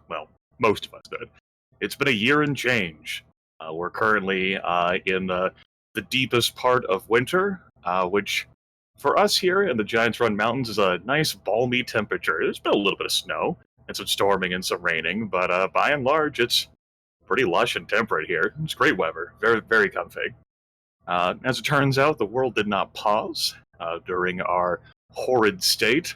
Well, most of us did. It's been a year and change. We're currently in the deepest part of winter, which for us here in the Giants Run Mountains is a nice balmy temperature. There's been a little bit of snow and some storming and some raining, but by and large, it's pretty lush and temperate here. It's great weather, very, very comfy. As it turns out, the world did not pause during our horrid state.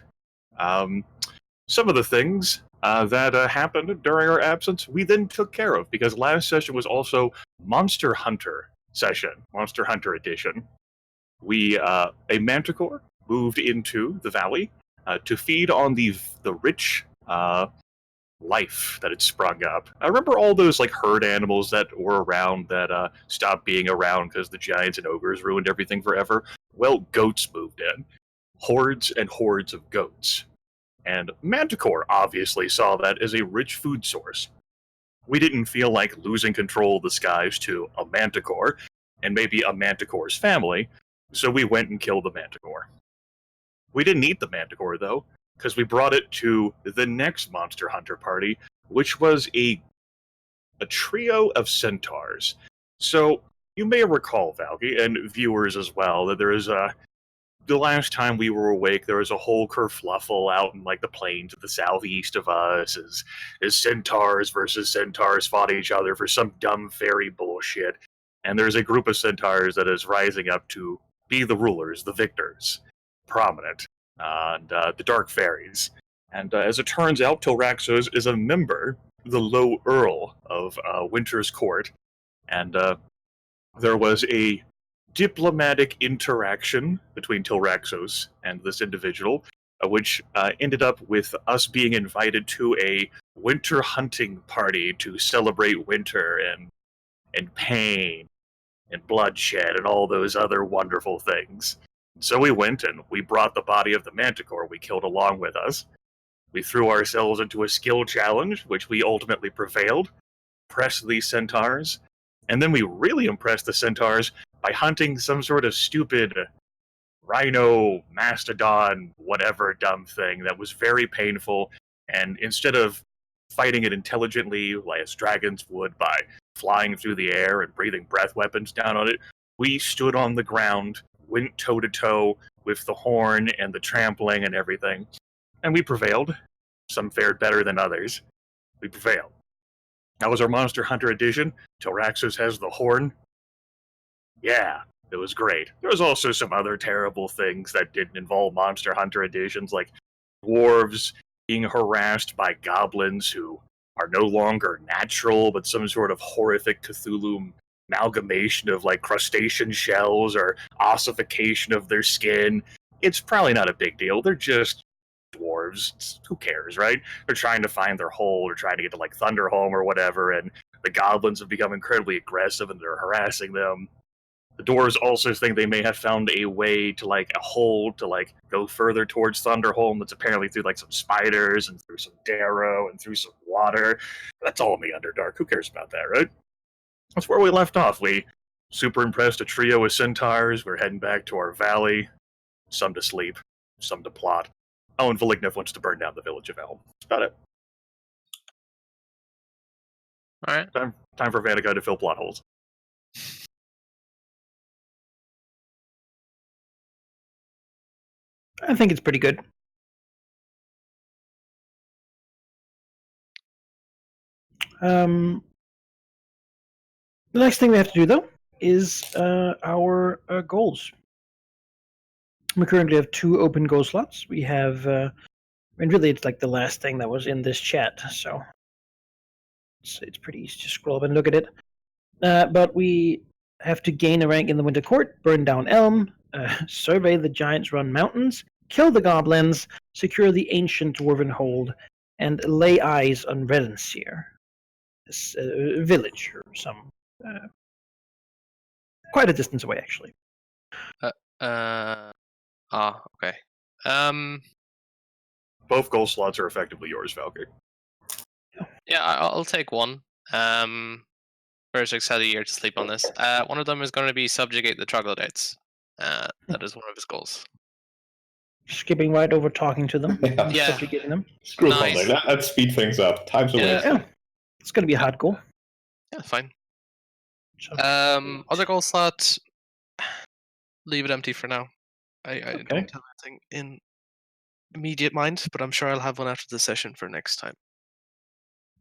Some of the things that happened during our absence, we then took care of, because last session was also Monster Hunter session, Monster Hunter edition. A manticore moved into the valley to feed on the rich life that had sprung up. I remember all those like herd animals that were around that stopped being around because the giants and ogres ruined everything forever. Well, goats moved in. Hordes and hordes of goats. And Manticore obviously saw that as a rich food source. We didn't feel like losing control of the skies to a Manticore, and maybe a Manticore's family, so we went and killed the Manticore. We didn't eat the Manticore, though, because we brought it to the next Monster Hunter party, which was a trio of centaurs. So, you may recall, Valky, and viewers as well, that there is the last time we were awake, there was a whole kerfluffle out in like the plains to the southeast of us as centaurs versus centaurs fought each other for some dumb fairy bullshit. And there's a group of centaurs that is rising up to be the rulers, the victors, prominent, and the dark fairies. And as it turns out, Tilraxos is a member, the Low Earl of Winter's Court, and there was a diplomatic interaction between Tilraxos and this individual, which ended up with us being invited to a winter hunting party to celebrate winter and pain and bloodshed and all those other wonderful things. So we went and we brought the body of the manticore we killed along with us. We threw ourselves into a skill challenge, which we ultimately prevailed, pressed these centaurs, and then we really impressed the centaurs by hunting some sort of stupid rhino, mastodon, whatever dumb thing that was very painful, and instead of fighting it intelligently, like as dragons would by flying through the air and breathing breath weapons down on it, we stood on the ground, went toe-to-toe with the horn and the trampling and everything, and we prevailed. Some fared better than others. We prevailed. That was our Monster Hunter edition. Tilraxos has the horn. Yeah, it was great. There was also some other terrible things that didn't involve Monster Hunter editions, like dwarves being harassed by goblins who are no longer natural, but some sort of horrific Cthulhu amalgamation of like crustacean shells or ossification of their skin. It's probably not a big deal. They're just dwarves. Who cares, right? They're trying to find their hole or trying to get to like Thunderhome or whatever, and the goblins have become incredibly aggressive and they're harassing them. The dwarves also think they may have found a way to like a hole to like go further towards Thunderhome that's apparently through like some spiders and through some darrow and through some water. That's all in the Underdark. Who cares about that, right? That's where we left off. We super impressed a trio of centaurs. We're heading back to our valley. Some to sleep, some to plot. Oh, and Valignif wants to burn down the village of Elm. That's about it. Alright. Time for Vanica to fill plot holes. I think it's pretty good. The next thing we have to do, though, is our goals. We currently have 2 open goal slots. We have, and really it's like the last thing that was in this chat, so it's pretty easy to scroll up and look at it. But we have to gain a rank in the Winter Court, burn down Elm, survey the Giants Run Mountains, kill the goblins, secure the ancient dwarven hold, and lay eyes on Redenseer, this village or some quite a distance away, actually. Okay. Both goal slots are effectively yours, Valkyrie. Yeah, I'll take one. Vertex had a year to sleep on this. One of them is going to be subjugate the troglodytes. That is one of his goals. skipping right over talking to them, Yeah. subjugating them. Screw Nice. contact. Let's speed things up. Time's a Yeah. waste. Yeah, it's going to be a hard goal. Yeah, fine. So, Other goal slot, leave it empty for now. I Okay. don't have anything in immediate mind, but I'm sure I'll have one after the session for next time.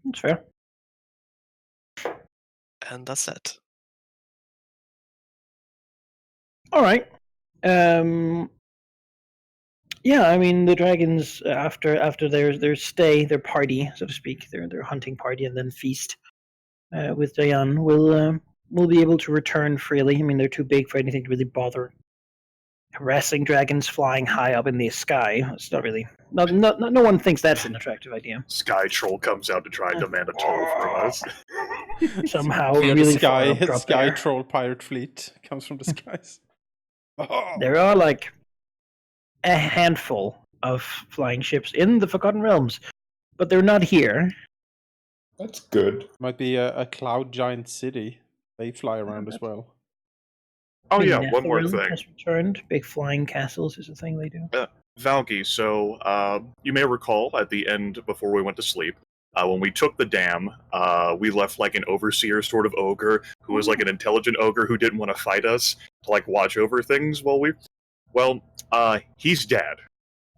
That's fair. And that's it. All right. Yeah, I mean the dragons after their stay, their party, so to speak, their hunting party, and then feast with Diane will be able to return freely. I mean they're too big for anything to really bother. Harassing dragons flying high up in the sky. It's not really. No one thinks that's an attractive idea. Sky Troll comes out to try and demand a toll from us. Somehow, Clear really the sky, far up, drop sky there. troll pirate fleet comes from the skies. Oh. There are like a handful of flying ships in the Forgotten Realms, but they're not here. That's good. Might be a cloud giant city. They fly around as well. Oh The yeah, one more Nephilim thing. has returned. Big flying castles is a thing they do. Valky, so you may recall at the end before we went to sleep, when we took the dam, we left like an overseer sort of ogre who was like an intelligent ogre who didn't want to fight us to like watch over things while he's dead.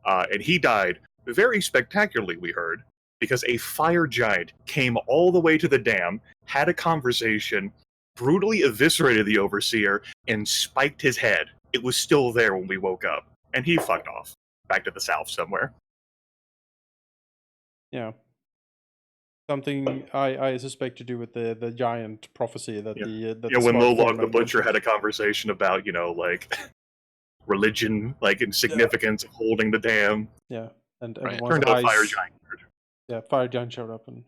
And he died very spectacularly, we heard, because a fire giant came all the way to the dam, had a conversation, brutally eviscerated the overseer, and spiked his head. It was still there when we woke up. And he fucked off. Back to the south somewhere. Yeah. Something I suspect to do with the giant prophecy that When Lolog the Butcher had a conversation about, like, religion, like, and significance of holding the dam. Yeah. And Right. one Turned of the out Fire eyes- Giant. Yeah, fire giant showed up and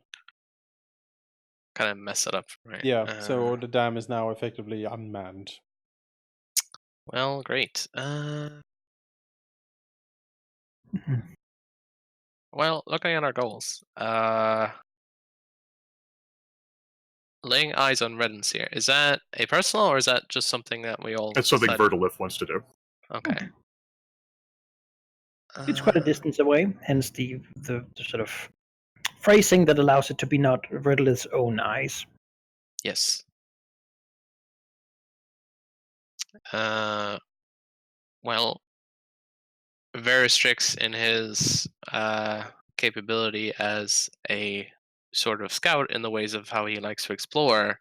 Kind of mess it up, right? yeah, so the dam is now effectively unmanned. Well, great. Well, looking at our goals, laying eyes on Red and Seer, is that a personal or is that just something that we all? That's something decided? Vertilith wants to do. Okay. It's quite a distance away, hence the sort of phrasing that allows it to be not Vertilith's own eyes. Yes. Well, Veristrix in his capability as a sort of scout in the ways of how he likes to explore,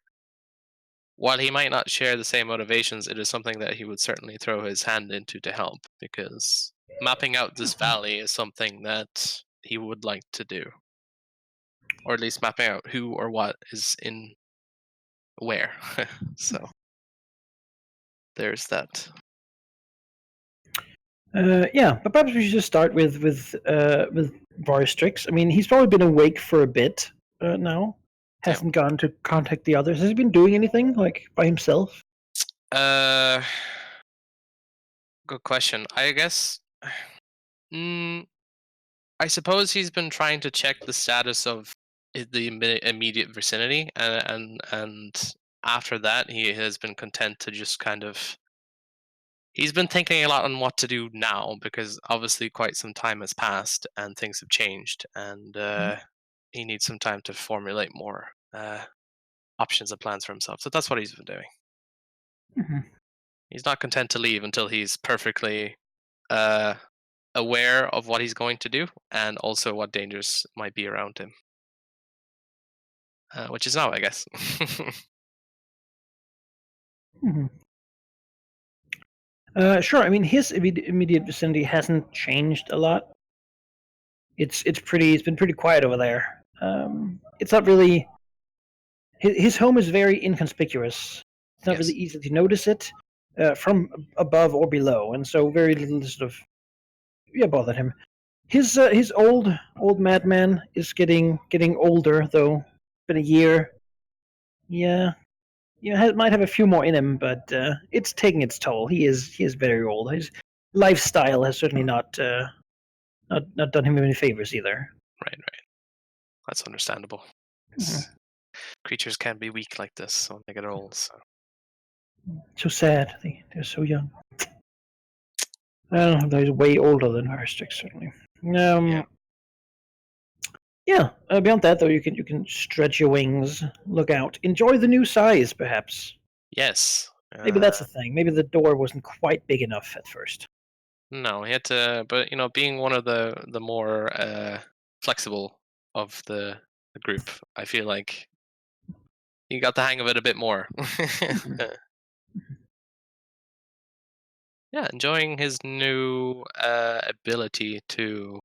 while he might not share the same motivations, it is something that he would certainly throw his hand into to help, because mapping out this valley is something that he would like to do. Or at least mapping out who or what is in where. So there's that. Yeah, but perhaps we should just start with Varistrix. I mean, he's probably been awake for a bit now. Hasn't gone to contact the others. Has he been doing anything like by himself? Good question. I guess. I suppose he's been trying to check the status of the immediate vicinity, and after that, he has been content to just kind of. He's been thinking a lot on what to do now, because obviously quite some time has passed and things have changed, and he needs some time to formulate more options and plans for himself. So that's what he's been doing. Mm-hmm. He's not content to leave until he's perfectly aware of what he's going to do and also what dangers might be around him. Which is now, I guess. Mm-hmm. Sure. I mean, his immediate vicinity hasn't changed a lot. It's been pretty quiet over there. It's not really. His home is very inconspicuous. It's not really easy to notice it from above or below, and so very little sort of bothered him. His old madman is getting older, though. Been a year. Yeah. Might have a few more in him, but it's taking its toll. He is very old. His lifestyle has certainly not done him any favors either. Right. That's understandable. Mm-hmm. Creatures can be weak like this when they get old. So sad. They're so young. Well, he's way older than Herstix, certainly. Yeah. Yeah. Beyond that, though, you can stretch your wings, look out, enjoy the new size, perhaps. Yes. Maybe that's the thing. Maybe the door wasn't quite big enough at first. No, he had to, but being one of the more flexible of the group, I feel like he got the hang of it a bit more. Yeah, enjoying his new ability to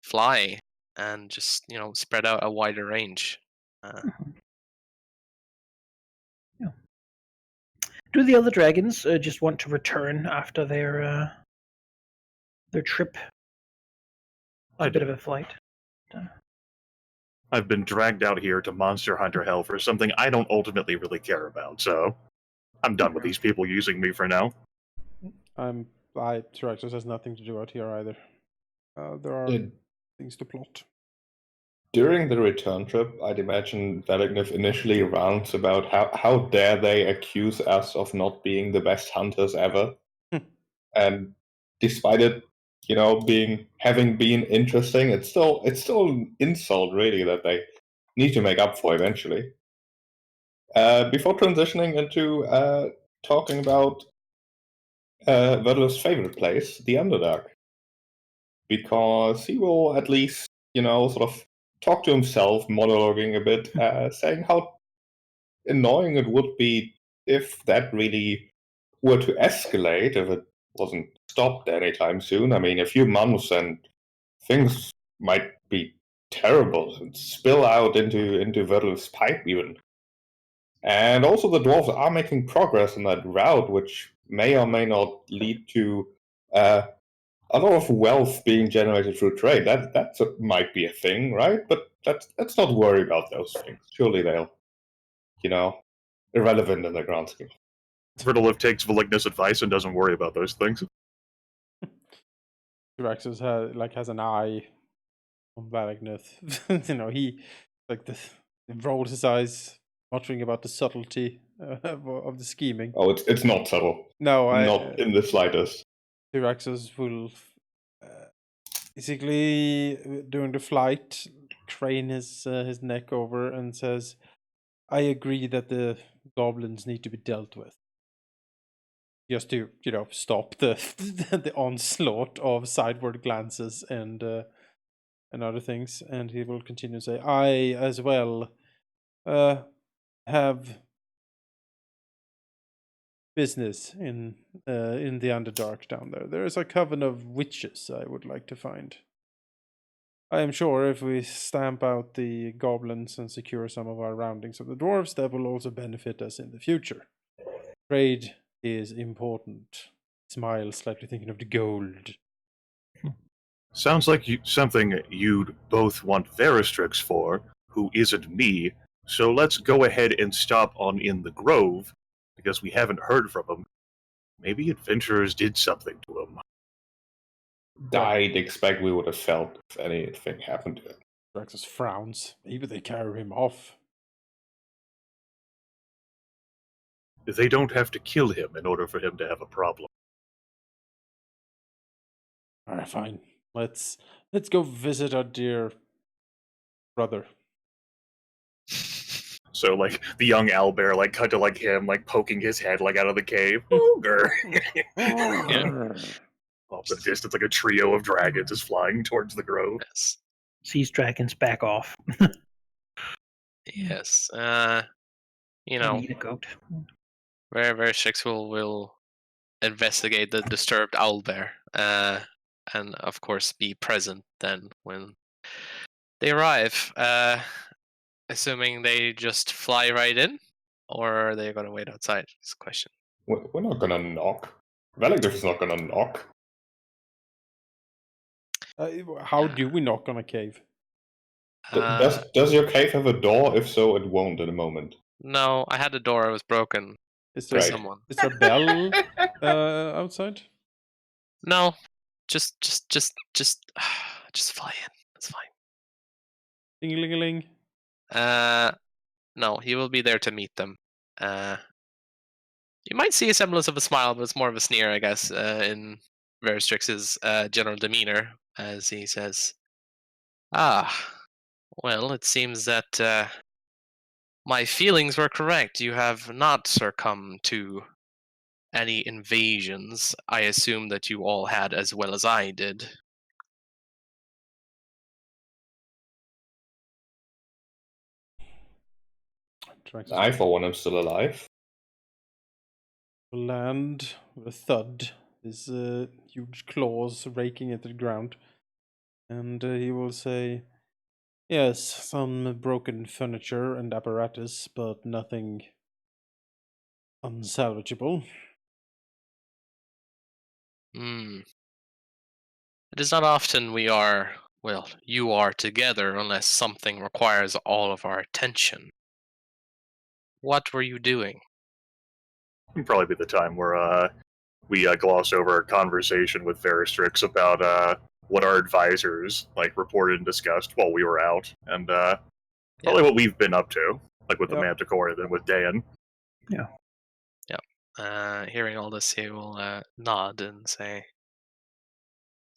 fly and just spread out a wider range. Yeah. Do the other dragons just want to return after their trip? I A bit do. of a flight. I've been dragged out here to Monster Hunter Hell for something I don't ultimately really care about, so I'm done with these people using me for now. Tyraxus has nothing to do out here either. There are things to plot. During the return trip, I'd imagine Velignif initially rounds about how dare they accuse us of not being the best hunters ever. And despite it, having been interesting, it's still an insult really that they need to make up for eventually. Before transitioning into talking about Vedler's favorite place, the Underdark. Because he will at least, sort of talk to himself, monologuing a bit, saying how annoying it would be if that really were to escalate, if it wasn't stopped anytime soon. I mean, a few months and things might be terrible and spill out into Vedler's pipe even. And also the dwarves are making progress in that route, which may or may not lead to a lot of wealth being generated through trade. That might be a thing, right? But let's not worry about those things. Surely they'll, irrelevant in the grand scheme. Vertiliv takes Velignus' advice and doesn't worry about those things. Tyraxus has an eye on Velignith. He rolled his eyes, muttering about the subtlety of the scheming. Oh, it's not subtle. No, not in the slightest. Tyraxus will basically during the flight crane his neck over and says, "I agree that the goblins need to be dealt with." Just to stop the the onslaught of sideward glances and other things, and he will continue to say, "I as well have business in the Underdark down there. There is a coven of witches I would like to find. I am sure if we stamp out the goblins and secure some of our roundings of the dwarves, that will also benefit us in the future. Trade is important." Smile, slightly thinking of the gold. Sounds like something you'd both want Veristrix for, who isn't me, so let's go ahead and stop on in the Grove, because we haven't heard from him. Maybe adventurers did something to him. I'd expect we would have felt if anything happened to him. Draxus frowns. Maybe they carry him off. They don't have to kill him in order for him to have a problem. Alright, fine. Let's go visit our dear brother. So, the young owlbear, cut to, him, poking his head, out of the cave. Ogre! Off in the distance, a trio of dragons is flying towards the grove. Yes. Sees dragons back off. Yes. Eat a goat. Very sexual will investigate the disturbed owlbear, and of course be present then when they arrive. Assuming they just fly right in, or are they going to wait outside? Is the question. We're not gonna knock. Velignif is not gonna knock. How do we knock on a cave? Does your cave have a door? If so, it won't in a moment. No, I had a door. It was broken. Is By there someone? Is there a bell outside? No, just fly in. It's fine. Ding-a-ling-a-ling. No, he will be there to meet them. You might see a semblance of a smile, but it's more of a sneer, I guess, in Veristrix's general demeanor as he says, "Ah, well, it seems that my feelings were correct. You have not succumbed to any invasions. I assume that you all had as well as I did." I, for one, am still alive. Land with a thud, his huge claws raking into the ground. And he will say, "Yes, some broken furniture and apparatus, but nothing unsalvageable." Hmm. It is not often we are, well, you are together unless something requires all of our attention. What were you doing? It'd probably be the time where we gloss over a conversation with Veristrix about what our advisors reported and discussed while we were out, and probably what we've been up to, like with the Manticore and then with Dan. Yeah. Hearing all this, he will nod and say,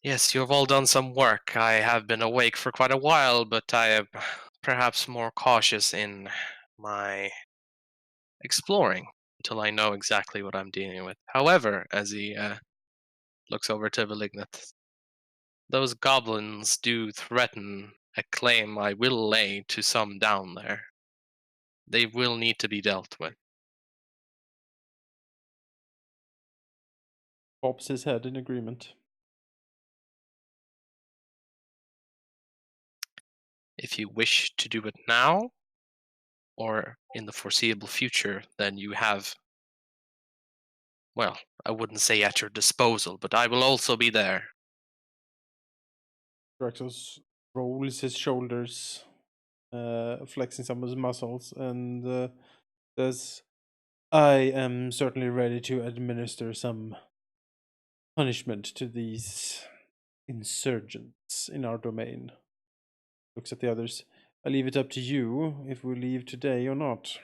"Yes, you have all done some work. I have been awake for quite a while, but I am perhaps more cautious in my exploring until I know exactly what I'm dealing with. However," as he looks over to Malignant, "those goblins do threaten a claim I will lay to some down there. They will need to be dealt with." Pops his head in agreement. If you wish to do it now, or in the foreseeable future, then you have, well, I wouldn't say at your disposal, but I will also be there. Draxos rolls his shoulders, flexing some of his muscles, and says, "I am certainly ready to administer some punishment to these insurgents in our domain." Looks at the others. "I leave it up to you if we leave today or not."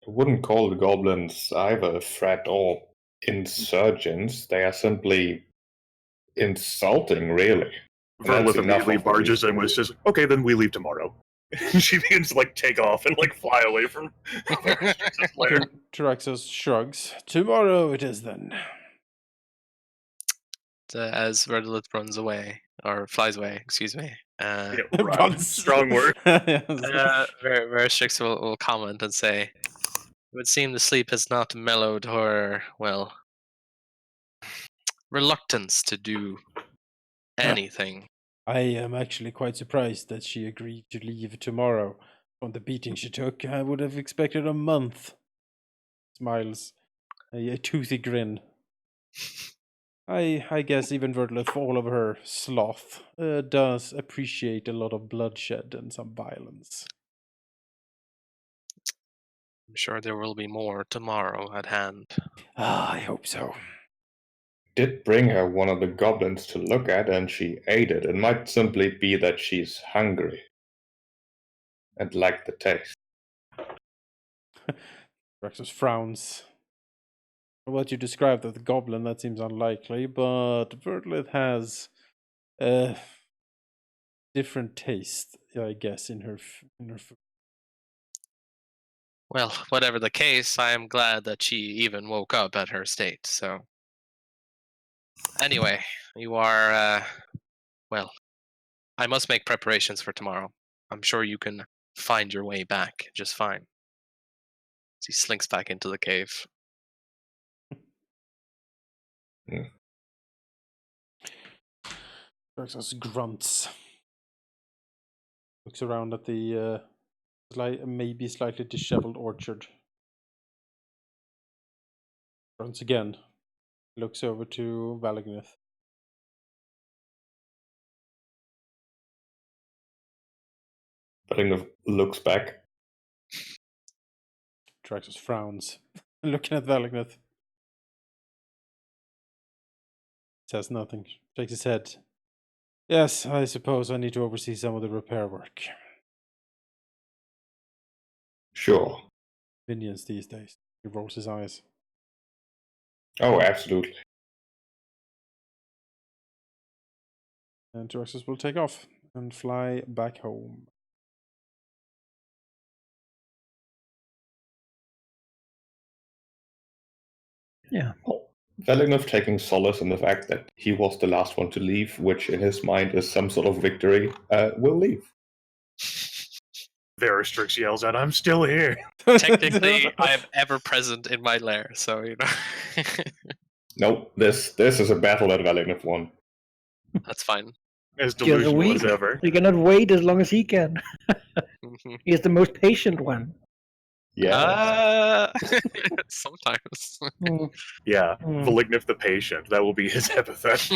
I wouldn't call the goblins either a threat or insurgents. They are simply insulting, really. And that's Verlith enough immediately of what barges he's in with says, "Okay, then we leave tomorrow." She begins to take off and fly away from Veristrix's lair. Traxos shrugs. "Tomorrow it is then." As Verdolith runs away, or flies away, excuse me. Yeah, Runs. strong word. Yes. Veristrix will comment and say, "It would seem the sleep has not mellowed her, well, reluctance to do anything." I am actually quite surprised that she agreed to leave tomorrow. From the beating she took, I would have expected a month. Smiles, a toothy grin. I guess even Verdlith, for all of her sloth, does appreciate a lot of bloodshed and some violence. I'm sure there will be more tomorrow at hand. I hope so. Did bring her one of the goblins to look at, and she ate it. It might simply be that she's hungry and like the taste. Draxus frowns. What you described of the goblin, that seems unlikely, but Verdlith has a different taste, I guess, in her food. Well, whatever the case, I am glad that she even woke up at her state, so. Anyway, you are, well, I must make preparations for tomorrow. I'm sure you can find your way back just fine. As he slinks back into the cave. Draxus grunts. Looks around at the maybe slightly disheveled orchard. Grunts again. Looks over to Valagnith. Valagnith looks back. Draxus frowns. Looking at Valagnith. Says nothing. Shakes his head. "Yes, I suppose I need to oversee some of the repair work." Sure. Minions these days. He rolls his eyes. Oh, absolutely. And Tyroxus will take off and fly back home. Yeah. Valignov taking solace in the fact that he was the last one to leave, which in his mind is some sort of victory, will leave. Veristrix yells out, "I'm still here." Technically, I am ever present in my lair, so you know. Nope, this is a battle that Valignov won. That's fine. As The other delusional as week, ever. he cannot wait as long as he can. Mhm. He is the most patient one. Yeah. Sometimes. Mm. Yeah, Hmm. Valignif the Patient. That will be his epithet.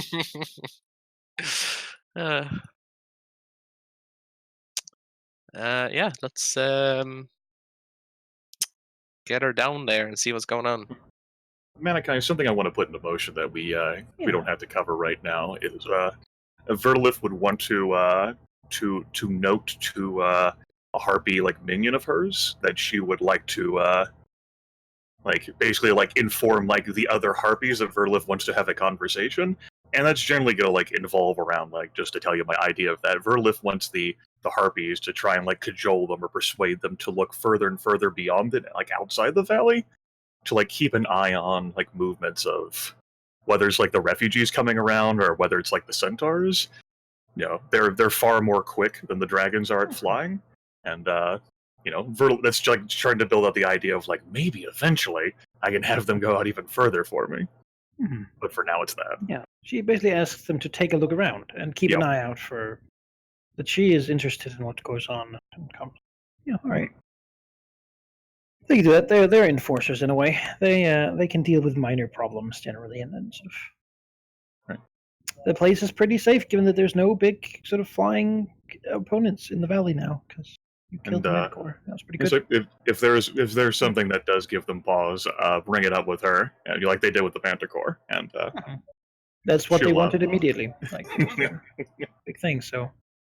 Yeah, let's get her down there and see what's going on. Manaki, something I want to put into motion that we Yeah. don't have to cover right now is Verlif would want to note to a harpy like minion of hers that she would like to like basically like inform like the other harpies that Verlif wants to have a conversation, and that's generally gonna like involve around like, just to tell you my idea of that, Verlif wants the harpies to try and like cajole them or persuade them to look further and further beyond it, like outside the valley, to like keep an eye on like movements of whether it's like the refugees coming around or whether it's like the centaurs. You know, they're far more quick than the dragons are at flying, and you know, that's like trying to build up the idea of like maybe eventually I can have them go out even further for me. Hmm. But for now, it's that. Yeah. She basically asks them to take a look around and keep an eye out for that she is interested in what goes on. Yeah, all right. They can do that. They're enforcers in a way. They can deal with minor problems generally, and then sort of. Right. The place is pretty safe, given that there's no big sort of flying opponents in the valley now, because you killed the Manticore. That was pretty good. So if there's something that does give them pause, bring it up with her, like they did with the Manticore, and that's what they she'll, wanted immediately. Like big thing. So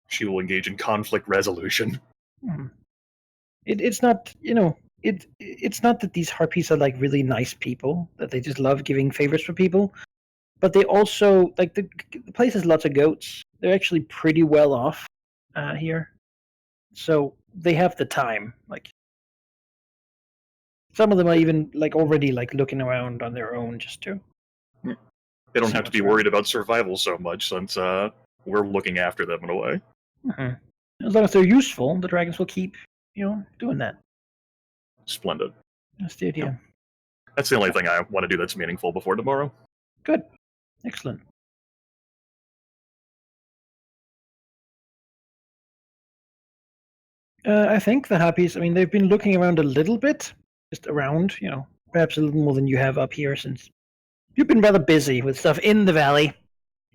she will engage in conflict resolution. it's not, you know, it's not that these harpies are like really nice people, that they just love giving favors for people, but they also like the place has lots of goats. They're actually pretty well off here, so they have the time. Like some of them are even like already like looking around on their own just to. They don't have to be worried about survival so much, since we're looking after them in a way. As long as they're useful, the dragons will keep, you know, doing that. Splendid. That's the idea. Yep. That's the only thing I want to do that's meaningful before tomorrow. Good. Excellent. I think the Harpies, I mean, they've been looking around a little bit, just around, you know, perhaps a little more than you have up here, since you've been rather busy with stuff in the valley.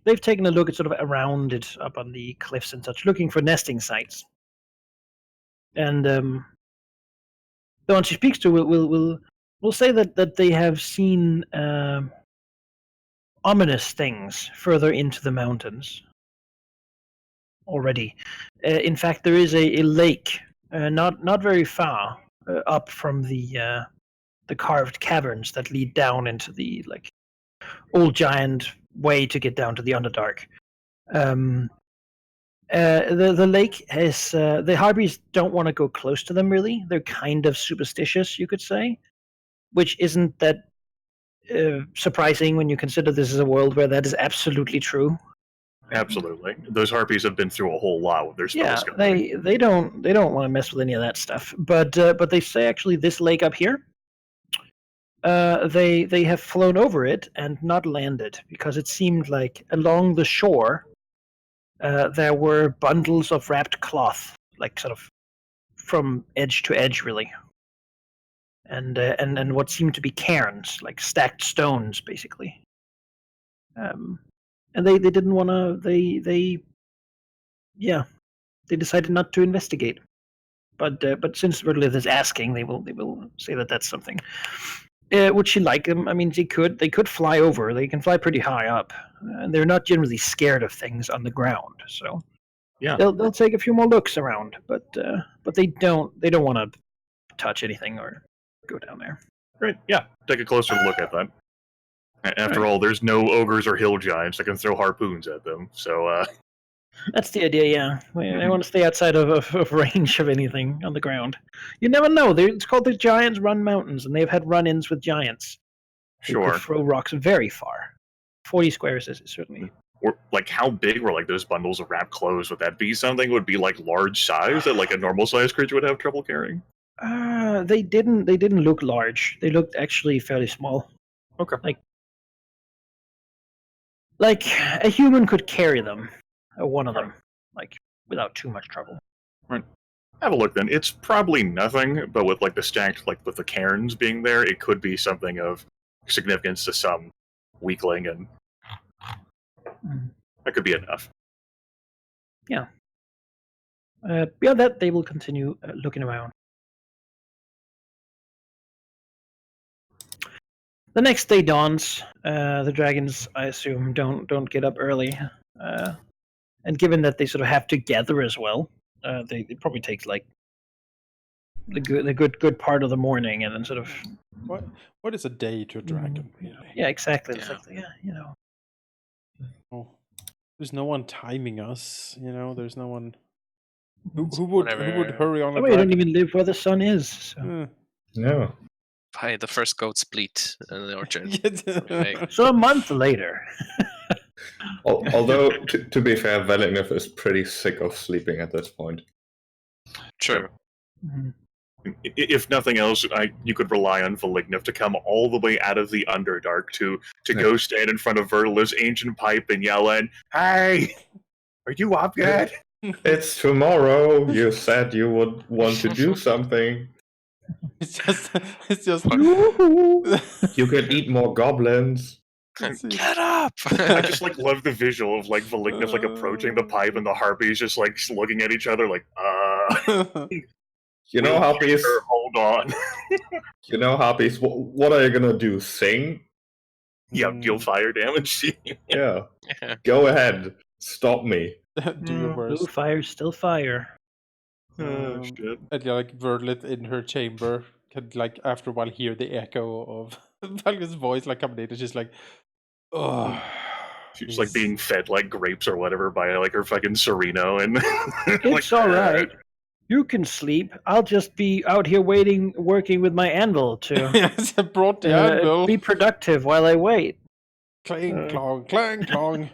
They've taken a look at sort of around it, up on the cliffs and such, looking for nesting sites. And the one she speaks to will say that they have seen ominous things further into the mountains already. In fact, there is a lake not very far up from the carved caverns that lead down into the like old giant way to get down to the Underdark. The lake has the Harpies don't want to go close to them. Really, they're kind of superstitious, you could say, which isn't that surprising when you consider this is a world where that is absolutely true. Absolutely, those harpies have been through a whole lot with their spells. Yeah, they don't want to mess with any of that stuff. But they say actually this lake up here, they have flown over it and not landed, because it seemed like along the shore there were bundles of wrapped cloth, like sort of from edge to edge, really, and what seemed to be cairns, like stacked stones, basically. And they didn't want to. They decided not to investigate. But since Verlith is asking, they will say that that's something. Would she like them? I mean, they could fly over. They can fly pretty high up, and they're not generally scared of things on the ground. So yeah, they'll take a few more looks around, but they don't want to touch anything or go down there. Great. Yeah, take a closer look at that. After all, there's no ogres or hill giants that can throw harpoons at them. So That's the idea, yeah. I want to stay outside of range of anything on the ground. You never know. It's called the Giants Run Mountains, and they've had run-ins with giants who Sure. could throw rocks very far. 40 squares is certainly. Or like, how big were like those bundles of wrapped clothes? Would that be something? Would be like large size that like a normal sized creature would have trouble carrying? They didn't look large. They looked actually fairly small. Okay. Like a human could carry them, one of them, like without too much trouble. Right. Have a look then. It's probably nothing, but with like the stacked, like with the cairns being there, it could be something of significance to some weakling, and that could be enough. That they will continue looking around. The next day dawns. The dragons, I assume, don't get up early, and given that they sort of have to gather as well, it probably takes like the good part of the morning, and then sort of What is a day to a dragon? Really? yeah, exactly. Yeah. It's like, Oh, there's no one timing us. There's no one. Mm-hmm. Who would hurry on a you don't dragon? even live where the sun is. So, No. Hi, the first goat split in the orchard. Like, so a month later. Although, to be fair, Veliknev is pretty sick of sleeping at this point. true. Mhm. If nothing else, you could rely on Veliknev to come all the way out of the Underdark to go stand in front of Vertil's ancient pipe and yell in, "Hey, are you up yet?" It's tomorrow. You said you would want to do something. It's just. You can eat more goblins. Get up! I just like love the visual of like Veliknev like approaching the pipe and the harpies just like looking at each other like, You know, harpies. Hold on. You know, harpies. What are you gonna do? Sing? Yeah, deal fire damage. Yeah. Go ahead. Stop me. Do your worst. Blue fire, still fire. Shit. And like Verlet in her chamber can like after a while hear the echo of Valga's voice like coming in, and she's like, "Oh, She's like being fed like grapes or whatever by like her fucking Sereno, and It's all right. You can sleep. I'll just be out here working with my anvil to yes, I brought the anvil. be productive while I wait. Clang clong, clang clong."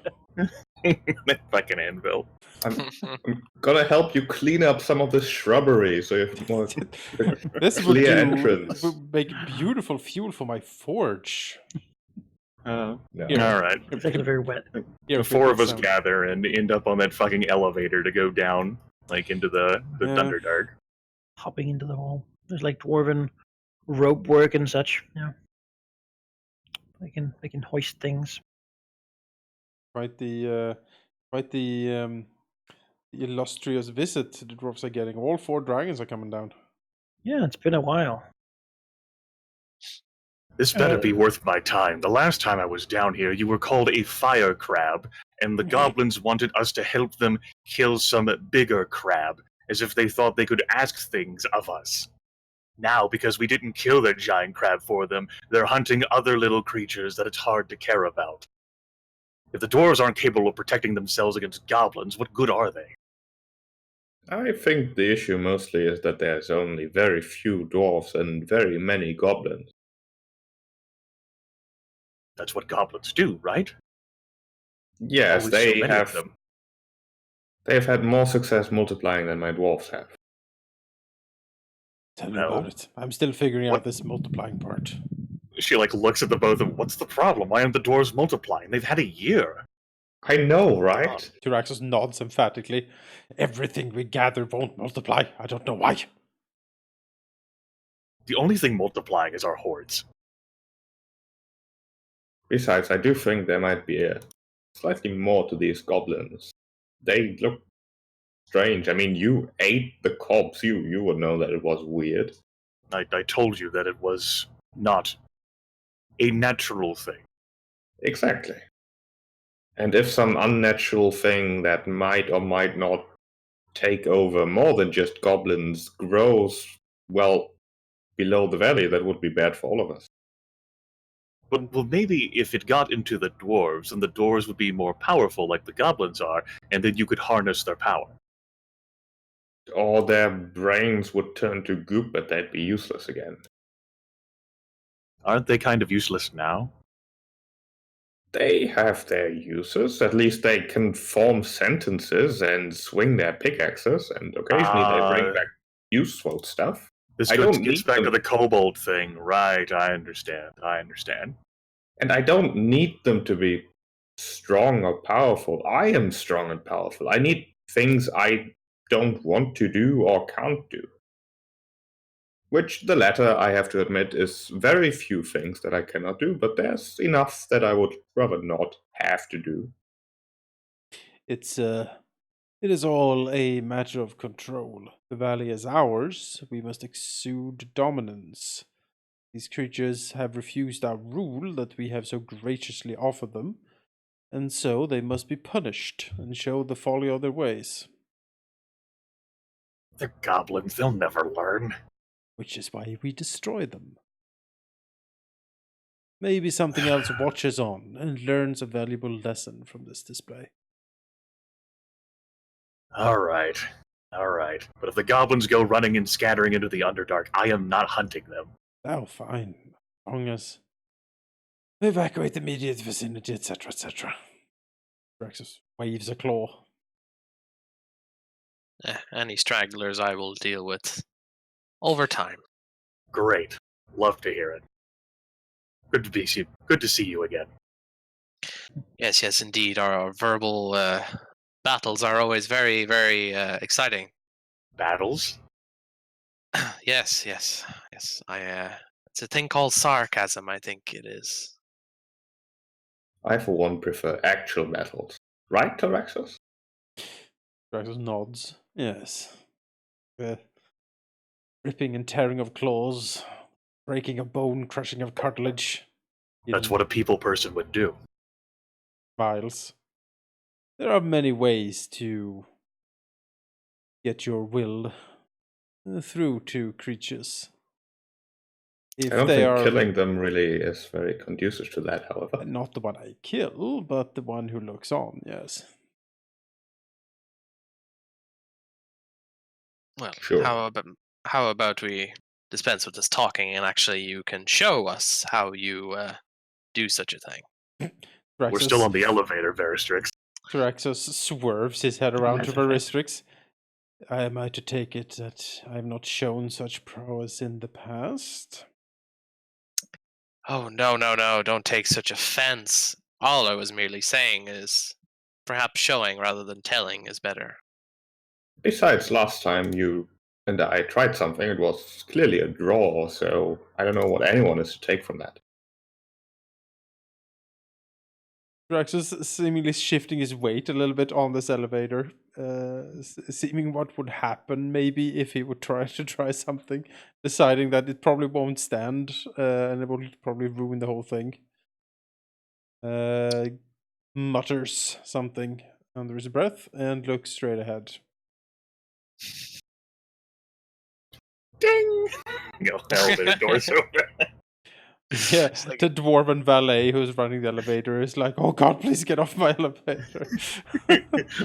That fucking anvil. I'm gonna help you clean up some of the shrubbery so you have more This would clear entrance. would make beautiful fuel for my forge. No. All right. It's actually very wet. Here, The four of us some- gather and end up on that fucking elevator to go down, like into the Yeah. Thunderdark. Hopping into the hole. There's like dwarven rope work and such. Yeah. They can hoist things. Quite the illustrious visit the dwarves are getting. All 4 dragons are coming down. Yeah, it's been a while. This better be worth my time. The last time I was down here, you were called a fire crab, and the goblins wanted us to help them kill some bigger crab, as if they thought they could ask things of us. Now, because we didn't kill that giant crab for them, they're hunting other little creatures that it's hard to care about. If the dwarves aren't capable of protecting themselves against goblins, what good are they? I think the issue mostly is that there's only very few dwarves and very many goblins. That's what goblins do, right? Yes, Always so they many of have. them. They've had more success multiplying than my dwarves have. Tell me No. about it. I'm still figuring What? out this multiplying part. She like looks at the both of them. What's the problem? Why aren't the dwarves multiplying? They've had a year. I know, right? Tyraxus nods emphatically. Everything we gather won't multiply. I don't know why. The only thing multiplying is our hordes. Besides, I do think there might be a slightly more to these goblins. They look strange. I mean, you ate the corpse. You would know that it was weird. I told you that it was not a natural thing. Exactly. And if some unnatural thing that might or might not take over more than just goblins grows, well, below the valley, that would be bad for all of us. Well, maybe if it got into the dwarves, then the dwarves would be more powerful like the goblins are, and then you could harness their power. Or their brains would turn to goop, but they'd be useless again. Aren't they kind of useless now? They have their uses. At least they can form sentences and swing their pickaxes, and occasionally they bring back useful stuff. This I don't gets need back them. to the kobold thing. Right, I understand. And I don't need them to be strong or powerful. I am strong and powerful. I need things I don't want to do or can't do. Which, the latter, I have to admit, is very few things that I cannot do, but there's enough that I would rather not have to do. It is all a matter of control. The valley is ours. We must exude dominance. These creatures have refused our rule that we have so graciously offered them, and so they must be punished and show the folly of their ways. They're goblins. They'll never learn. Which is why we destroy them. Maybe something else watches on and learns a valuable lesson from this display. All right. But if the goblins go running and scattering into the Underdark, I am not hunting them. Oh, fine. As long as we evacuate the immediate vicinity, etc., etc. Braxus waves a claw. Any stragglers I will deal with over time. Great. Love to hear it. Good to see you again. Yes, indeed. Our verbal battles are always very, very exciting. Battles? Yes. It's a thing called sarcasm, I think it is. I, for one, prefer actual battles. Right, Tyraxus? Braxus nods. Yes. Ripping and tearing of claws, breaking of bone, crushing of cartilage. That's what a people person would do. Vials. There are many ways to get your will through to creatures. I don't think killing them really is very conducive to that, however. Not the one I kill, but the one who looks on, yes. Well, Sure. how about we dispense with this talking and actually you can show us how you do such a thing. We're still on the elevator, Veristrix. Tyraxus swerves his head around to Veristrix. Am I to take it that I have not shown such prowess in the past? Oh, no, don't take such offense. All I was merely saying is perhaps showing rather than telling is better. Besides, last time you and I tried something, it was clearly a draw, so I don't know what anyone is to take from that. Tyraxus seemingly shifting his weight a little bit on this elevator, seeming what would happen maybe if he would try something, deciding that it probably won't stand and it will probably ruin the whole thing. Mutters something under his breath and looks straight ahead. Ding! Elevator doors open. Yeah, the dwarven valet who's running the elevator is like, "Oh God, please get off my elevator."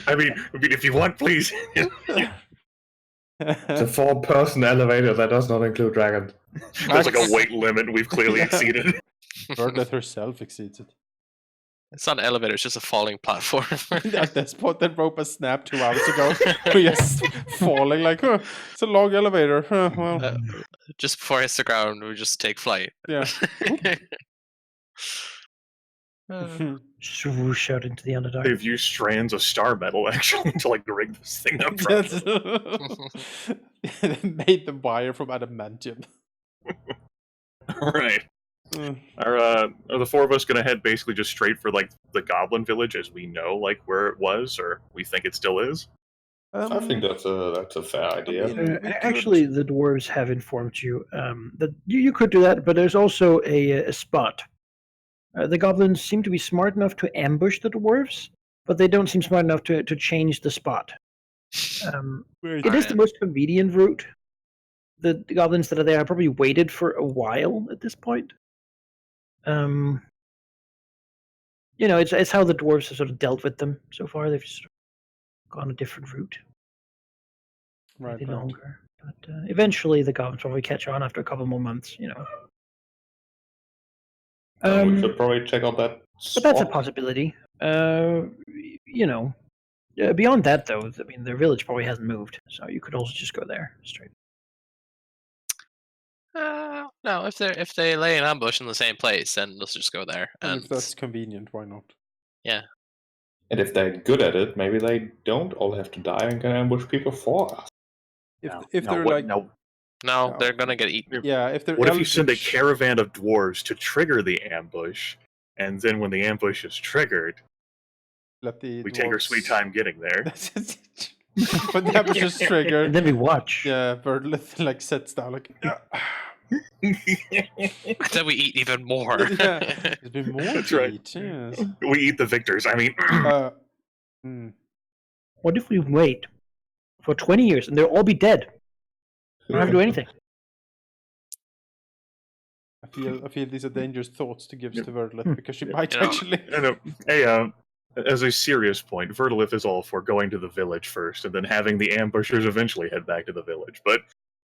I mean, if you want, please. It's a 4-person elevator that does not include dragons. There's like a weight limit we've clearly exceeded. Birdlet herself exceeds it. It's not an elevator, it's just a falling platform. At this point, that rope has snapped 2 hours ago. We're just falling like, it's a long elevator. Well, just before it hits the ground, we just take flight. yeah. Swoosh out into the Underdark. They've used strands of star metal actually to like rig this thing up. They made the wire from adamantium. Right. Are the 4 of us gonna head basically just straight for like the Goblin Village as we know like where it was or we think it still is? I think that's a fair idea. Actually, the dwarves have informed you that you could do that, but there's also a spot. The goblins seem to be smart enough to ambush the dwarves, but they don't seem smart enough to change the spot. It is the most convenient route. The goblins that are there have probably waited for a while at this point. It's how the dwarves have sort of dealt with them so far. They've sort of gone a different route, Right, maybe right. longer. But eventually, the goblins probably catch on after a couple more months. We Um, should probably check out that but that's a spot. possibility. Beyond that, though, I mean, their village probably hasn't moved, so you could also just go there straight. No, if they lay an ambush in the same place, then let's just go there. And And if that's convenient, why not? yeah, And if they're good at it, maybe they don't all have to die and can ambush people for us. If they're like no, No. they're gonna get eaten. yeah, if they're What if you send a eldritch- caravan of dwarves to trigger the ambush, and then when the ambush is triggered, let the we take our sweet dwarves- time getting there? When the ambush is And triggered, then we watch. yeah, Birdlith like sits down like Then we eat even more. yeah, there's been more That's to right. eat, yes. We eat the victors. I mean, What if we wait for 20 years and they'll all be dead? We don't have to do anything. I feel these are dangerous thoughts to give to Hmm. Birdlith because she might You know, actually. I know. Hey, as a serious point, Vertilith is all for going to the village first and then having the ambushers eventually head back to the village, but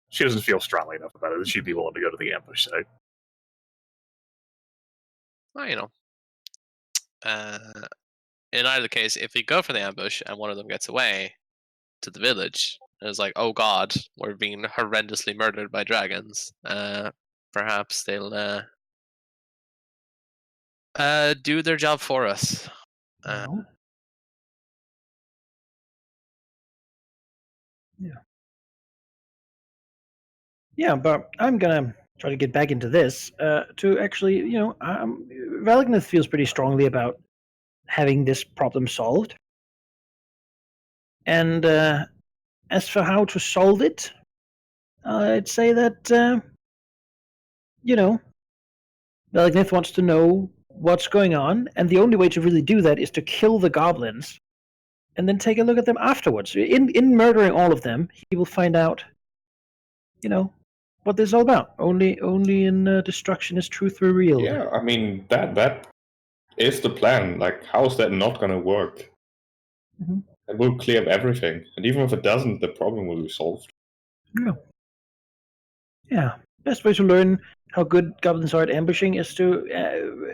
she doesn't feel strongly enough about it that she'd be willing to go to the ambush site. Well, in either case, if we go for the ambush and one of them gets away to the village, and it's like, oh god, we're being horrendously murdered by dragons, perhaps they'll do their job for us. No. Yeah, but I'm gonna try to get back into this to actually, Valgneth feels pretty strongly about having this problem solved. And as for how to solve it, I'd say that, Valgneth wants to know what's going on, and the only way to really do that is to kill the goblins and then take a look at them afterwards. In murdering all of them, he will find out, what this is all about. Only in destruction is truth revealed. Yeah, I mean that is the plan. Like, how is that not going to work? Mhm. It will clear up everything, and even if it doesn't, the problem will be solved. Yeah. Best way to learn how good goblins are at ambushing is to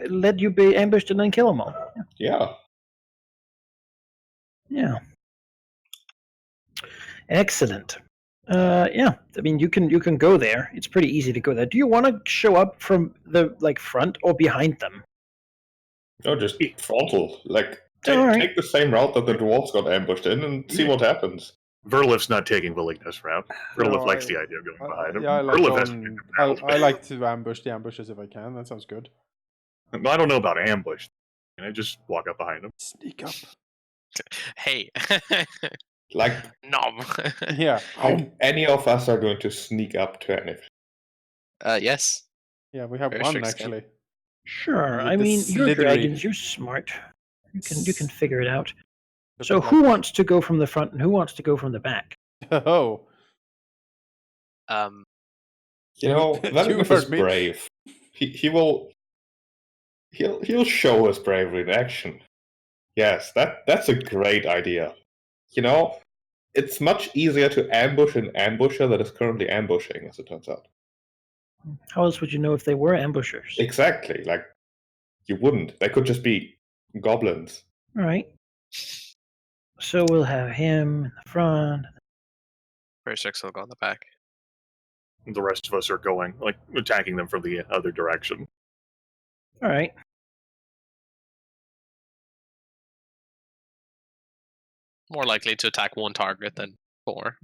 let you be ambushed and then kill them all. Yeah. Yeah. Excellent. Yeah. I mean, you can go there. It's pretty easy to go there. Do you want to show up from the front or behind them? No, just frontal. Like, Alright. take the same route that the dwarves got ambushed in and see what happens. Vertilith's not taking Willingness route. Vertilith No, likes I- the idea of going behind him. Yeah, I like, Vertilith has I like to ambush the ambushes if I can. That sounds good. I don't know about ambush. Can I just walk up behind him? Sneak up. Hey, Like, nom. Yeah. how any of us are going to sneak up to anything? Yes. Yeah, we have Very one strict scan. actually. Sure. The I mean, you're slithery- dragons. You're smart. You can figure it out. Look So at who wants to go from the front and who wants to go from the back? Oh, You know, You Valakith is heard me. brave. He'll show us bravery in action. Yes, that's a great idea. You know, it's much easier to ambush an ambusher that is currently ambushing, as it turns out. How else would you know if they were ambushers? Exactly. Like, you wouldn't. They could just be goblins. All right. So we'll have him in the front. First six will go in the back. The rest of us are going, attacking them from the other direction. All right. More likely to attack one target than four.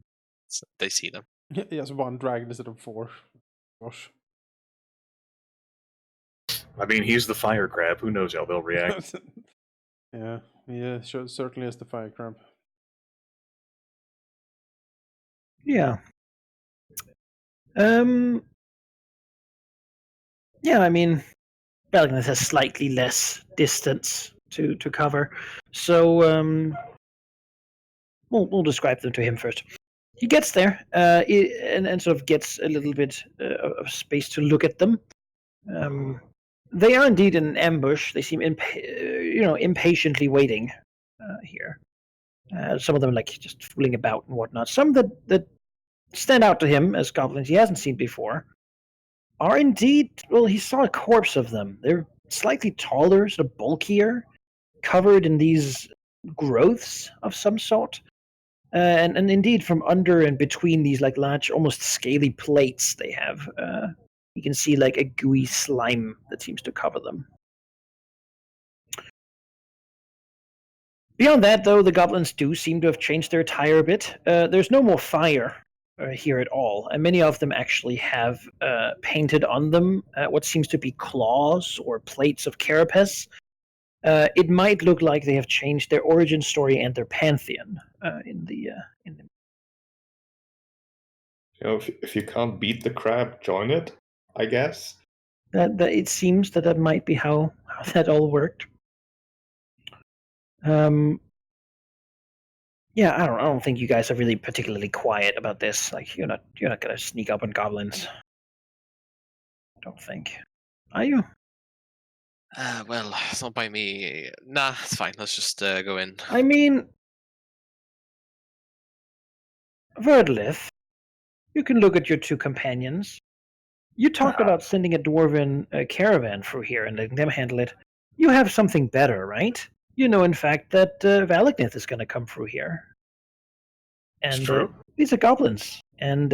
So they see them. yes, one dragon instead of four. Gosh. I mean, he's the fire crab. Who knows how they'll react? yeah, sure, certainly is the fire crab. Yeah. Yeah, I mean, Belgness has slightly less distance to cover, so we'll describe them to him first. He gets there and sort of gets a little bit of space to look at them. They are indeed in an ambush. They seem, impatiently waiting here. Some of them like just fooling about and whatnot. Some that stand out to him as goblins he hasn't seen before are indeed. Well, he saw a corpse of them. They're slightly taller, sort of bulkier, covered in these growths of some sort. And indeed, from under and between these like large, almost scaly plates they have, you can see like a gooey slime that seems to cover them. Beyond that, though, the goblins do seem to have changed their attire a bit. There's no more fire here at all, and many of them actually have painted on them what seems to be claws or plates of carapace. It might look like they have changed their origin story and their pantheon in the. If you can't beat the crab, join it, I guess. That it seems that might be how that all worked. Yeah, I don't think you guys are really particularly quiet about this. Like you're not gonna sneak up on goblins. I don't think. Are you? Well, it's not by me. Nah, it's fine. Let's just go in. I mean, Verdlith, you can look at your two companions. You talked about sending a dwarven caravan through here and letting them handle it. You have something better, right? You know, in fact, that Valagnith is going to come through here. And It's true. These are goblins. And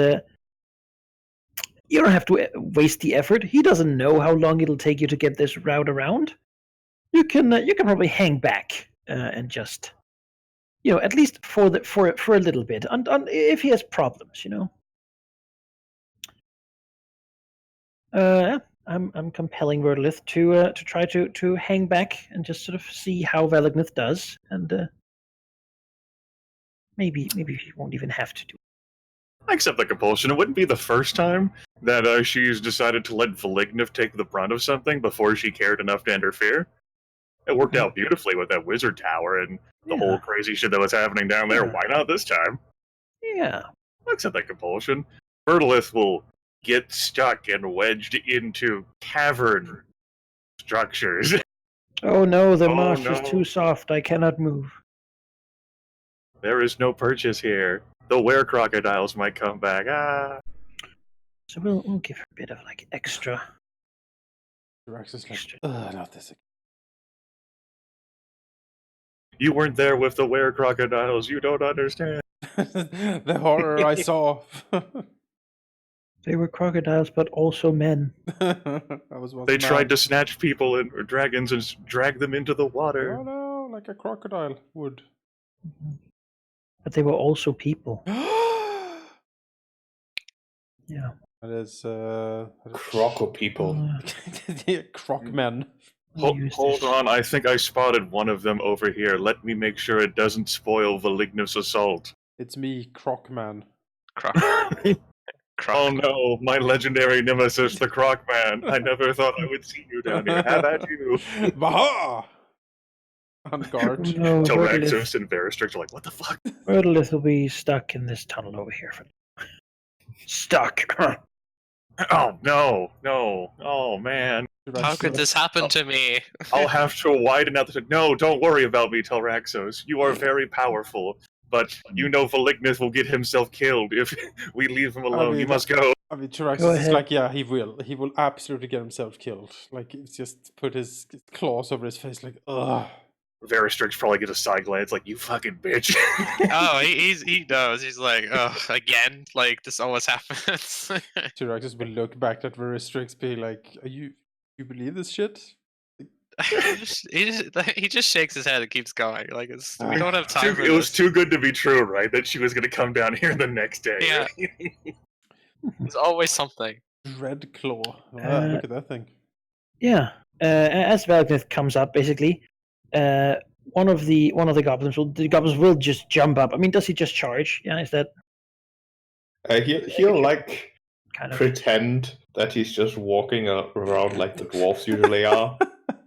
you don't have to waste the effort. He doesn't know how long it'll take you to get this route around. You can probably hang back and just, at least for a little bit, if he has problems, I'm compelling Verdlith to try to hang back and just sort of see how Valagnith does, and maybe he won't even have to do it. I accept the compulsion. It wouldn't be the first time that she's decided to let Valagnith take the brunt of something before she cared enough to interfere. It worked out beautifully with that wizard tower and the whole crazy shit that was happening down there. Why not this time? Yeah. I accept that compulsion. Verdlith will get stuck and wedged into cavern structures. Oh no, the marsh is too soft. I cannot move. There is no purchase here. The were-crocodiles might come back. So we'll give her a bit of like extra. Rex is like, not this again. You weren't there with the were-crocodiles. You don't understand. The horror I saw. They were crocodiles, but also men. They tried to snatch people and dragons and drag them into the water. Oh no, like a crocodile would. But they were also people. Yeah. That is Croco people. The croc men. Hold on, I think I spotted one of them over here. Let me make sure it doesn't spoil Valagnith's assault. It's me, Croc Man. Croc. Oh no, my legendary nemesis, the Croc Man. I never thought I would see you down here. How about you? Baha! On guard. No, Telraxos and Veristrix are like, what the fuck? Verdlith will be stuck in this tunnel over here. Stuck. Oh no, oh man. How could this happen to me? I'll have to widen out the... No, don't worry about me, Telraxos. You are very powerful. But you know Valagnith will get himself killed if we leave him alone. You must go. I mean, Telraxos is like, yeah, he will. He will absolutely get himself killed. Like, it's just put his claws over his face like, ugh. Veristrix probably get a side glance like, you fucking bitch. Oh, he knows. He's like, oh, again? Like, this always happens. Telraxos will look back at Veristrix, be like, you believe this shit? he just shakes his head and keeps going. Like, we don't have time for It was too good to be true, right? That she was going to come down here the next day. Yeah. There's always something. Red claw. Wow, look at that thing. Yeah. As Valagnith comes up, basically, one of the goblins will just jump up. I mean, does he just charge? Yeah, is that? He'll like kind of pretend that he's just walking around like the dwarves usually are,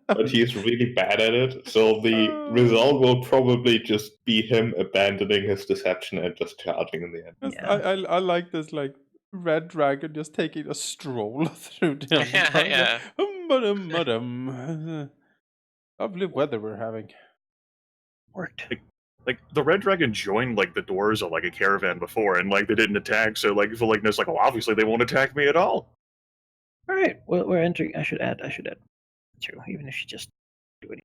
but he's really bad at it. So the result will probably just be him abandoning his deception and just charging in the end. Yeah. I like this. Like, red dragon just taking a stroll through the Yeah, Underdark. yeah. Lovely weather we're having. Worked. Like the red dragon joined like the doors of like a caravan before, and like they didn't attack. So like Phylacteries like, well, obviously they won't attack me at all. All right. Well, we're entering. I should add 2, even if she just do it.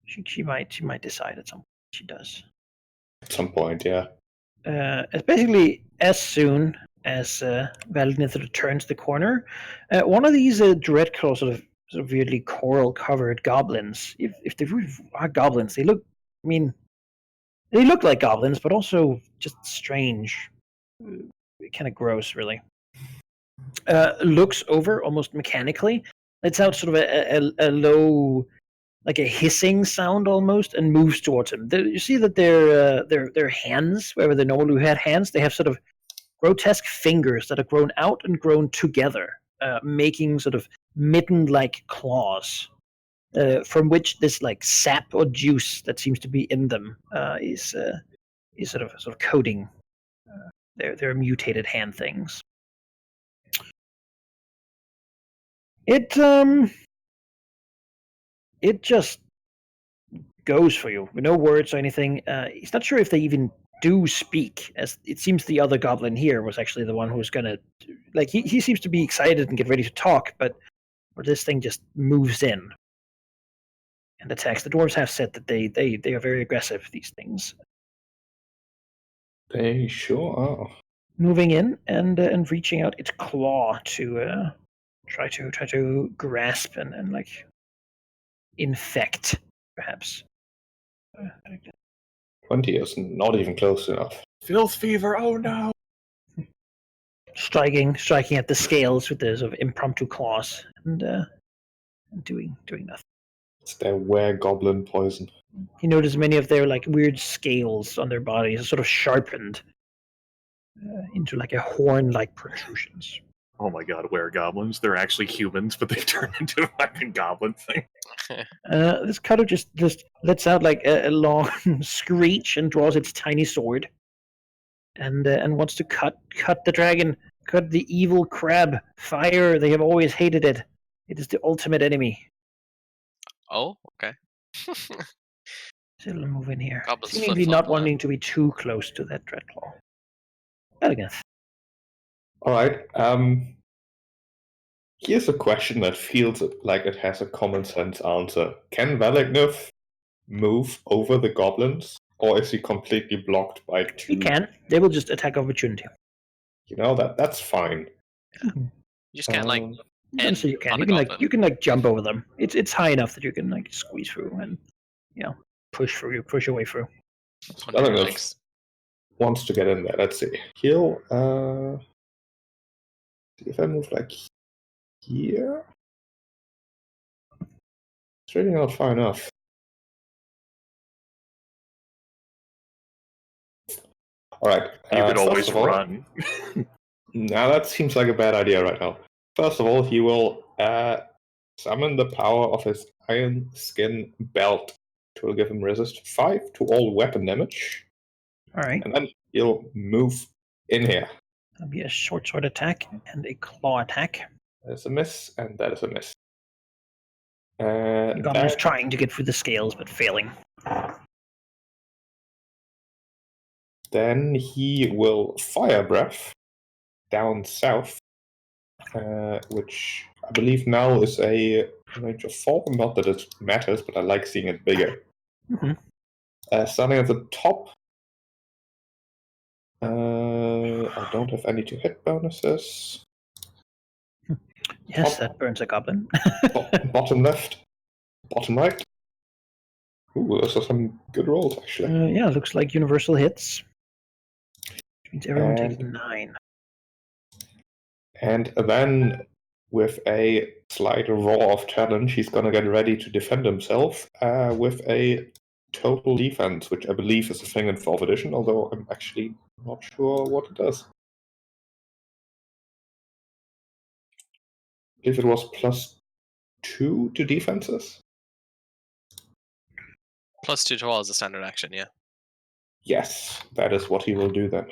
She might decide at some point. She does. At some point, yeah. It's basically as soon as Valinith turns the corner, one of these dreadclaw sort of weirdly coral-covered goblins. If they really are goblins, they look. I mean, they look like goblins, but also just strange, kind of gross, really. Looks over almost mechanically. Lets out sort of a low, like a hissing sound almost, and moves towards him. You see that their hands, wherever they normally had hands, they have sort of grotesque fingers that are grown out and grown together, making sort of mitten-like claws, from which this like sap or juice that seems to be in them is sort of coating their mutated hand things. It just goes for you with no words or anything. He's not sure if they even do speak, as it seems the other goblin here was actually the one who was gonna, like, he seems to be excited and get ready to talk, but this thing just moves in and attacks. The dwarves have said that they are very aggressive, these things. They sure are. Moving in and reaching out its claw to try to grasp and like infect, perhaps. 20 is not even close enough. Filth fever. Oh no. Striking at the scales with the sort of impromptu claws and doing nothing. It's their were-goblin poison. You notice many of their like weird scales on their bodies are sort of sharpened into like a horn-like protrusions. Oh my god, were-goblins. They're actually humans, but they turn into a fucking goblin thing. This cutter just lets out like a long screech and draws its tiny sword, and wants to cut the dragon, cut the evil crab. Fire, they have always hated it. It is the ultimate enemy. Oh, okay. So it'll move in here. Goblins Seemingly flip-flop not on that. wanting to be too close to that dreadclaw. Elegant. All right. Here's a question that feels like it has a common sense answer. Can Valinith move over the goblins, or is he completely blocked by two? He can. They will just attack opportunity. You know, that's fine. You just can't like And so you on a can goblin. you can jump over them. It's high enough that you can like squeeze through and push your way through. on your Valinith legs. wants to get in there. Let's see. He'll see if I move like here. It's really not far enough. All right. You could first always of all- run. Now that seems like a bad idea right now. First of all, he will summon the power of his iron skin belt, which will give him resist 5 to all weapon damage. All right. And then he'll move in here. That'll be a short sword attack and a claw attack. That's a miss, and that is a miss. The goblin is Then- trying to get through the scales but failing. Then he will fire breath down south, which I believe now is a range of 4. Not that it matters, but I like seeing it bigger. Mhm. Starting at the top, I don't have any to hit bonuses. Yes, Top. that burns a goblin. Bottom left, bottom right. Ooh, those are some good rolls actually. Yeah, looks like universal hits. Which means everyone takes And- 9. And then, with a slight roar of challenge, he's gonna get ready to defend himself with a total defense, which I believe is a thing in 4th edition, although I'm actually not sure what it does. I believe it was +2 to defenses. +2 to all is a standard action, yeah. Yes, that is what he will do then.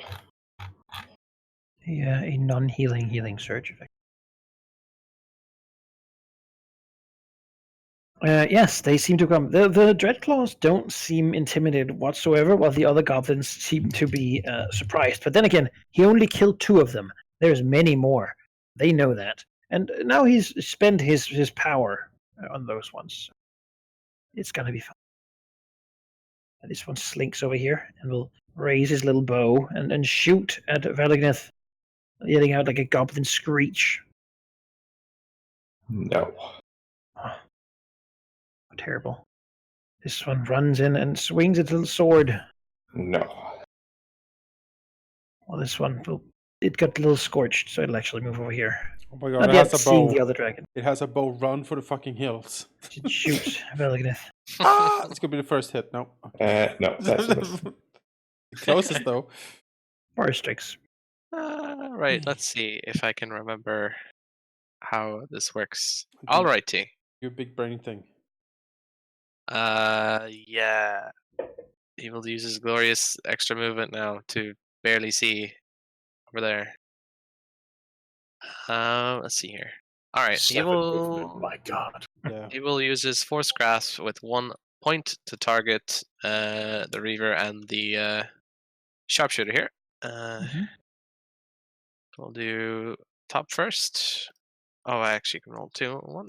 a non-healing healing surge effect. Yes, they seem to come. The Dreadclaws don't seem intimidated whatsoever, while the other goblins seem to be surprised. But then again, he only killed 2 of them. There's many more. They know that, and now he's spent his power on those ones. It's gonna be fun. And this one slinks over here and will raise his little bow and shoot at Valigneth, yelling out like a goblin screech. No. Oh, terrible. This one runs in and swings its little sword. No. Well, this one, it got a little scorched, so it'll actually move over here. Oh my god, Not it yet has a seeing bow. the other dragon. It has a bow. Run for the fucking hills. It shoots Valigneth. Ah, it's gonna be the first hit. No. No, that's a miss. The closest though. Fire strikes. Right, let's see if I can remember how this works. Okay. Alrighty. Your big brain thing. Yeah. He will use his glorious extra movement now to barely see over there. Let's see here. Alright, he 7 movement. will My God. Yeah. he will use his force grasp with 1 point to target the Reaver and the sharpshooter here. Mhm. We'll do top first. Oh, I actually can roll 2 1.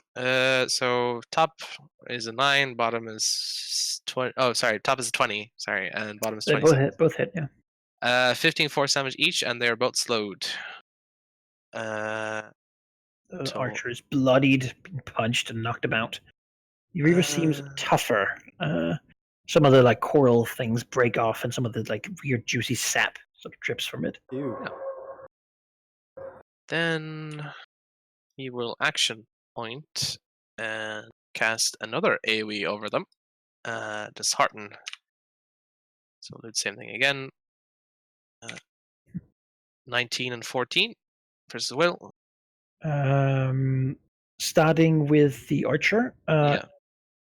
So top is a 9, bottom is 20. Oh, sorry, top is a 20. Sorry, and bottom is They 20. both hit, yeah. 15 force damage each, and they are both slowed. The So- archer is bloodied, been punched and knocked about. The Reaver seems Uh. tougher. Some of the like coral things break off, and some of the like weird juicy sap sort of drips from it. Ew. Then he will action point and cast another AoE over them. Dishearten. So we'll do the same thing again. 19 and 14 versus Will. Starting with the archer, Yeah.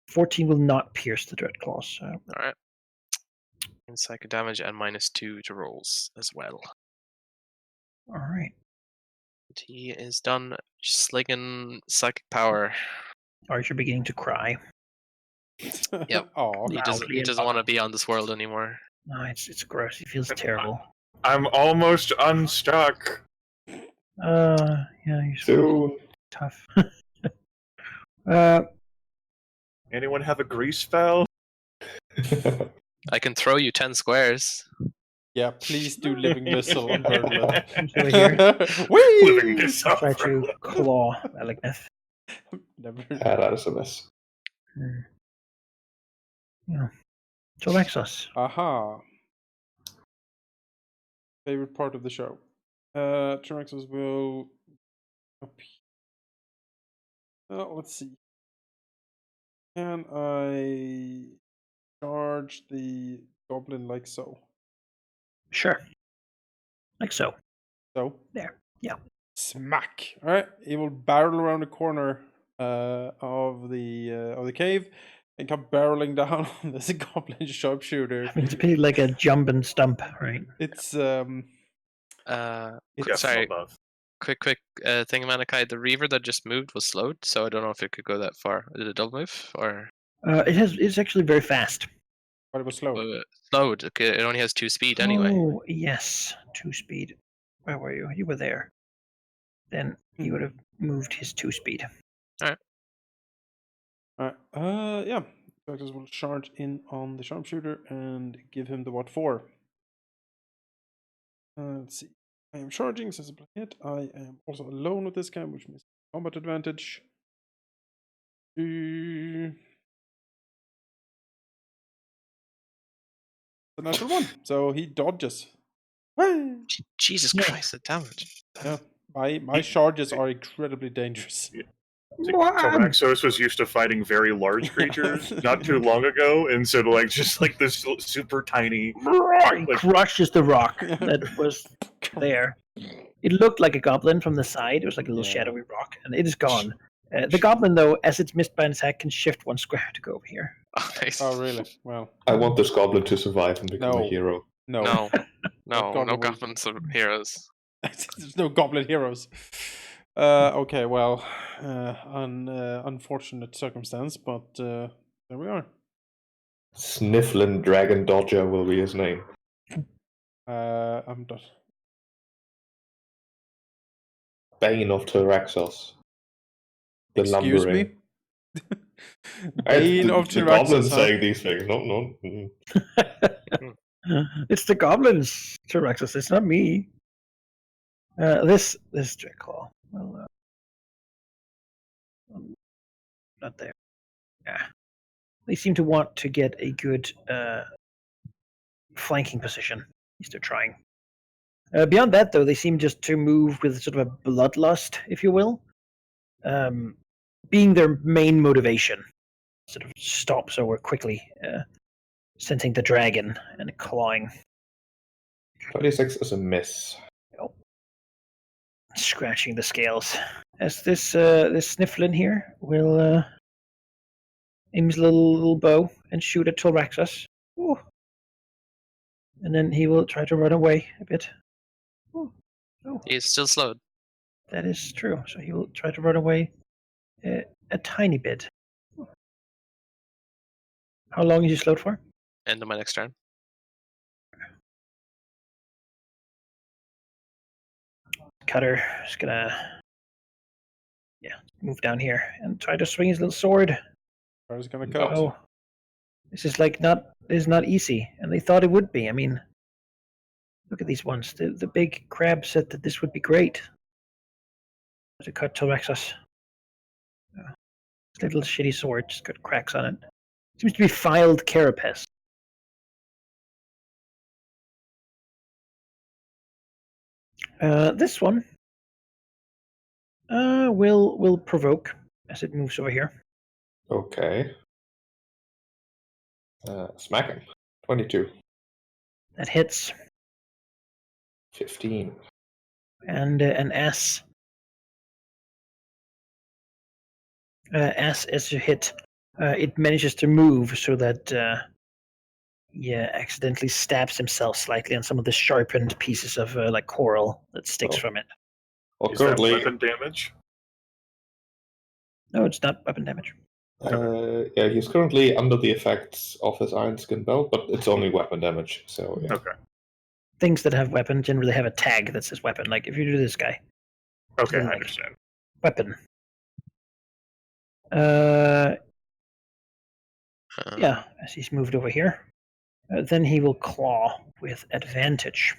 14 will not pierce the Dreadclaws. So. Alright. And psychic damage and -2 to rolls as well. All right. And he is done slinging psychic power. Archer beginning to cry. Yep. Aw. He Loudly and doesn't want to be on this world anymore. No, it's gross. He feels terrible. I'm almost unstuck. Yeah, you're Soon. tough. Anyone have a grease spell? I can throw you 10 squares. Yeah, please do living missile on Birdlet. Over here. Living Whee! this up. Try to claw Valigneth. Never. That is a miss. Yeah. So Lexus. Aha. Favorite part of the show. Tyrannosaurus will let's see. Can I charge the goblin like so? Sure. Like so. So There. Yeah. smack. All right, he will barrel around the corner of the cave and come barreling down on this goblin sharpshooter. I mean, it's a bit like a jump and stump, right? It's Yes, Sorry, above. quick thing, Manaki. The Reaver that just moved was slowed, so I don't know if it could go that far. Is it a double move or It's actually very fast. but it was slow. slowed? Okay, it only has 2 speed anyway. Oh, yes. 2 speed. Where were you? You were there. Then he would have moved his 2 speed. Alright. Yeah. Doctors will charge in on the sharpshooter and give him the what for. Let's see. I am charging since it's a hit. I am also alone with this guy, which means combat advantage. The natural 1. So he dodges. Whee! Jesus Yeah. Christ, the damage. Yeah. My charges are incredibly dangerous. Tyrannosaurus was used to fighting very large creatures not too long ago, and so just like this super tiny. He crushes the rock that was there. It looked like a goblin from the side. It was like a little Yeah. shadowy rock, and it is gone. The goblin, though, as it's missed by an attack, can shift 1 square to go over here. Oh, nice. Oh really? Well, I want this goblin to survive and become No. a hero. no. No, goblin no will- goblins are heroes. There's no goblin heroes. Okay, well, unfortunate circumstance, but there we are. Snifflin Dragon Dodger will be his name. I'm done. Bane of Tyraxos. The Excuse lumbering. me? Hey, Bane of the goblins Tyraxos, huh? saying these things. No. It's the goblins, Tyraxos. It's not me. This Draculaw. Well, not there. Yeah. They seem to want to get a good flanking position. At least they're trying. Beyond that, though, they seem just to move with sort of a bloodlust, if you will, being their main motivation. Sort of stop so we're quickly sensing the dragon and clawing. 26 is a miss. Scratching the scales. As this Snifflin here will aim his little bow and shoot at Tyraxos. Ooh. And then he will try to run away a bit. Ooh. Oh, He's still slowed. that is true. So he will try to run away a tiny bit. How long is he slowed for? End of my next turn. Cutter is gonna move down here and try to swing his little sword. I was gonna cut. Oh, this is not easy, and they thought it would be. I mean, look at these ones. The big crab said that this would be great to cut Tyraxos. This little shitty sword just got cracks on it. Seems to be filed carapace. This one will provoke as it moves over here. Okay. Smack him. 22. That hits. 15. And an S. As you hit, it manages to move so that accidentally stabs himself slightly on some of the sharpened pieces of like coral that sticks from it. Well, Is that currently, weapon damage? No, it's not weapon damage. he's currently under the effects of his Iron Skin belt, but it's only weapon damage. So yeah. Okay. Things that have weapon generally have a tag that says weapon. Like if you do this guy, Okay, I Like- understand. weapon. Yeah, as he's moved over here. Then he will claw with advantage.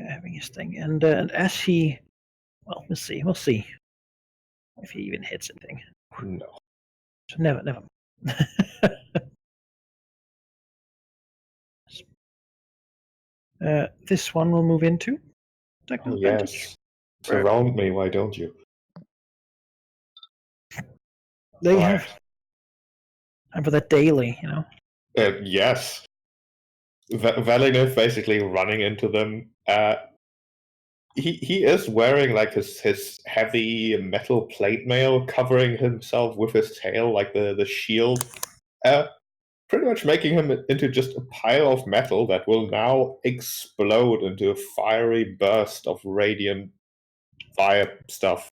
Having his thing. And as he... Well, we'll see. We'll see if he even hits anything. No. So never. This one will move into technical advantage. Yes. Surround me, why don't you? They Right. have time for that daily, you know. Yes. Valinov basically running into them. He is wearing like his heavy metal plate mail, covering himself with his tail like the shield. Pretty much making him into just a pile of metal that will now explode into a fiery burst of radiant fire stuff.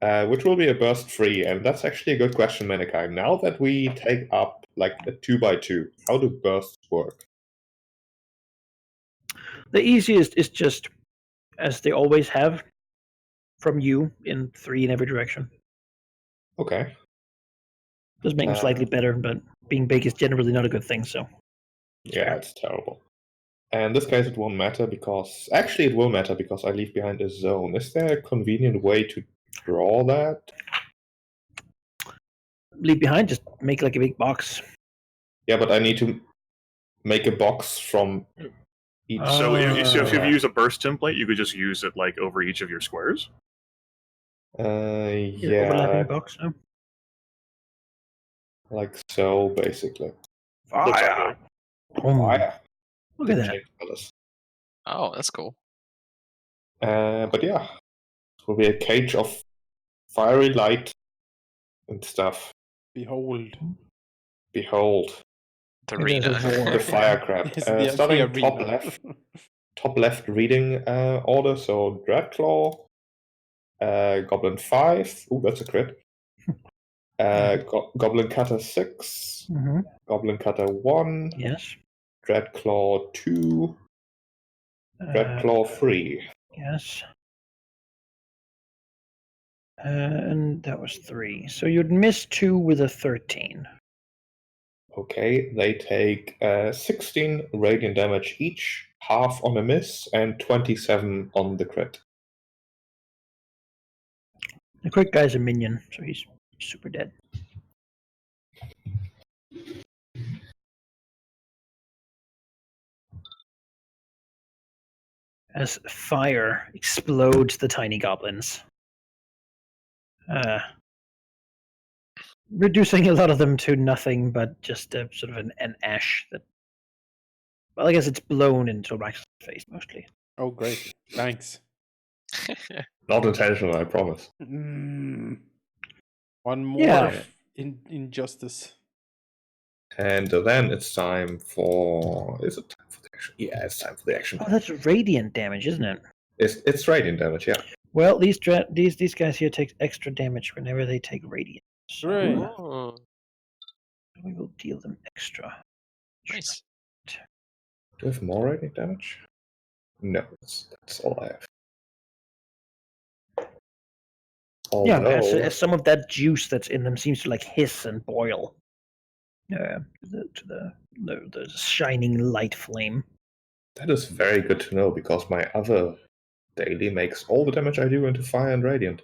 Which will be a burst free, and that's actually a good question, Manaki. Now that we take up like a 2x2, how do bursts work? The easiest is just, as they always have, from you in 3 in every direction. Okay. Does make them slightly better, but being big is generally not a good thing, so. Yeah, it's terrible. And in this case, it won't matter because... Actually, it will matter because I leave behind a zone. Is there a convenient way to draw that? Leave behind, just make like a big box. Yeah, but I need to make a box from each... So if you yeah. use a burst template, you could just use it like over each of your squares. Your overlapping Yeah, box. No? like so, basically. Looks like it. Fire. Look at The that. change colors. Oh, that's cool. But yeah, it will be a cage of fiery light and stuff. Behold. Behold. The Maybe there's a arena. war. The fire crab. Is the Starting arena. top left reading order. So Dreadclaw, Goblin 5. Ooh, that's a crit. Goblin Cutter 6. Mm-hmm. Goblin Cutter 1. Yes. Dreadclaw 2. Dreadclaw 3. Yes. And that was 3. So you'd miss 2 with a 13. Okay, they take 16 radiant damage each, half on a miss, and 27 on the crit. The quick guy's a minion, so he's super dead. As fire explodes the tiny goblins, reducing a lot of them to nothing but just a, sort of an ash that. Well, I guess it's blown into Rax's face mostly. Oh, great. Thanks. Not intentional, I promise. One more Yeah. injustice. And then it's time for. Is it time for the action? Yeah, it's time for the action. Oh, that's radiant damage, isn't it? It's radiant damage, yeah. Well, these guys here take extra damage whenever they take radiant. So Right. Oh, we will deal them extra. nice. Do you have more radiant damage? No, that's all I have. Yeah, Although, as some of that juice that's in them seems to like hiss and boil. To the shining light flame. that is very good to know because my other daily makes all the damage I do into fire and radiant.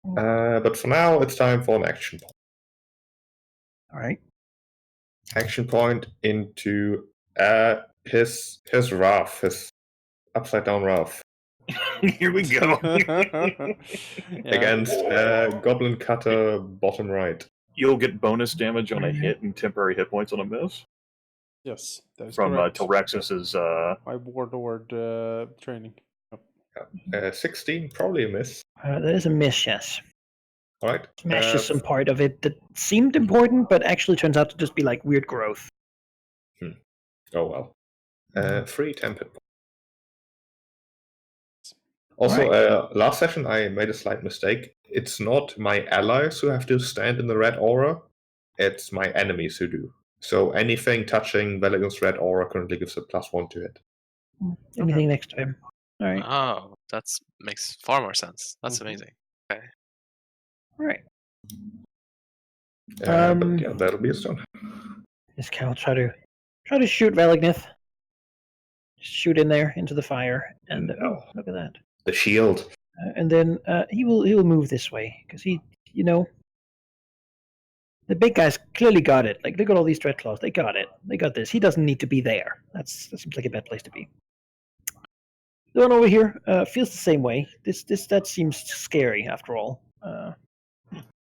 But for now, it's time for an action point. All right. Action point into his wrath, his upside down wrath. Here we go. Against Goblin Cutter bottom right. You'll get bonus damage on a hit and temporary hit points on a miss Yes, that is from correct. Tilrexis's. My warlord training. 16, probably a miss. That is a miss, yes. All right. Smashes some part of it that seemed important, but actually turns out to just be like weird growth. Oh well. 3 temp hit points. Also, last session I made a slight mistake. It's not my allies who have to stand in the red aura, it's my enemies who do. So anything touching Valiant's red aura currently gives a +1 to hit. Anything next time. All right. Oh, that makes far more sense. That's amazing. All right. But yeah, that'll be a stone. This cow will try to shoot Valignith. Shoot in there into the fire, and No. look at that. The shield. And then he will move this way because he, the big guys clearly got it. Like look at all these Dreadclaws, they got it. They got this. He doesn't need to be there. That seems like a bad place to be. The one over here feels the same way. That seems scary after all.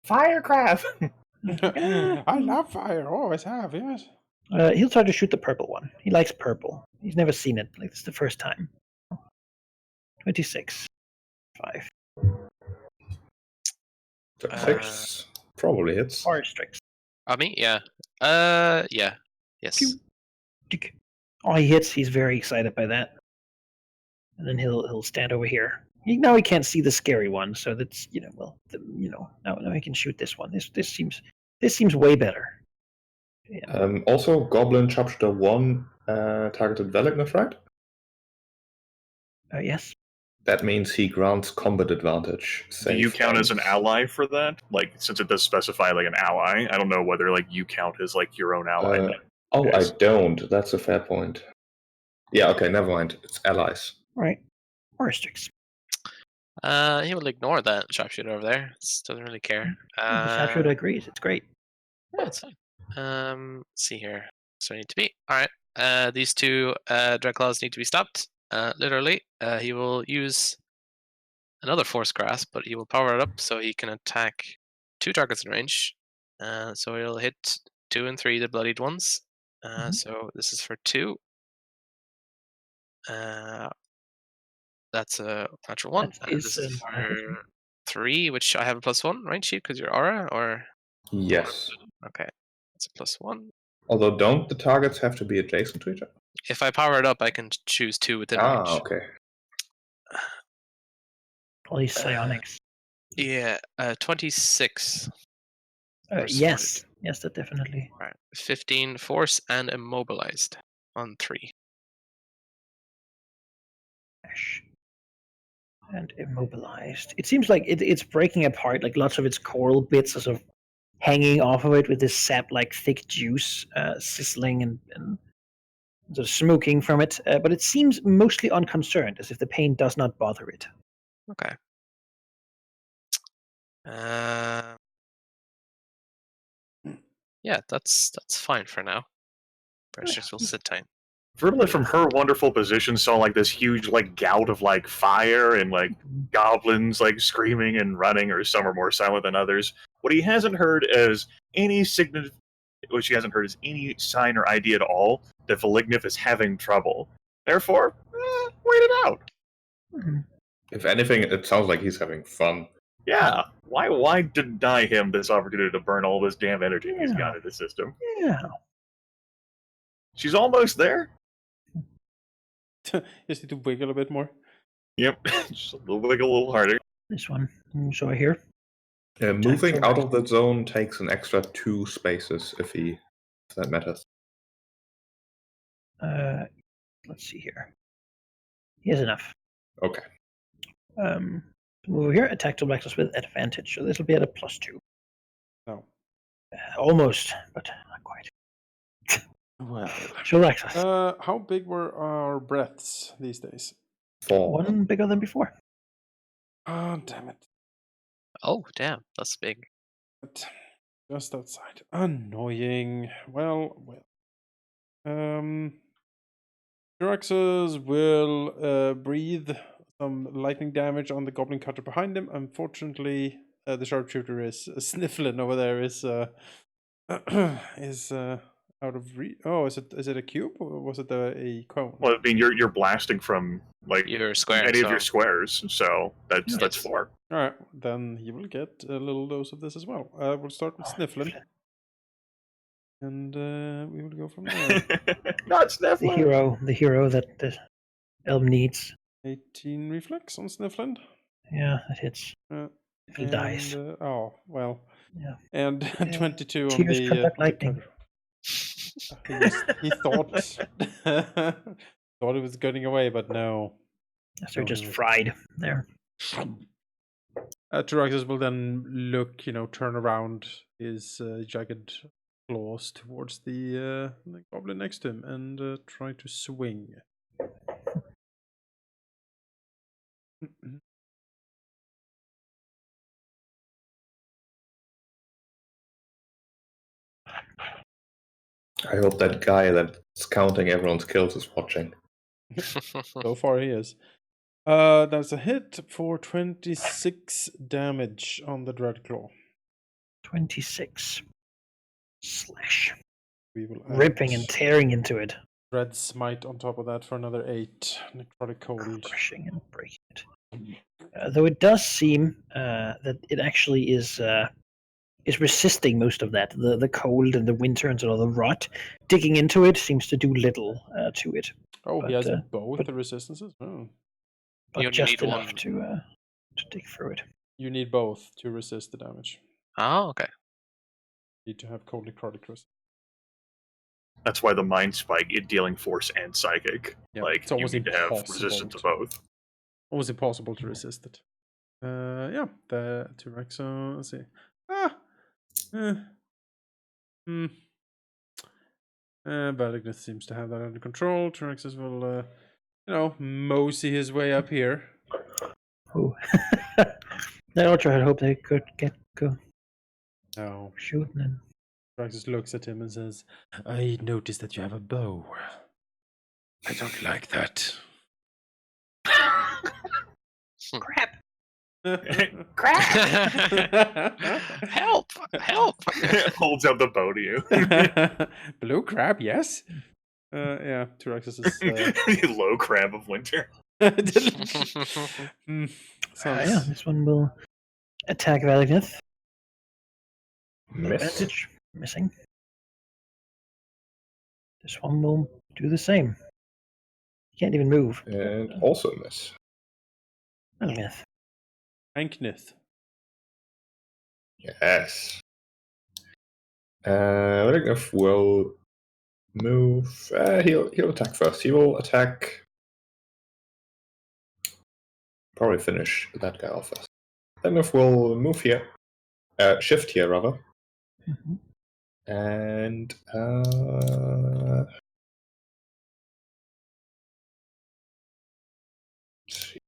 Firecraft! I love fire, always have, yes. He'll try to shoot the purple one. He likes purple. He's never seen it. Like this is the first time. 26. 5. 6 probably hits. Fire strikes. Me? Yeah. Yeah. Yes. Oh, he hits. He's very excited by that. And then he'll stand over here. Now he can't see the scary one, so that's now he can shoot this one. This seems way better. Yeah. Also, Goblin Chapter 1 targeted Valignith, right? Yes. That means he grants combat advantage. Do you count as an ally for that? Like, since it does specify like an ally, I don't know whether like you count as like your own ally. I don't. That's a fair point. Yeah, okay, never mind. It's allies. Right. Or restricts. He will ignore that sharpshooter over there. Doesn't really care. The sharpshooter agrees. It's great. Yeah, it's fine. Let's see here. So I need to be. Alright. These two Dreadclaws need to be stopped. Literally. He will use another Force Grasp, but he will power it up so he can attack 2 targets in range. So he'll hit 2 and 3, the bloodied ones. So this is for 2. That's a natural 1. This is for 3, which I have a +1, right, Sheep? Because you're aura, or? Yes. Okay. That's a +1. Although, don't the targets have to be adjacent to each other? If I power it up, I can choose 2 within range. Okay. All these psionics. Yeah, 26. Yes, yes, that definitely. Right. 15 force and immobilized on 3. And immobilized. It seems like it's breaking apart. Like lots of its coral bits are sort of hanging off of it with this sap-like thick juice sizzling and sort of smoking from it. But it seems mostly unconcerned, as if the pain does not bother it. Okay. Yeah, that's fine for now. Precious will sit tight. Verla, from her wonderful position, saw like this huge like gout of like fire and like goblins like screaming and running, or some are more silent than others. What he hasn't heard is any what she hasn't heard is any sign or idea at all that Valignif is having trouble. Therefore, wait it out. If anything, it sounds like he's having fun. Yeah, why deny him this opportunity to burn all this damn energy he's got in his system? Yeah. She's almost there. Just need to wiggle a bit more. Yep, just a little harder. This one. So here. Moving out of the zone takes an extra 2 spaces if that matters. Let's see here. He has enough. Okay. Move over here. Attack to Blackguard with advantage. So this will be at a +2. No. Almost, but not quite. Well. So Blackguard. How big were our breaths these days? 4. One bigger than before. Oh, damn it. Oh, damn, that's big. Just outside. Annoying. Well. Tyraxes will breathe some lightning damage on the goblin cutter behind him. Unfortunately, the sharpshooter is sniffling over there. Is out of reach. Oh, is it a cube or was it a cone? Well, I mean, you're blasting from like Your square, any of so- your squares, so that's 4. All right, then he will get a little dose of this as well. We'll start with sniffling, and we will go from there. Not sniffling. The hero that the elm needs. 18 reflex on sniffling. Yeah, that hits. If he dies. Oh well. Yeah. And 22 on Tears the conduct lightning. he thought thought it was getting away, but no. Yes, they're just fried there. Tyraxes will then look, turn around his jagged claws towards the goblin next to him and try to swing. I hope that guy that's counting everyone's kills is watching. So far he is. That's a hit for 26 damage on the Dreadclaw. 26. Slash. We will Ripping and tearing into it. Dread Smite on top of that for another 8. Necrotic Cold. Crushing and breaking it. Though it does seem that it actually is resisting most of that. The cold and the winter and sort of the rot. Digging into it seems to do little to it. Oh, but, he has both the resistances? Oh. But You just need enough one. to dig through it. You need both to resist the damage. Oh, okay. You need to have cold necrotic resist. That's why the Mind Spike is dealing force and psychic. Yeah, like, it's you almost need to have impossible resistance to to- both. Almost impossible to resist it. Yeah, the T-Rex. So let's see. Valignus seems to have that under control. Tyraxes will, mosey his way up here. Oh. The Ultra had hoped they could go No. shooting and Tyraxes looks at him and says, I noticed that you have a bow. I don't like that. crap. Help! Help! Holds out the bow to you. Blue crab, yes. Yeah, Tyraxes is. The low crab of winter. Yeah, Sounds this one will attack Valignith. Miss. Advantage. Missing. This one will do the same. Can't even move. And also miss. Velgnith. Anknith. Yes. Velgnith will move. He'll attack first. He will attack. Probably finish that guy off first. Velgnith will move here. Shift here, rather. Mm-hmm. And let's see.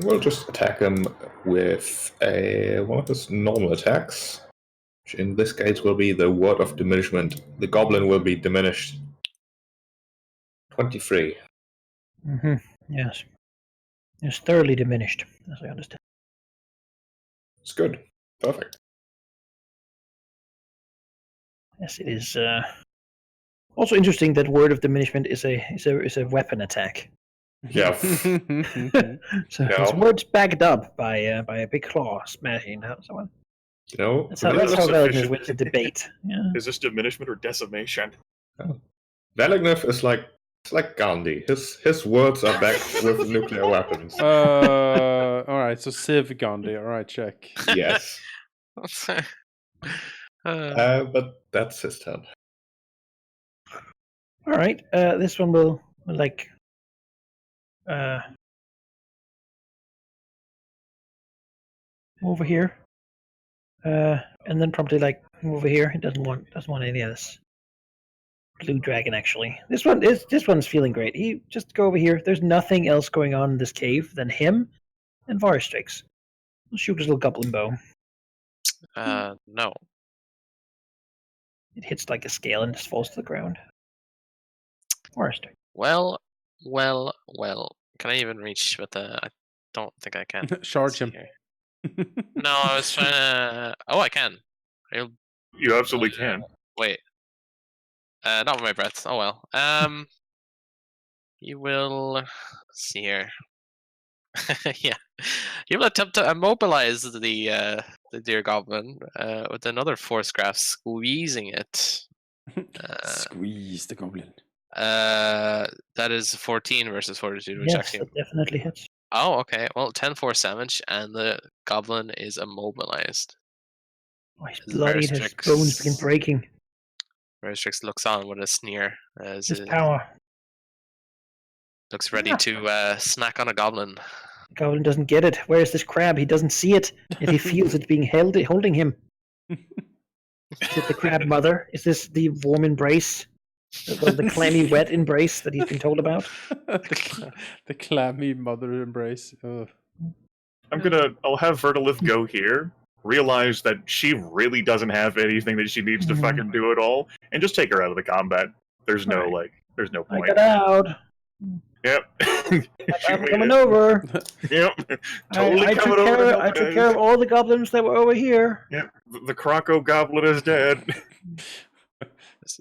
We'll just attack him with one of his normal attacks, which in this case will be the Word of Diminishment. The goblin will be diminished. 23. Mm-hmm. Yes. It's thoroughly diminished, as I understand. It's good. Perfect. Yes, it is. Also interesting that word of diminishment is a weapon attack. Yeah. So Yeah. his word's backed up by a big claw smashing out someone. You know, That's how Diminishment Velgnith wins the debate. Yeah. Is this diminishment or decimation? Velgnith is like Gandhi. His words are backed with nuclear weapons. All right, so Civ Gandhi. All right, check. Yes. But that's his turn. All right. This one will like. Over here. And then probably like move over here. It doesn't want any of this. Blue dragon actually. This one's feeling great. He just go over here. There's nothing else going on in this cave than him and Varstrix. We'll shoot his little goblin bow. No. It hits like a scale and just falls to the ground. Varstrix. Well. Can I even reach with the? I don't think I can. Charge Let's him. see here. No, I was trying to. Oh, I can. You absolutely can. Wait. Not with my breath. Oh well. You will. Let's see here. Yeah. You will attempt to immobilize the dear goblin with another force graph, squeezing it. Squeeze the goblin. That is 14 versus fortitude, which Yes, actually. that definitely hits. Oh, okay. Well, 10 force damage, and the goblin is immobilized. Oh, he's bloodied. His bones begin breaking. Veristrix looks on with a sneer as His it power. looks ready to snack on a goblin. The goblin doesn't get it. Where is this crab? He doesn't see it. Yet he feels it being holding him. Is it the crab mother? Is this the warm embrace? The clammy, wet embrace that he's been told about? the clammy mother embrace. Ugh. I'll have Vertilith go here, realize that she really doesn't have anything that she needs to fucking do at all, and just take her out of the combat. There's no I point. got out. Yep. I'm coming over. Yep. Totally I coming over. I took care of all the goblins that were over here. Yep. The Croco Goblin is dead.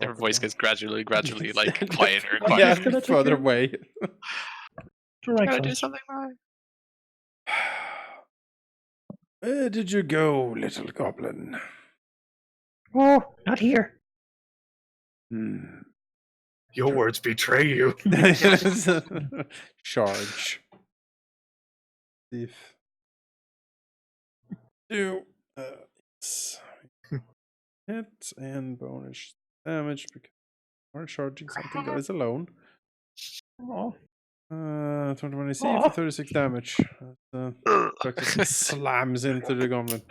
Her voice gets gradually like quieter. Yeah, gonna take further her- away. Can I do something right? Where did you go, little goblin? Oh, not here. Your words betray you. Charge. Thief. Do hit and bonus damage because we're charging something that is alone. Oh, 21 AC for 36 damage. Slams into the goblin.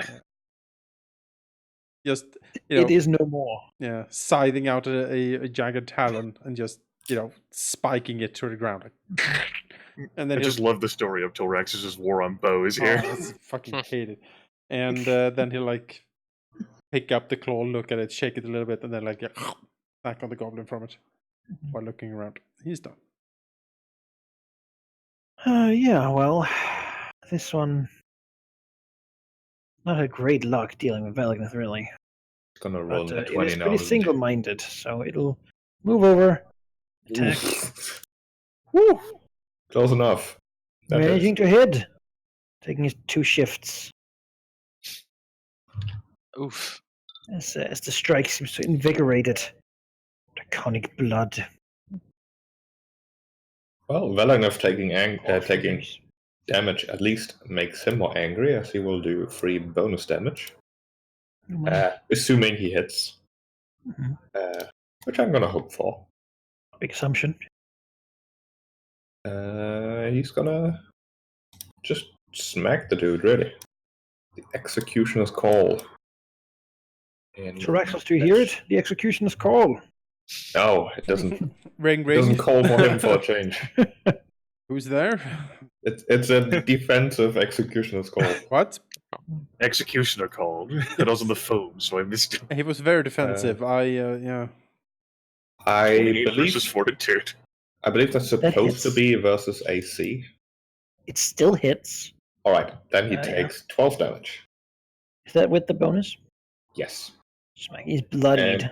Just it is no more. Yeah, scything out a jagged talon and just spiking it to the ground. And then I just love the story of Tilrax's war on bows here. I fucking hate it. And then he'll like pick up the claw, look at it, shake it a little bit, and then like back on the goblin from it while looking around. He's done. Yeah, well, this one not a great luck dealing with Velgnith, really. It's gonna roll But a 20 it is now. pretty isn't it? single-minded, so it'll move over, attack. Oof. Woo! Close enough. That is. Managing to hit, taking his 2 shifts. Oof. as the strike seems to invigorate it. Draconic blood. Well, Velagnov taking Awful taking news. damage at least makes him more angry, as he will do 3 bonus damage, assuming he hits, Mhm. which I'm gonna hope for. Big assumption. He's gonna just smack the dude, really. The executioner's call. And Tyraxos, do you hear it? The executioner's call. no, it doesn't. Ring, It doesn't ring. call for him for a change. Who's there? It's a defensive executioner's call. What? Executioner called. It was on the phone, so I missed it. He was very defensive. Yeah. I 28 believe versus Fortitude. that's supposed to hits. be versus AC. It still hits. All right, then he Yeah. takes 12 damage. Is that with the bonus? Yes. Smack. He's bloodied. And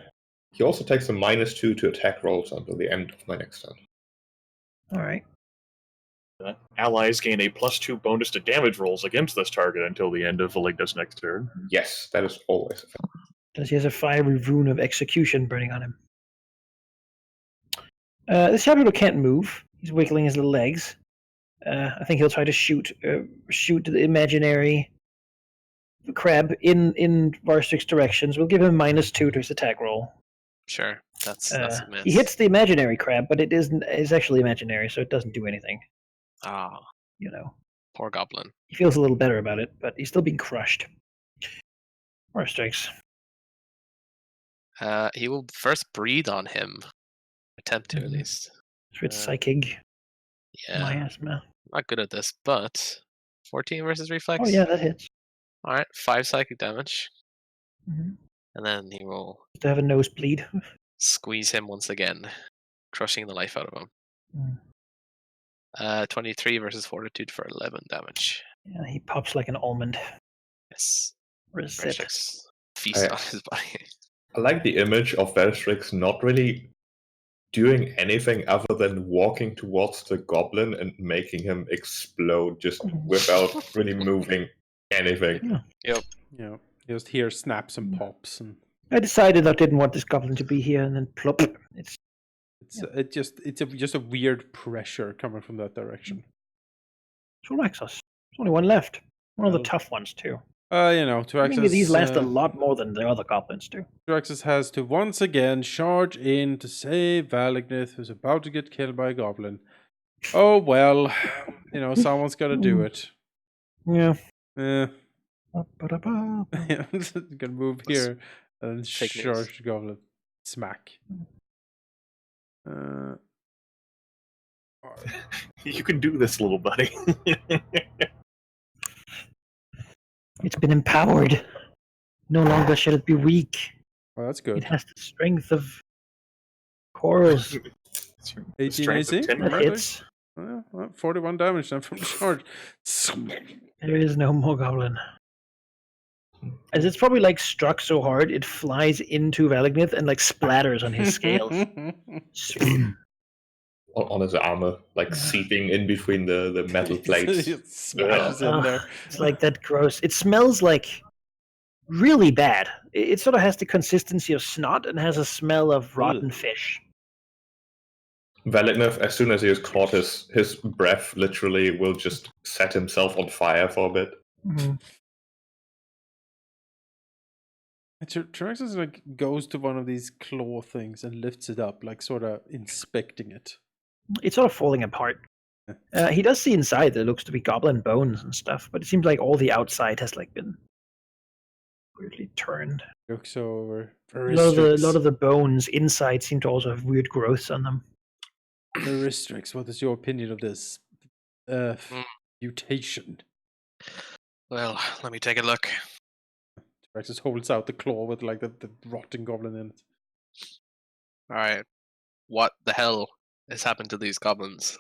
he also takes a -2 to attack rolls until the end of my next turn. All right. Allies gain a +2 bonus to damage rolls against this target until the end of Valignus next turn. Yes, that is always effective. Does he has a fiery rune of execution burning on him? This shadow can't move. He's wiggling his little legs. I think he'll try to shoot the imaginary crab in Varstrik's directions. We'll give him -2 to his attack roll. Sure, that's a miss. He hits the imaginary crab, but it's actually imaginary, so it doesn't do anything. Ah, You know, poor goblin. he feels a little better about it, but he's still being crushed. Varstrik's. He will first breathe on him. Attempt to, at Mhm. least. With psychic Yeah, miasma. not good at this, but 14 versus reflex. Oh yeah, that hits. All right, 5 psychic damage, Mm-hmm. and then he will To have a nosebleed. squeeze him once again, crushing the life out of him. Mm. 23 versus Fortitude for 11 damage. Yeah, he pops like an almond. Yes, Reset. Verstrix feast on his body. I like the image of Velstrix not really doing anything other than walking towards the goblin and making him explode just without really moving anything. Yeah. Yeah. Just hear snaps and pops, and I decided I didn't want this goblin to be here, and then plop. It's just a weird pressure coming from that direction. Tyraxos. There's only one left. One of the Well, tough ones too. Tyraxus. These last a lot more than the other goblins do. Tyraxus has to once again charge in to save Valignith, who's about to get killed by a goblin. Oh well, someone's got to do it. Yeah. Yeah. Ba-ba-da-ba. You can move here and Fake news. charge the goblin. Smack. You can do this, little buddy. It's been empowered. No longer shall it be weak. Oh, that's It good. has the strength of corals. 18 Strength of AC. 10 That rather? hits. 41 damage then from charge. There is no more goblin. As it's probably like struck so hard, it flies into Valignith and like splatters on his scales. On his armor, like seeping in between the metal plates. It smashes in there. It's like that gross. It smells like really bad. It sort of has the consistency of snot and has a smell of rotten fish. Valignith, as soon as he has caught his breath, literally will just set himself on fire for a bit. Mhm. Tyraxus goes to one of these claw things and lifts it up, like sort of inspecting it. It's sort of falling apart. He does see inside there looks to be goblin bones and stuff, but it seems like all the outside has like been weirdly turned. Looks over. A lot of the bones inside seem to also have weird growths on them. Veristrix, what is your opinion of this mutation? Well, let me take a look. Tyraxus holds out the claw with like the rotting goblin in it. All right, what the hell has happened to these goblins?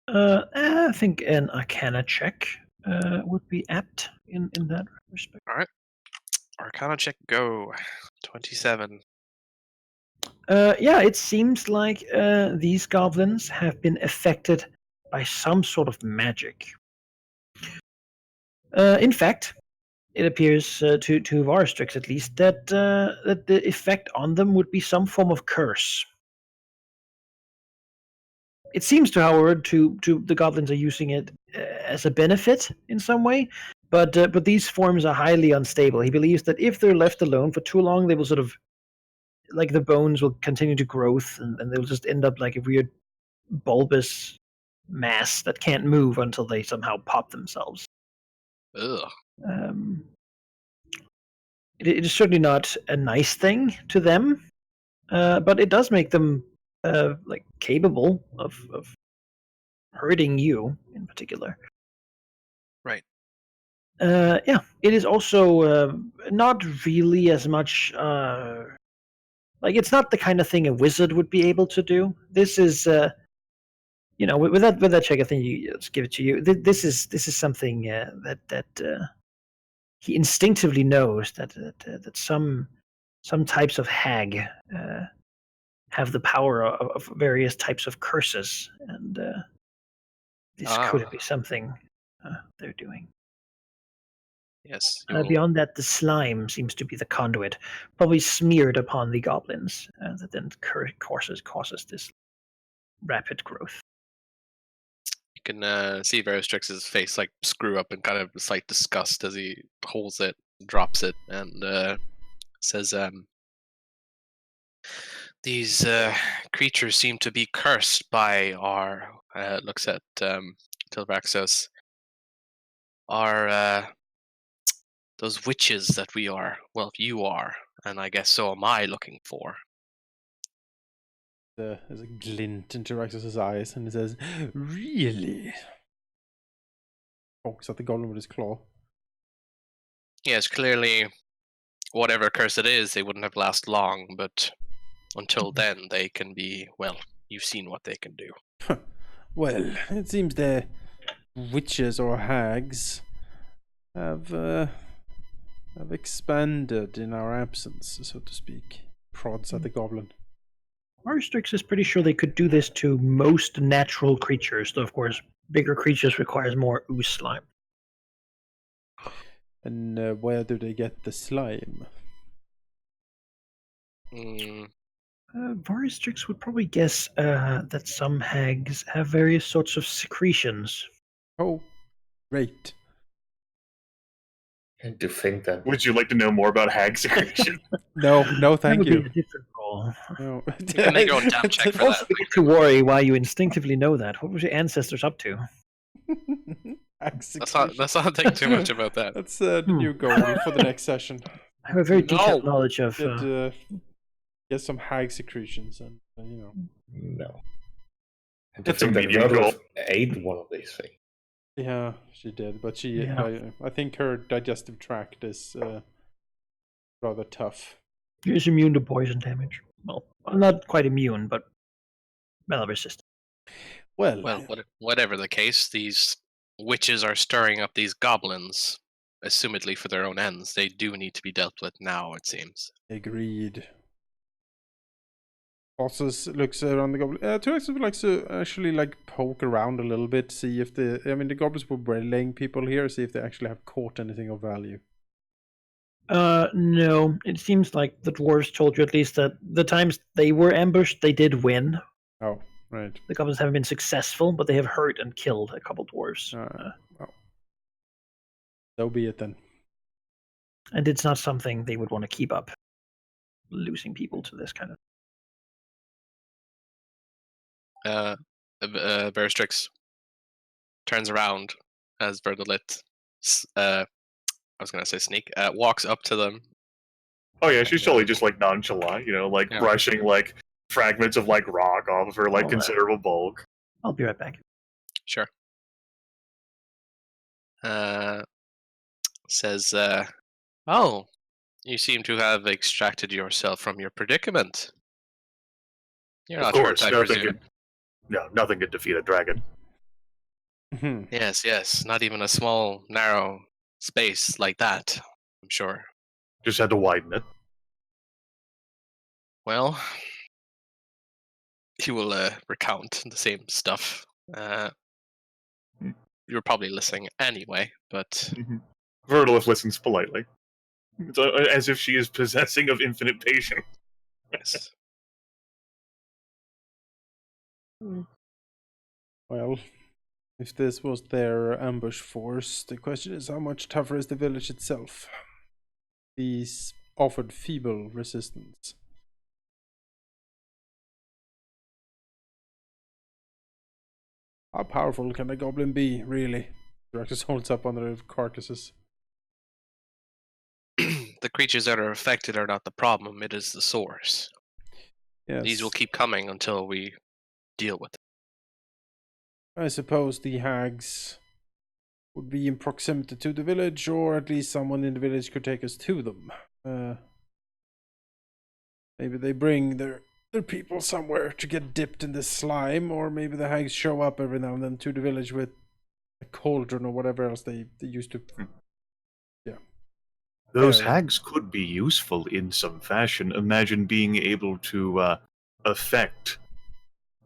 I think an Arcana check would be apt in that respect. All right, Arcana check go. 27. Yeah, it seems like these goblins have been affected by some sort of magic. In fact, it appears to Varstrix at least that that the effect on them would be some form of curse. It seems to, however, to the goblins are using it as a benefit in some way, but these forms are highly unstable. He believes that if they're left alone for too long, they will sort of, like, the bones will continue to growth, and they'll just end up like a weird bulbous mass that can't move until they somehow pop themselves. Ugh. It is certainly not a nice thing to them, but it does make them like capable of hurting you in particular. Right. Yeah, it is also not really as much like, it's not the kind of thing a wizard would be able to do. This is with that check, I think let's give it to you. This is something that he instinctively knows that some types of hag have the power of various types of curses, and this could be something they're doing. Yes. Beyond that, the slime seems to be the conduit, probably smeared upon the goblins, that then causes this rapid growth. You can see Veristrix's face like screw up in kind of slight disgust as he holds it, drops it, and says, "These creatures seem to be cursed by our." Looks at Tilbraxos. Our those witches that we are. Well, you are, and I guess so am I. Looking for. There's a glint in Tyrax's eyes, and he says, "Really?" Pokes at the golem with his claw. Yes, clearly, whatever curse it is, they wouldn't have lasted long, but until then, they can be, well, you've seen what they can do. Well, it seems the witches or hags have expanded in our absence, so to speak. Prods at the goblin. Varstrix is pretty sure they could do this to most natural creatures, though of course bigger creatures requires more ooze slime. And where do they get the slime? Varstrix would probably guess that some hags have various sorts of secretions. Oh, great. And to think that Would you like to know more about hag secretion? No, That thank would you. be a different role. No. You can make your own damn check for Also, that. begin to worry why you instinctively know that. What was your ancestors up to? Let's not think too much about that. That's the new goal for the next session. I have a very detailed knowledge of. Get some hag secretions, and no. And to That's a think that medium goal. Myrtle ate one of these things. Yeah, she did, but Yeah. I think her digestive tract is rather tough. Is immune to poison damage. Well, not quite immune, but well resistant. Well, Whatever the case, these witches are stirring up these goblins, assumedly for their own ends. They do need to be dealt with now, it seems. agreed. Bosses looks around the goblin. Tyrax would like to actually poke around a little bit, see if the goblins were waylaying people here, see if they actually have caught anything of value. No. It seems like the dwarves told you at least that the times they were ambushed, they did win. Oh, right. The goblins haven't been successful, but they have hurt and killed a couple dwarves. Well, so be it then. And it's not something they would want to keep up, losing people to this kind of. Veristrix turns around as Verdalit, I was going to say sneak, walks up to them. Oh yeah, she's totally just like nonchalant, Yeah. brushing like fragments of like rock off of her like considerable bulk. I'll be right back. Sure. Says, "Oh, you seem to have extracted yourself from your predicament. You're Of not course, hurt, I presume." nothing could defeat a dragon. Yes, not even a small, narrow space like that, I'm sure. Just had to widen it. Well, he will recount the same stuff. You're probably listening anyway, but Vertilith listens politely. It's as if she is possessing of infinite patience. Yes. Well, if this was their ambush force, the question is how much tougher is the village itself? These offered feeble resistance. How powerful can a goblin be, really? Draxus holds up one of the carcasses. The creatures that are affected are not the problem, it is the source. Yes. These will keep coming until we deal with it. I suppose the hags would be in proximity to the village, or at least someone in the village could take us to them. Maybe they bring their people somewhere to get dipped in the slime, or maybe the hags show up every now and then to the village with a cauldron or whatever else they used to. Yeah. Those hags could be useful in some fashion. Imagine being able to affect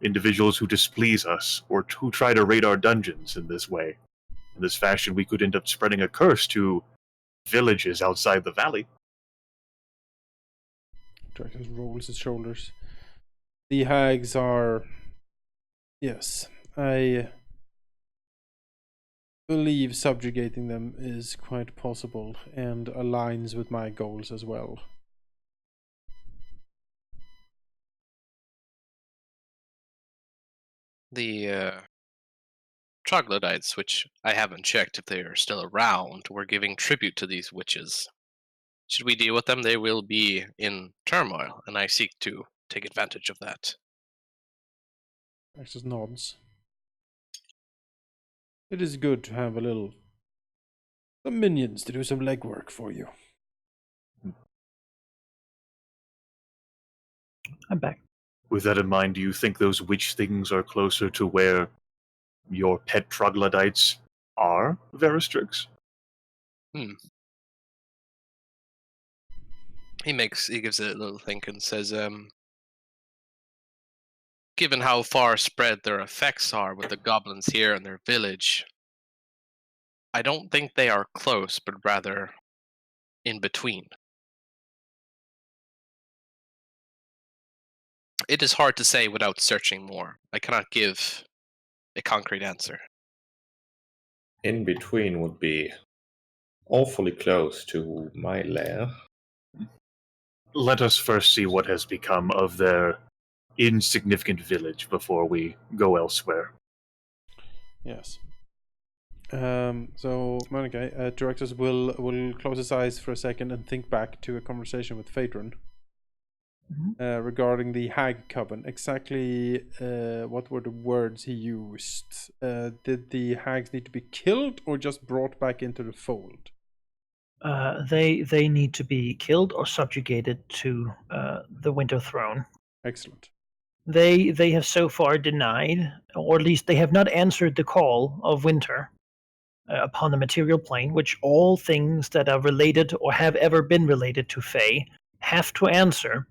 individuals who displease us, or who try to raid our dungeons in this way. In this fashion, we could end up spreading a curse to villages outside the valley. Draxus rolls his shoulders. The hags are... Yes, I believe subjugating them is quite possible and aligns with my goals as well. The troglodytes, which I haven't checked if they are still around, were giving tribute to these witches. Should we deal with them, they will be in turmoil, and I seek to take advantage of that. Draxus nods. It is good to have some minions to do some legwork for you. I'm back. With that in mind, do you think those witch things are closer to where your pet troglodytes are, Veristrix? He gives it a little think and says, given how far spread their effects are with the goblins here in their village, I don't think they are close, but rather in between. It is hard to say without searching more. I cannot give a concrete answer. In between would be awfully close to my lair. Let us first see what has become of their insignificant village before we go elsewhere. Yes. So Manaki, Draxus will close his eyes for a second and think back to a conversation with Phaedron. Regarding the hag coven. Exactly what were the words he used? Did the hags need to be killed or just brought back into the fold? They need to be killed or subjugated to the Winter Throne. Excellent. They have so far denied, or at least they have not answered the call of Winter upon the material plane, which all things that are related or have ever been related to Fae have to answer.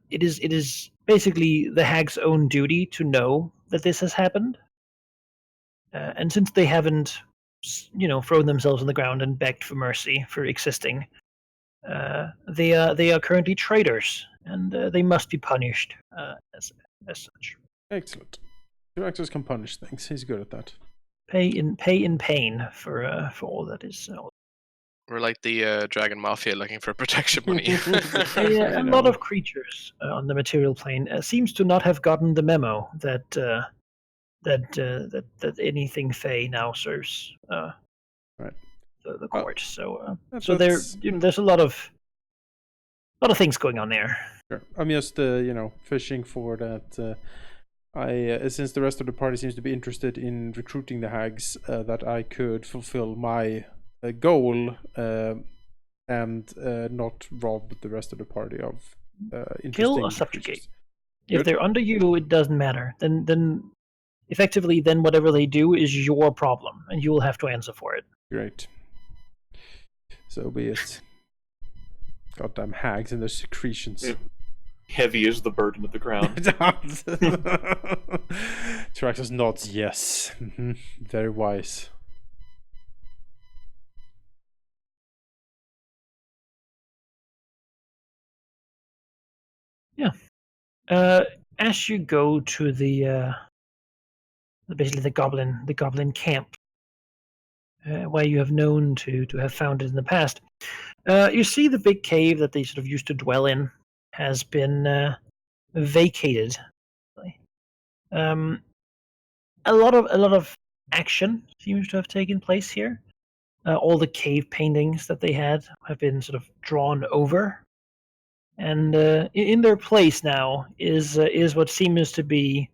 It is basically the hag's own duty to know that this has happened, and since they haven't, thrown themselves on the ground and begged for mercy for existing, they are currently traitors, and they must be punished as such. Excellent. Draxus can punish things. He's good at that. Pay in pain for all that is. We're like the Dragon Mafia looking for protection money. A lot of creatures on the material plane seems to not have gotten the memo that anything Fae now serves right. the court. So there's a lot of things going on there. Sure. I'm just fishing for that. Since the rest of the party seems to be interested in recruiting the hags, that I could fulfill my goal and not rob the rest of the party of interesting kill or subjugate. creatures. If Good. they're under you, it doesn't matter. Then effectively, whatever they do is your problem, and you will have to answer for it. Great. So be it. Goddamn hags and their secretions. Yeah. Heavy is the burden of the crown. Traxxas nods yes. Very wise. As you go to the basically the goblin camp, where you have known to have found it in the past, you see the big cave that they sort of used to dwell in has been vacated. A lot of action seems to have taken place here. All the cave paintings that they had have been sort of drawn over, and in their place now is what seems to be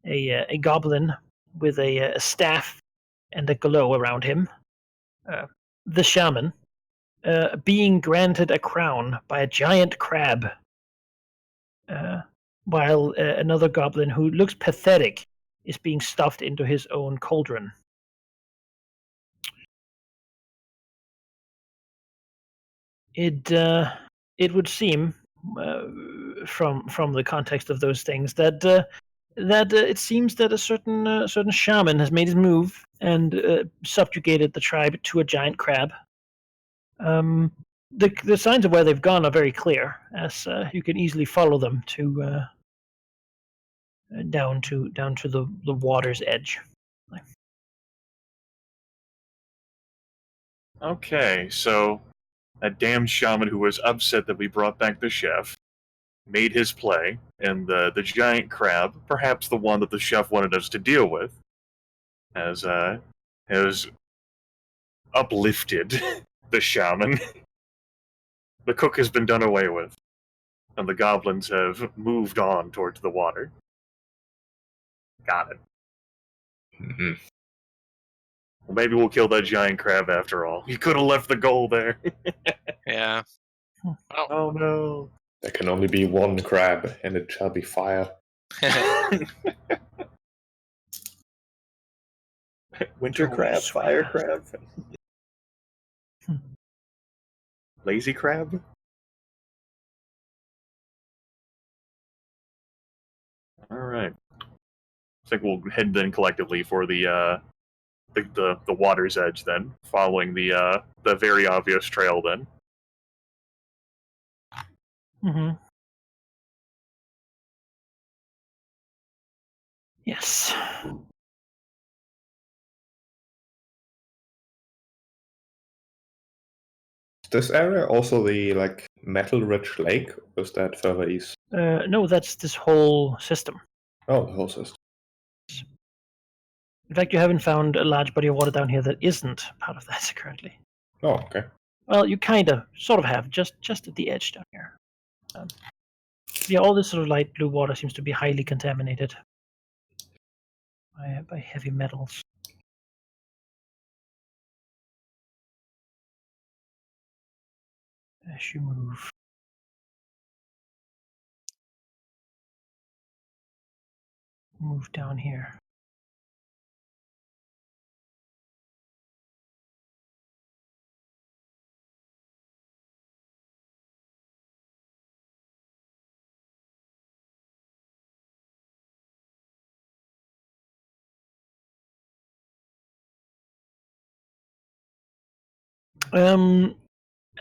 a goblin with a staff and a glow around him. The shaman being granted a crown by a giant crab, while another goblin who looks pathetic is being stuffed into his own cauldron. It would seem from the context of those things that it seems that a certain shaman has made his move and subjugated the tribe to a giant crab. The signs of where they've gone are very clear, as you can easily follow them to down to the water's edge. Okay, so that damn shaman who was upset that we brought back the chef made his play, and the giant crab, perhaps the one that the chef wanted us to deal with, has uplifted the shaman. The cook has been done away with, and the goblins have moved on towards the water. Got it. Mhm. Well, maybe we'll kill that giant crab after all. You could have left the goal there. Yeah. Oh no. There can only be one crab, and it shall be fire. Winter crab, fire crab. Lazy crab? Alright. I think we'll head then collectively for the water's edge then, following the very obvious trail then. Mm-hmm. Yes. Is this area also the metal-rich lake, or is that further east? No, that's this whole system. Oh, the whole system. In fact, you haven't found a large body of water down here that isn't part of that currently. Oh, okay. Well, you sort of have, just at the edge down here. Yeah, all this sort of light blue water seems to be highly contaminated by heavy metals. As you move down here.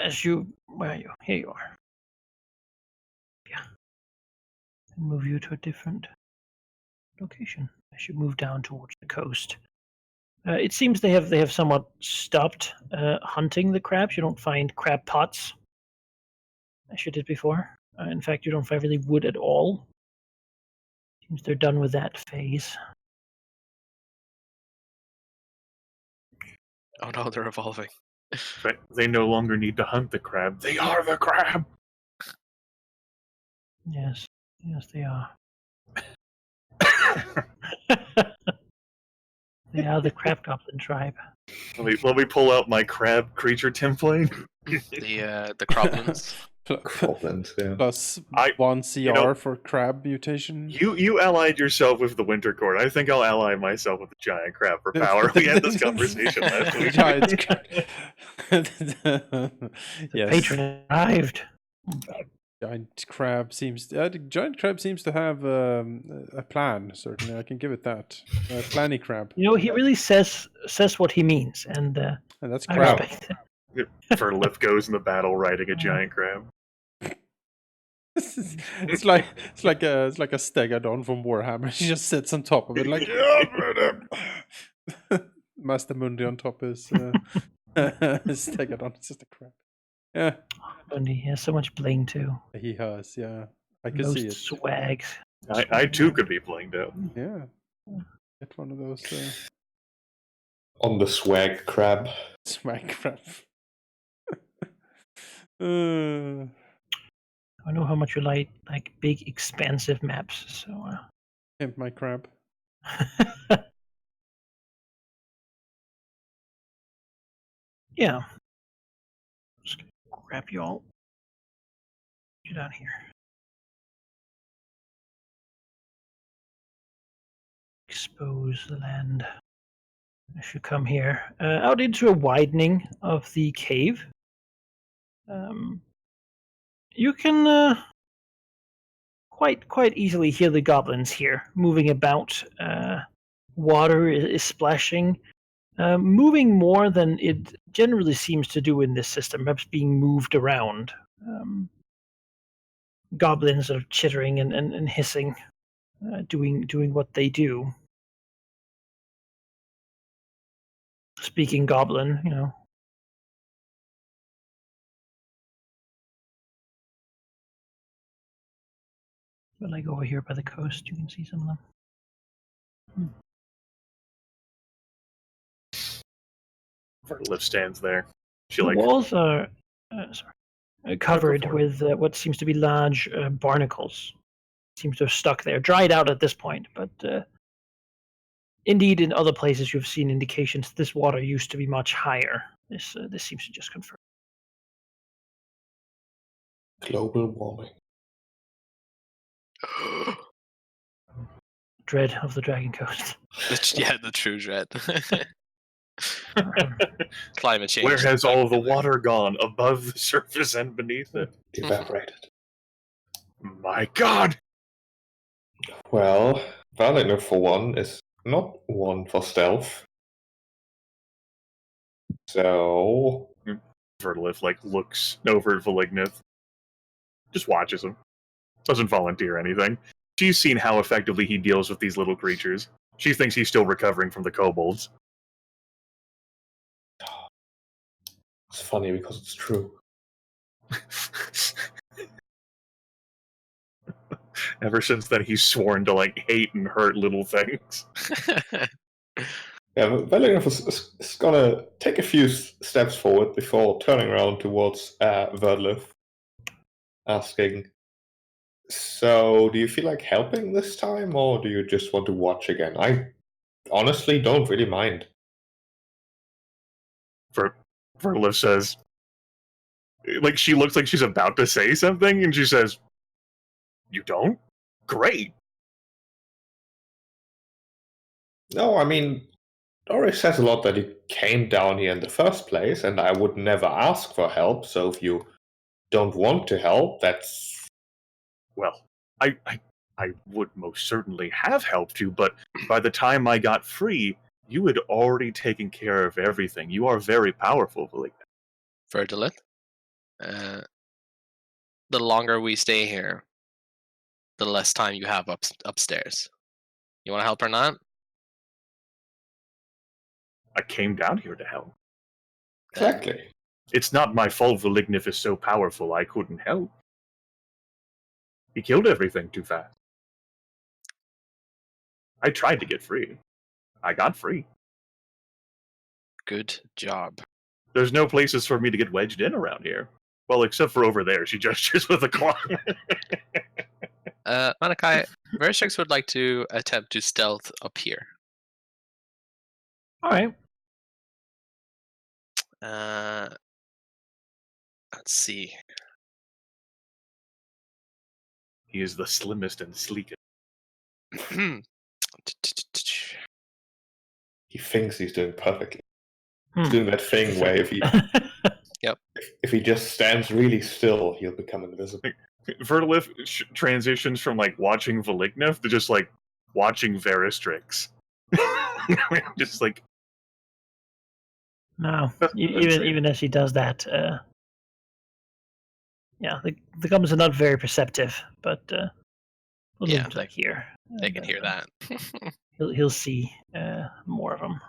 As you, where are you? Here you are. Yeah. Move you to a different location as you move down towards the coast. It seems they have somewhat stopped hunting the crabs. You don't find crab pots, as you did before. In fact, you don't find really wood at all. Seems they're done with that phase. Oh no, they're evolving. But they no longer need to hunt the crab. They are the crab! Yes, they are. They are the crab goblin tribe. Let me pull out my crab creature template. The croblins. Goblins, yeah. Plus I- 1 CR you know- for crab mutation. You allied yourself with the Winter Court. I think I'll ally myself with the giant crab for power. We had this conversation last week. Giant yes. Patron arrived. Giant crab seems to have a plan. Certainly, I can give it that. Planny crab, You know, he really says what he means, and and that's I crab. respect it. For Lith goes in the battle riding a giant crab. it's like a stegodon from Warhammer. She just sits on top of it like Master Mundi on top is stegodon. It's just a crap. Yeah, Bundy has so much bling too. he has. Yeah, I can Most see it. swags. I too could be playing down. Yeah, get one of those On the swag crab. swag crap. I know how much you like big, expansive maps. So. Pimp my crab. Yeah. Just gonna grab you all. Get down here. Expose the land. If you come here, out into a widening of the cave, you can quite easily hear the goblins here moving about. Water is splashing, moving more than it generally seems to do in this system, perhaps being moved around. Goblins are chittering and hissing, doing what they do. Speaking goblin, you know. But like over here by the coast, you can see some of them. Vertlift stands there. She The like walls are covered with what seems to be large barnacles. Seems to have stuck there, dried out at this point, but indeed in other places you've seen indications this water used to be much higher. This seems to just confirm. Global warming. Dread of the Dragon Coast. The true dread. Climate change. where has all the water gone? Above the surface and beneath it? Evaporated. My God! Well, Valentine for one is not one for stealth. So Vertlift like looks over at Valignith. Just watches him. Doesn't volunteer anything. She's seen how effectively he deals with these little creatures. She thinks he's still recovering from the kobolds. it's funny because it's true. Ever since then, he's sworn to like hate and hurt little things. Yeah, Valentine is gonna take a few steps forward before turning around towards Vertliff, asking, so do you feel like helping this time, or do you just want to watch again? I honestly don't really mind. Vertliff says, like, she looks like she's about to say something, and she says, "You don't? Great." No, I mean, it already says a lot that he came down here in the first place, and I would never ask for help, so if you don't want to help, that's... Well, I would most certainly have helped you, but by the time I got free, you had already taken care of everything. You are very powerful, Valignith. Vertliff. The longer we stay here, the less time you have upstairs. You want to help or not? I came down here to help. Exactly. It's not my fault Valignith is so powerful I couldn't help. He killed everything too fast. I tried to get free. I got free. Good job. There's no places for me to get wedged in around here. Well, except for over there. She gestures with a claw. Manaki, Verishix would like to attempt to stealth up here. All right. Let's see. He is the slimmest and sleekest. He thinks he's doing perfectly. He's doing that thing where if he just stands really still, he'll become invisible. Vertliff transitions from like watching Valignith to just like watching Veristrix. Just like No, even as she does that, Yeah, the goblins are not very perceptive, but we'll Yeah, move to like here. They can hear that. He'll see more of them.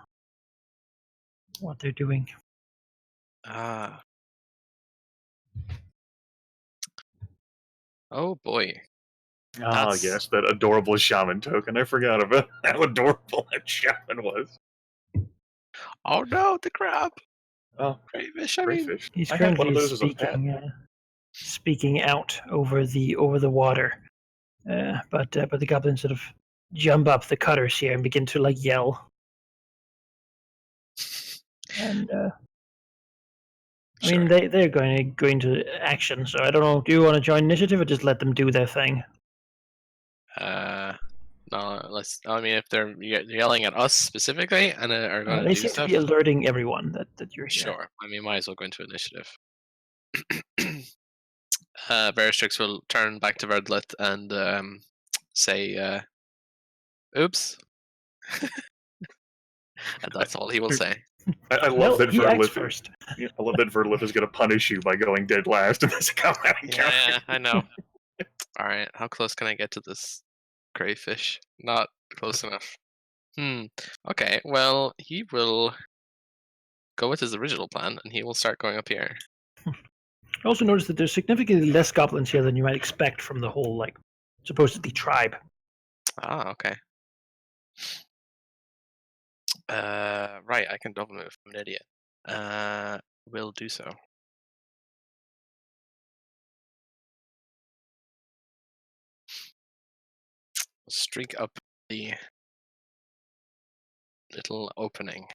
What they're doing. Ah. Oh boy. Ah, That's- yes, that adorable shaman token. I forgot about how adorable that shaman was. Oh no, the crab! Oh, Crayfish, I mean. crayfish. He's I had one currently of those as a pet. speaking out over the water, but the goblins sort of jump up the cutters here and begin to like yell. And I mean they're going to action. So I don't know. Do you want to join initiative or just let them do their thing? No, let's. I mean, if they're yelling at us specifically and are going to They do seem stuff, to be alerting everyone that you're here. sure. I mean, might as well go into initiative. Veristrix will turn back to Verdlet and say, "Oops," and that's all he will say. I love that he acts Verlith. first. I love that Verlith is going to punish you by going dead last in this combat encounter. Yeah, I know. All right, how close can I get to this crayfish? Not close enough. Okay, well, he will go with his original plan, and he will start going up here. I also noticed that there's significantly less goblins here than you might expect from the whole like supposedly tribe. Ah, okay. Right, I can double move. I'm an idiot. Will do so. Streak up the little opening.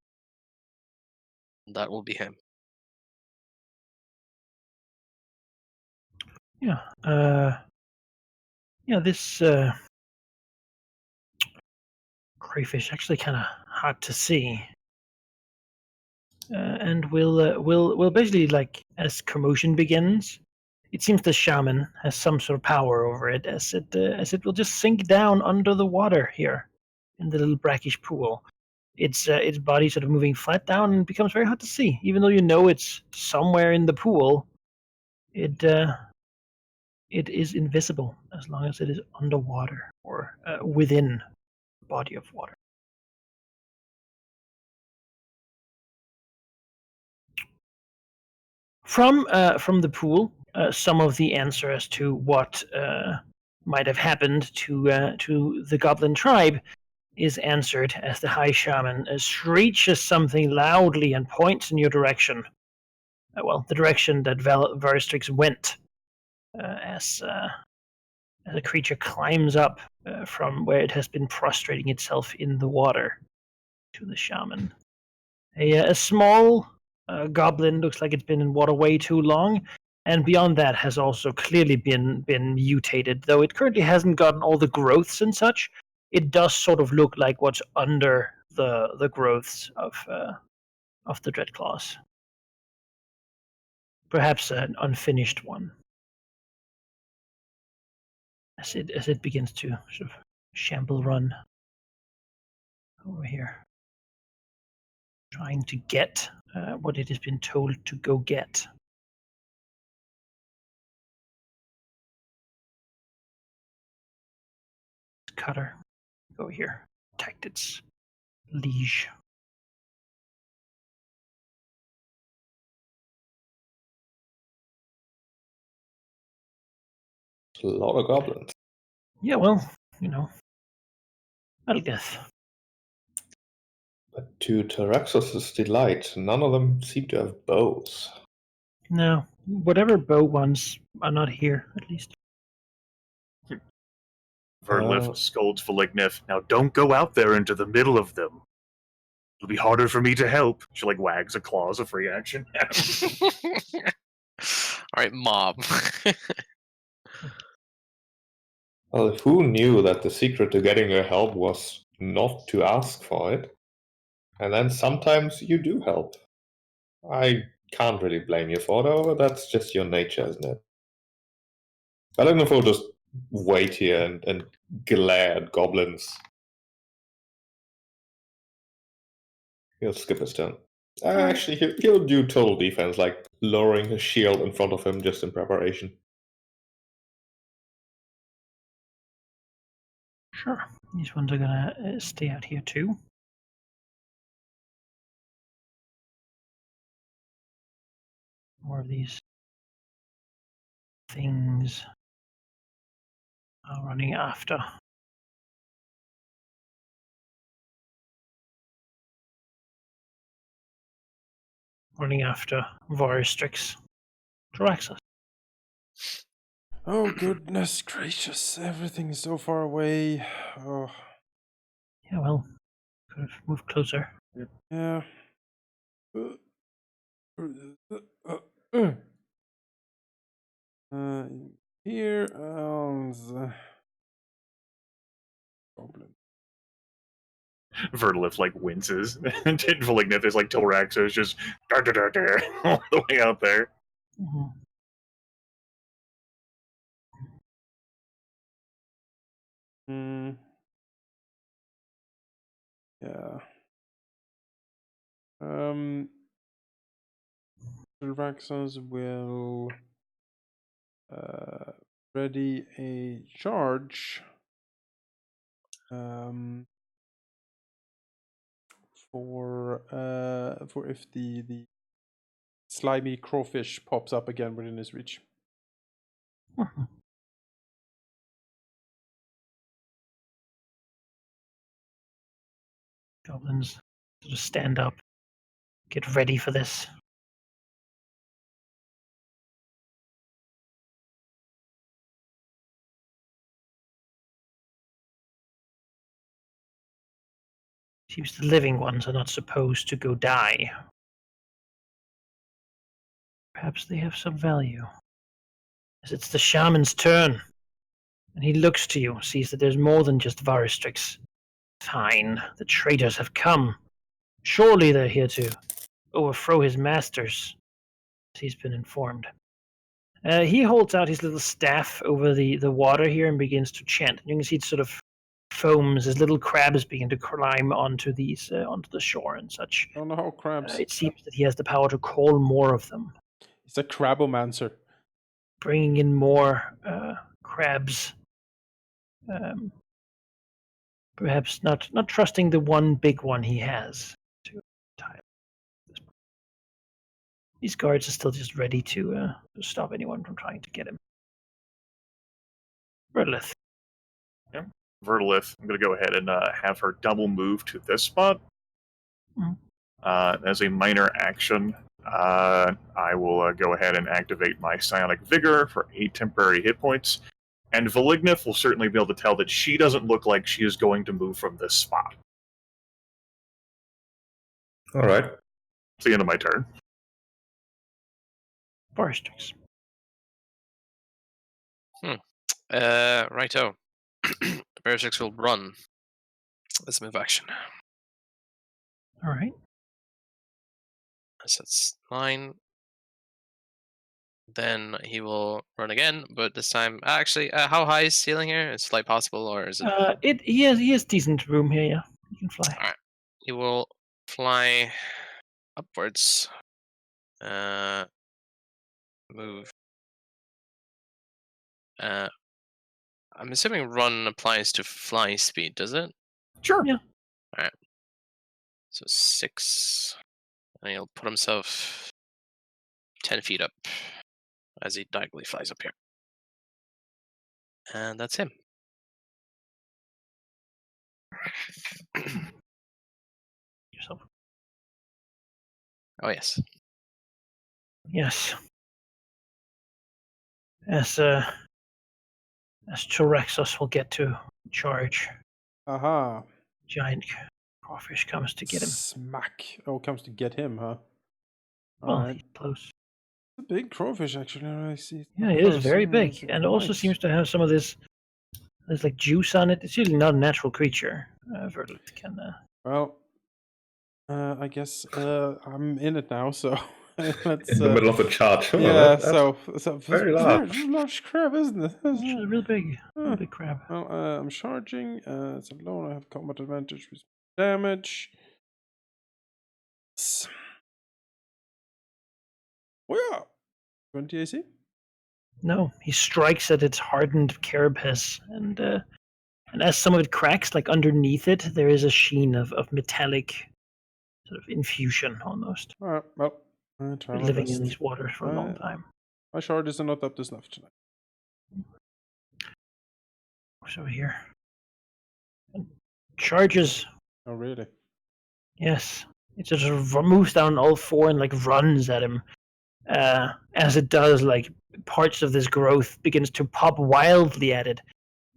That will be him. Yeah. This crayfish actually kind of hard to see. And we'll basically like as commotion begins, it seems the shaman has some sort of power over it as it will just sink down under the water here in the little brackish pool. Its body sort of moving flat down and becomes very hard to see, even though you know it's somewhere in the pool. It is invisible as long as it is underwater or within a body of water. From the pool, some of the answer as to what might have happened to the goblin tribe is answered as the high shaman screeches something loudly and points in your direction. Well, the direction that Veristrix went, as the creature climbs up from where it has been prostrating itself in the water to the shaman. A small goblin looks like it's been in water way too long, and beyond that has also clearly been mutated. Though it currently hasn't gotten all the growths and such, it does sort of look like what's under the growths of the Dreadclaws. Perhaps an unfinished one. As it begins to sort of shamble run over here, trying to get what it has been told to go get. Cutter, go here, protect its liege. A lot of goblins. Yeah, well, that'll guess. But to Taraxos's delight, none of them seem to have bows. No, whatever bow ones are not here, at least. Verlith scolds Phylacteries. Now don't go out there into the middle of them. It'll be harder for me to help. She like wags a claw as a free action. Alright, mob. Well, who knew that the secret to getting your help was not to ask for it? And then sometimes you do help. I can't really blame you for it, however, that's just your nature, isn't it? Balagnath will just wait here and glare at goblins. He'll skip his turn. Actually, he'll do total defense, like lowering his shield in front of him just in preparation. Sure. These ones are gonna stay out here too. More of these things are running after. Running after Varistrix. Draxus. Oh goodness gracious! Everything is so far away. Oh Yeah, well, could have moved closer. yeah. Here, the goblin. Vertilif like winces, and Valignith is like Tilraxos just all the way out there. Mm-hmm. Yeah. Tilraxos will ready a charge. For if the slimy crawfish pops up again within his reach. Mm-hmm. Goblins sort of stand up, get ready for this. Seems the living ones are not supposed to go die. Perhaps they have some value. As it's the shaman's turn, and he looks to you, sees that there's more than just Varistrix. Fine, the traitors have come. Surely they're here to overthrow his masters, as he's been informed. He holds out his little staff over the water here and begins to chant. You can see it sort of foams as little crabs begin to climb onto onto the shore and such. Oh no, crabs! It seems that he has the power to call more of them. It's a crabomancer. Bringing in more crabs. Perhaps not trusting the one big one he has to tie. These guards are still just ready to stop anyone from trying to get him. Vertilith. Yeah. Vertilith, I'm going to go ahead and have her double move to this spot. As a minor action, I will go ahead and activate my Psionic Vigor for 8 temporary hit points. And Valignith will certainly be able to tell that she doesn't look like she is going to move from this spot. All right. It's the end of my turn. Varistrix. Righto. Varistrix will run. Let's move action. All right. So that's 9. Then he will run again, but this time, actually, how high is ceiling here? Is flight possible, or is it? He has decent room here. Yeah, he can fly. All right. He will fly upwards. Move. I'm assuming run applies to fly speed, does it? Sure. Yeah. All right. So 6, and he'll put himself 10 feet up as he diagonally flies up here. And that's him. Yourself. Oh, yes. Yes. As Chorexos will get to charge, Aha. giant crawfish comes to get him. Smack. Oh, comes to get him, huh? Well, Alright. he's close. A big crawfish, actually. I see. Yeah, it is very big, and also seems to have some of this. There's like juice on it. It's usually not a natural creature. Vertilith can. Well, I guess I'm in it now, so let's. In the middle of a charge. Oh, Yeah, that's so very large. large crab, isn't it? It's a real big crab. Well, I'm charging. It's alone. I have combat advantage with damage. Oh yeah, 20 AC. No, he strikes at its hardened carapace, and And as some of it cracks, like underneath it, there is a sheen of metallic sort of infusion almost. All right, well, I try my Living best. in these waters for a long time. My charges are not up to snuff tonight. What's over here? Charges. Oh, really? Yes. It just moves down all four and like runs at him. As it does, like parts of this growth begins to pop wildly at it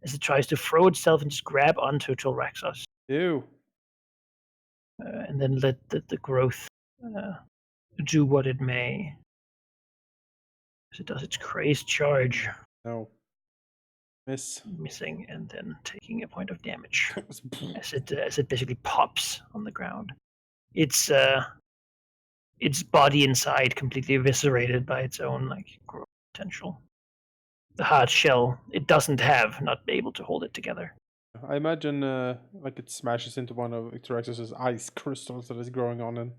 as it tries to throw itself and just grab onto Tilraxos. Ew. And then let the growth do what it may. As it does its crazed charge. No. Miss. Missing and then taking a point of damage as it basically pops on the ground. Its body inside completely eviscerated by its own like growth potential. The hard shell it doesn't have, not able to hold it together. I imagine like it smashes into one of Tyraxos's ice crystals that is growing on him.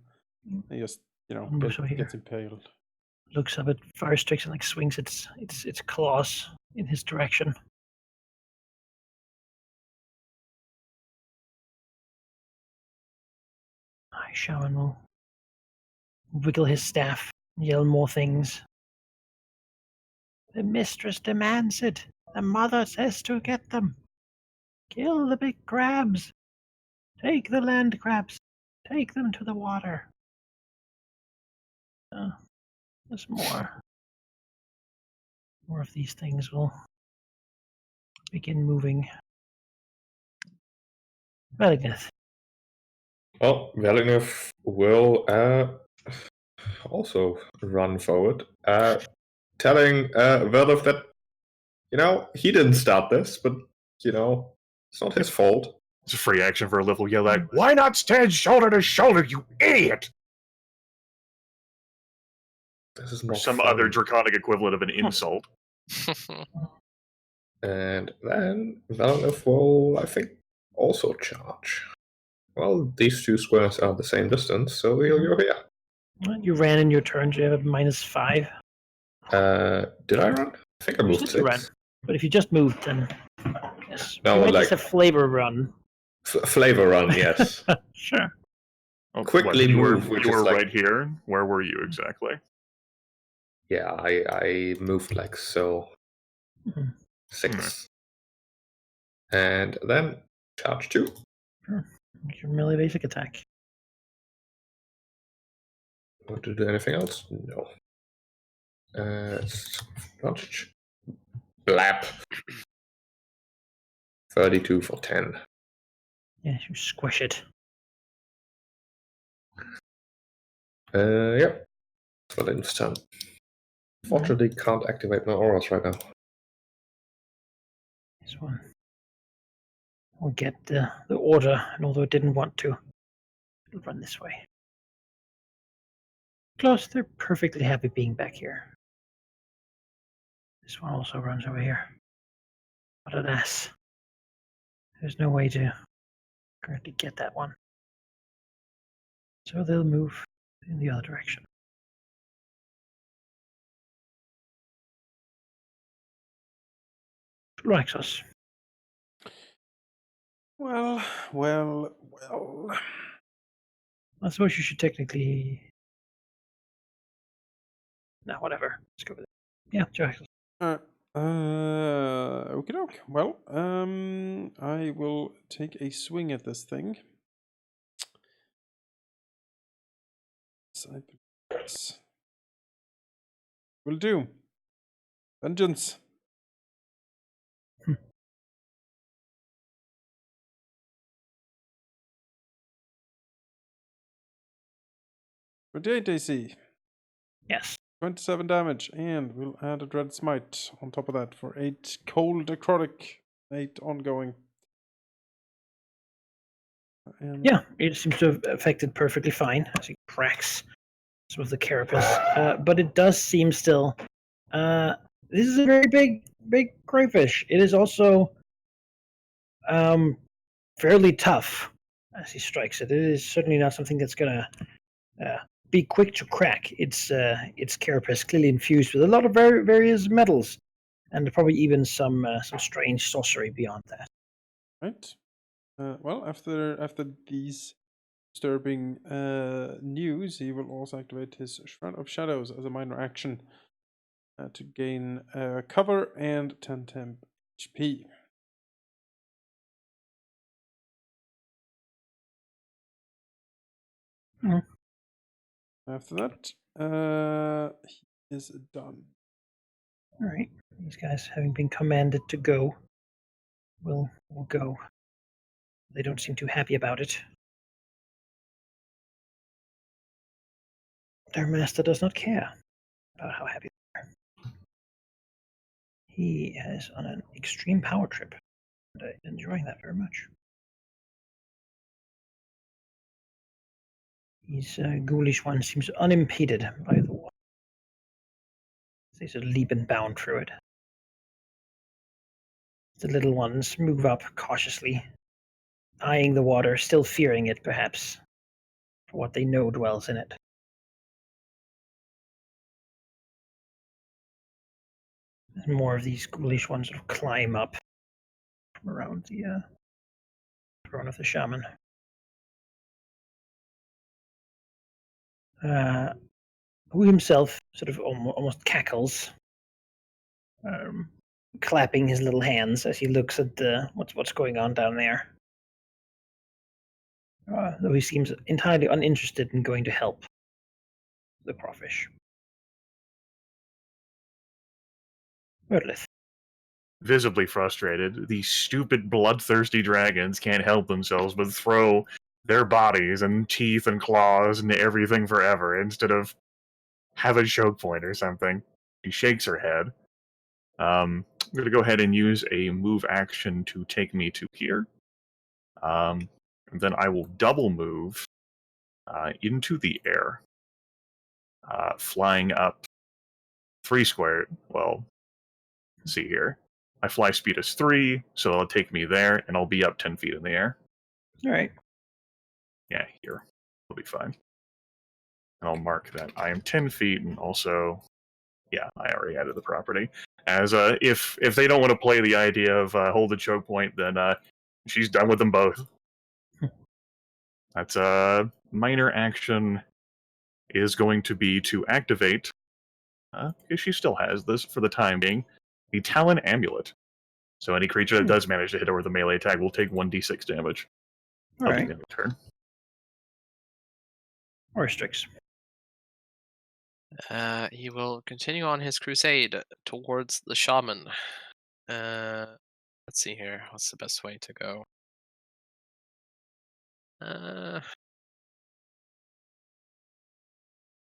And just, gets impaled. Looks up at Firestrix and like swings its claws in his direction. Shaman will wiggle his staff and yell more things. The mistress demands it. The mother says to get them. Kill the big crabs. Take the land crabs. Take them to the water. There's more. More of these things will begin moving. Valigneth. Well, Valigneth will also run forward, telling Verlov that, he didn't start this, but, it's not his fault. It's a free action for a level yell like, why not stand shoulder to shoulder, you idiot? This is Or not some fun. other draconic equivalent of an insult. And then Valigneth will, I think, also charge. Well, these two squares are the same distance, so he'll go here. You ran in your turn, so you have a -5. Did I run? I think I moved 6. You ran. But if you just moved, then yes. No, you might like- just have flavor run. Flavor run, yes. Sure. Oh, Quickly you move, were, which you is were like- right here. Where were you exactly? Yeah, I moved like so. Mhm. 6. And then charge 2. Sure. Make your melee basic attack. Want to do anything else? No. Advantage. Blap. 32 for 10. Yeah, you squish it. Yep. For the turn. Fortunately, can't activate my auras right now. This one will get the order, and although it didn't want to, it'll run this way. Close, they're perfectly happy being back here. This one also runs over here. What an ass. There's no way to currently get that one. So they'll move in the other direction. Raxos. Well. I suppose you should technically. No, whatever. Let's go with it. Yeah, Raxos. Okie doke. Well, I will take a swing at this thing. Will do. Vengeance. For 8 AC. Yes. 27 damage, and we'll add a Dread Smite on top of that for 8 cold necrotic, 8 ongoing. And Yeah, it seems to have affected perfectly fine as he cracks some of the carapace. But it does seem still. This is a very big crayfish. It is also fairly tough as he strikes it. It is certainly not something that's going to be quick to crack. Its carapace clearly infused with a lot of various metals, and probably even some strange sorcery beyond that. Right. Well, after these disturbing news, he will also activate his Shroud of Shadows as a minor action to gain cover and 10 temp HP. Mhm. After that, he is done. All right. These guys, having been commanded to go, will go. They don't seem too happy about it. Their master does not care about how happy they are. He is on an extreme power trip, and I'm enjoying that very much. His ghoulish one seems unimpeded by the water. They sort of leap and bound through it. The little ones move up cautiously, eyeing the water, still fearing it, perhaps, for what they know dwells in it. And more of these ghoulish ones sort of climb up from around the throne of the shaman. Who himself sort of almost cackles, clapping his little hands as he looks at what's going on down there. Though he seems entirely uninterested in going to help the crawfish. Wordleth. Visibly frustrated, these stupid bloodthirsty dragons can't help themselves but throw their bodies and teeth and claws into everything forever instead of have a choke point or something. She shakes her head. I'm going to go ahead and use a move action to take me to here. And then I will double move into the air, flying up 3 squared. Well, see here. My fly speed is 3, so it'll take me there, and I'll be up 10 feet in the air. All right. Yeah, here. It'll be fine. And I'll mark that I am 10 feet, and also, yeah, I already added the property. As if they don't want to play the idea of hold the choke point, then she's done with them both. That's a minor action is going to be to activate, because she still has this for the time being, the Talon Amulet. So any creature that does manage to hit her with a melee attack will take 1d6 damage. All I'll do right. the end of turn. Or Strix. He will continue on his crusade towards the shaman. Let's see here. What's the best way to go?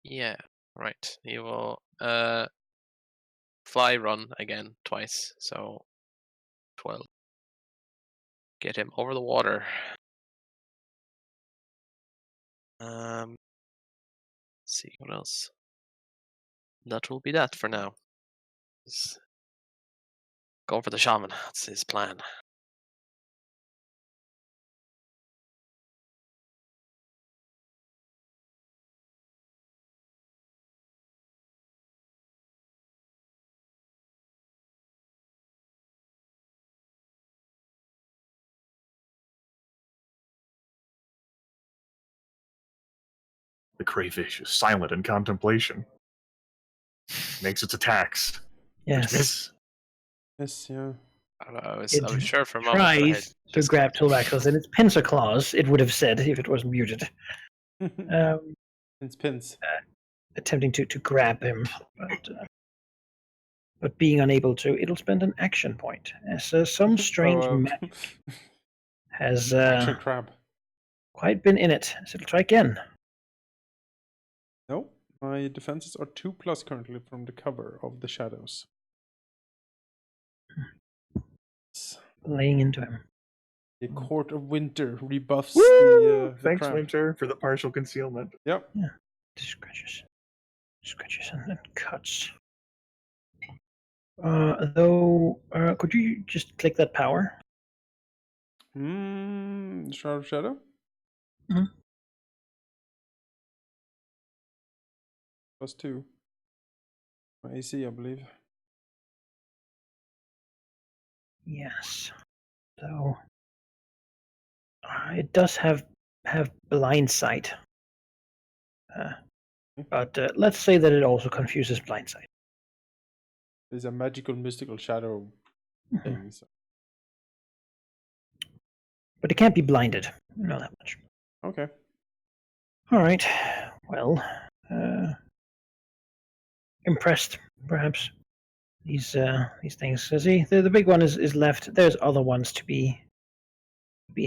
Yeah, right. He will fly run again twice, so 12. Get him over the water. Let's see what else. That will be that for now. He's going for the shaman. That's his plan. The crayfish is silent in contemplation. Makes its attacks. Yes. Miss. Yes, yeah. I was It sure for a moment that I had tries to just grab got- Tulvaxos, and its pincer claws, it would have said if it was muted. It's pins. Attempting to grab him, but being unable to, it'll spend an action point. As some strange Oh, magic has action crab. quite been in it. So it'll try again. No, my defenses are 2+ currently from the cover of the shadows. Laying into him. The Court of Winter rebuffs Woo! the Thanks, crab. Winter, for the partial concealment. Yep. Scratches and cuts. Though, could you just click that power? Shroud of Shadow? Mhm. +2. My AC, I believe. Yes. So It does have blind sight. But let's say that it also confuses blind sight. There's a magical, mystical shadow thing. So. But it can't be blinded. I know that much. Okay. All right. Well, impressed, perhaps. These things. See, the big one is left. There's other ones to be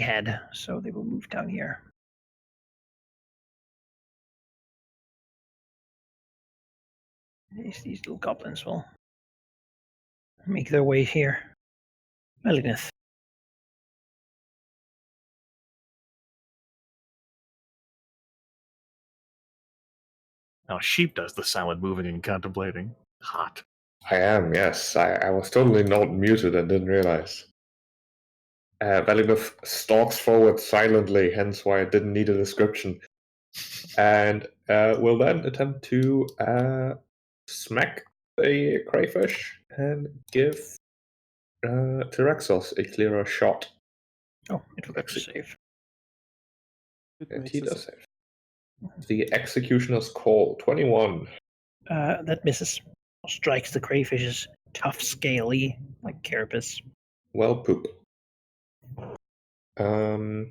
had, so they will move down here. These little goblins will make their way here. Malignant. Now Sheep does the silent moving and contemplating. Hot. I am, yes. I was totally not muted and didn't realize. Valinov stalks forward silently, hence why I didn't need a description. And will then attempt to smack the crayfish and give Tyrexos a clearer shot. Oh, it forgot to save. And he does save. The Executioner's Call, 21. That misses. Strikes the crayfish's tough, scaly, like carapace. Well, poop. Gonna.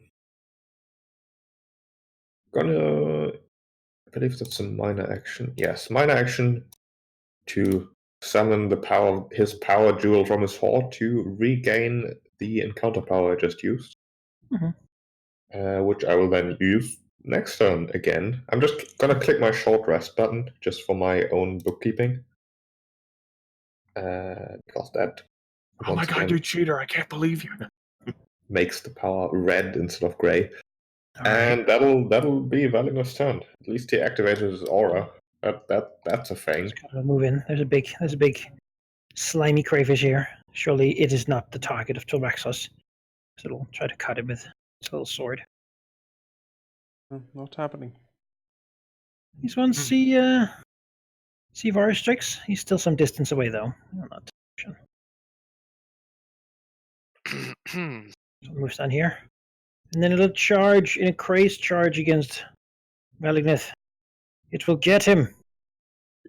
I believe that's a minor action. Yes, minor action to summon his power jewel from his hoard to regain the encounter power I just used. Which I will then use next turn again. I'm just gonna click my short rest button just for my own bookkeeping. Because that. Oh my god, you cheater! I can't believe you. Makes the power red instead of gray. Right. And that'll be Valinor's turn. At least he activated his aura. That's a thing. Gotta move in. There's a big slimy crayfish here. Surely it is not the target of Tyrexos. So it'll try to cut it with its little sword. Not happening. These ones see Varus tricks. He's still some distance away though. Not so moves down here. And then it'll charge in a crazed charge against Malignith. It will get him.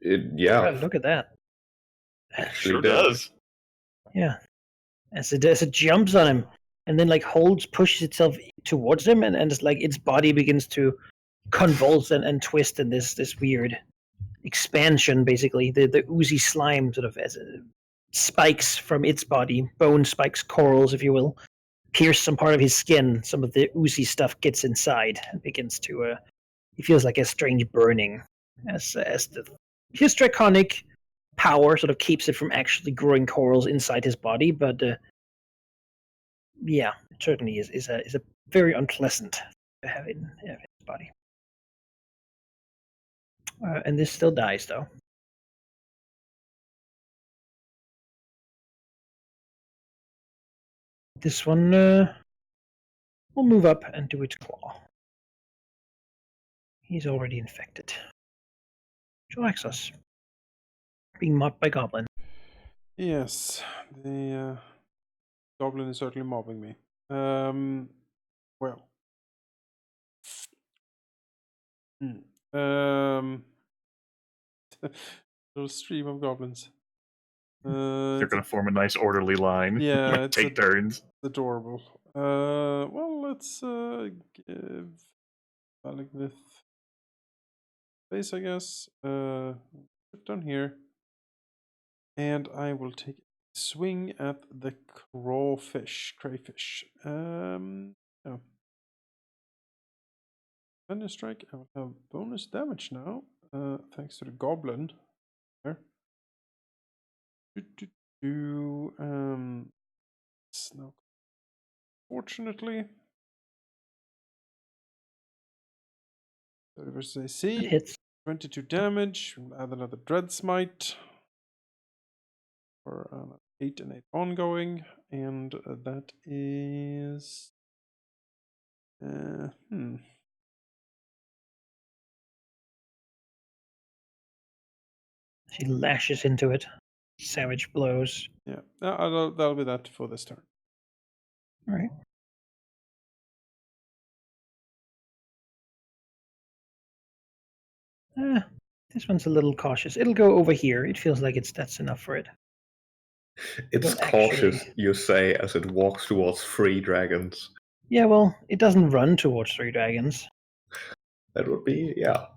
Yeah. Oh, look at that. Sure does. Yeah. As it jumps on him and then like pushes itself towards him and it's like its body begins to convulse and twist in this weird expansion basically. The oozy slime sort of as spikes from its body, bone spikes, corals if you will, pierce some part of his skin. Some of the oozy stuff gets inside and begins to he feels like a strange burning as his draconic power sort of keeps it from actually growing corals inside his body, but yeah, it certainly is a very unpleasant to have in his body. And this still dies though. This one will move up and do its claw. He's already infected. Jalaxus. Being mobbed by Goblin. Yes, the Goblin is certainly mobbing me. Well. Little stream of goblins. They're going to form a nice orderly line. Yeah, take turns. Adorable. Well, let's give Malignith space, I guess. Down here, and I will take a swing at the crayfish. Oh. Thunder strike. I will have bonus damage now. Thanks to the goblin. There. Now, fortunately, 30 versus AC. It hits. 22 damage. Add another dread smite for 8 and 8 ongoing, and that is. She lashes into it. Savage blows. Yeah, that'll be that for this turn. All right. This one's a little cautious. It'll go over here. It feels like that's enough for it. It's Well, cautious, actually- you say, as it walks towards 3 dragons. Yeah, well, it doesn't run towards 3 dragons. That would be, yeah,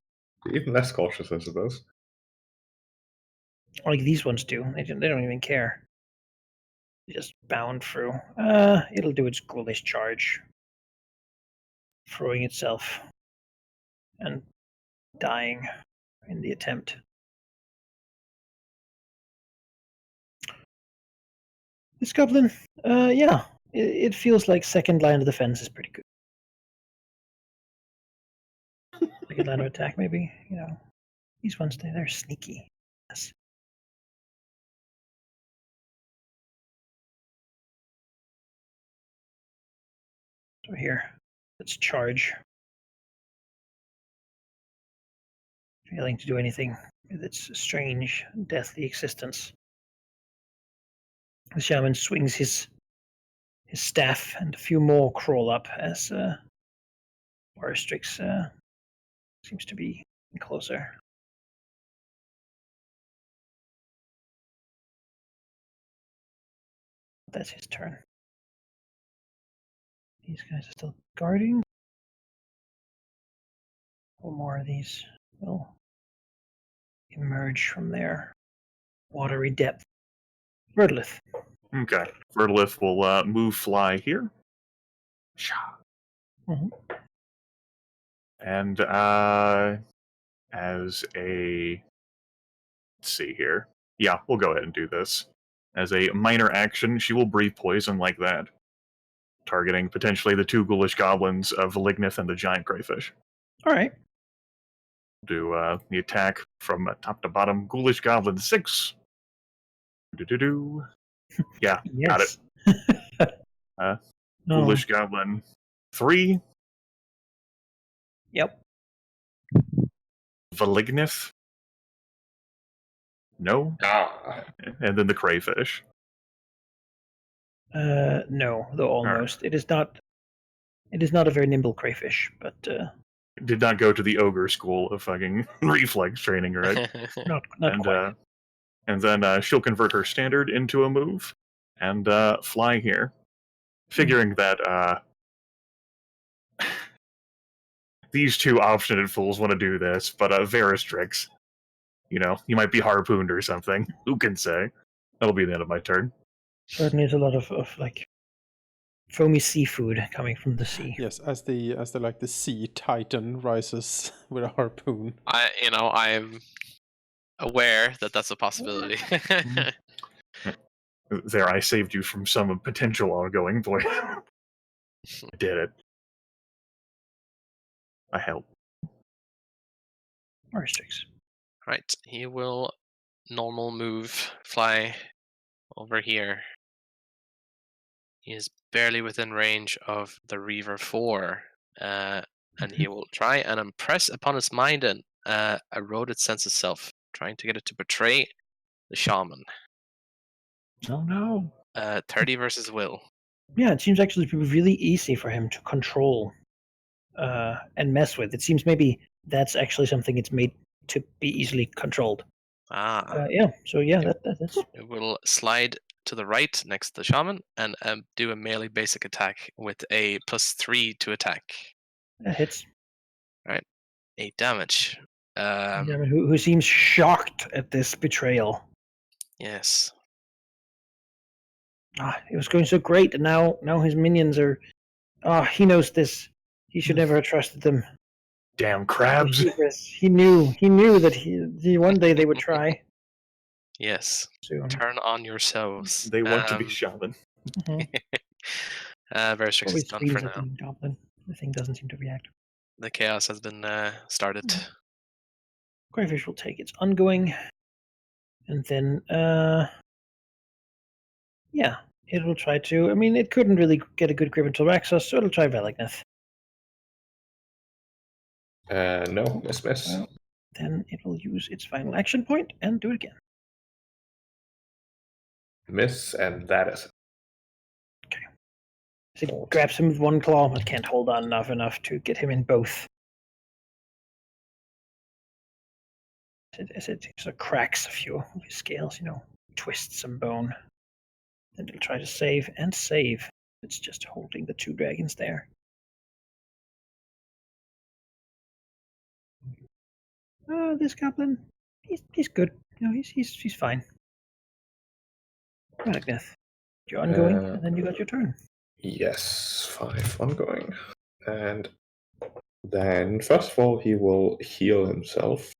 even less cautious, I suppose. Like these ones do. They don't even care. They just bound through. It'll do its ghoulish charge. Throwing itself. And dying in the attempt. This goblin, yeah, it feels like second line of defense is pretty good. Second line of attack, maybe. You know, these ones they're sneaky. Yes. So here, let's charge. Failing to do anything with its strange, deathly existence. The shaman swings his staff, and a few more crawl up as Aristrix seems to be closer. That's his turn. These guys are still guarding. One more of these will emerge from their watery depth. Verdlith. Okay. Verlith will move fly here. Mhm. And as a... Let's see here. Yeah, we'll go ahead and do this. As a minor action, she will breathe poison like that, targeting potentially the 2 ghoulish goblins of Valignith and the giant crayfish. All right. Do the attack from top to bottom. Ghoulish goblin 6. Do-do-do. Yeah, got it. No. Ghoulish goblin 3. Yep. Valignith. No. Ah, And then the crayfish. No, though almost. It is not. It is not a very nimble crayfish, but Did not go to the ogre school of fucking reflex training, right? not and quite. and then she'll convert her standard into a move and fly here, figuring that these 2 obstinate fools want to do this, but Veristrix, you know, you might be harpooned or something. Who can say? That'll be the end of my turn. Certainly, is a lot of like foamy seafood coming from the sea. Yes, as the sea titan rises with a harpoon. I'm aware that that's a possibility. There, I saved you from some potential ongoing point. I did it. I helped. Aristrix. Right, he will normal move, fly over here. He is barely within range of the Reaver 4, and he will try and impress upon its mind and erode its sense of self, trying to get it to betray the shaman. Oh no. 30 versus will. Yeah, it seems actually to be really easy for him to control and mess with. It seems maybe that's actually something it's made to be easily controlled. Yeah, so yeah, that's It will slide to the right next to the shaman and do a melee basic attack with a +3 to attack. that hits. 8 damage. Who seems shocked at this betrayal. Yes. It was going so great, and now his minions are. He knows this. He should never have trusted them. Damn crabs. He knew that he one day they would try. Yes. Soon. Turn on yourselves. They want to be shaman. Veristrix is done for now. The goblin. The thing doesn't seem to react. The chaos has been started. Crayfish will take its ongoing, and then yeah, it will try to. I mean, it couldn't really get a good grip until Raxos, so it'll try Velignith. no, miss. Well, then it will use its final action point and do it again. Miss, and that is So it grabs him with one claw, but can't hold on enough to get him in both. as it sort of cracks a few of his scales, twists some bone. Then it'll try to save and save. It's just holding the 2 dragons there. This goblin, he's good. He's fine. Magneth, you're ongoing, and then you got your turn. Yes, 5 ongoing. And then, first of all, he will heal himself.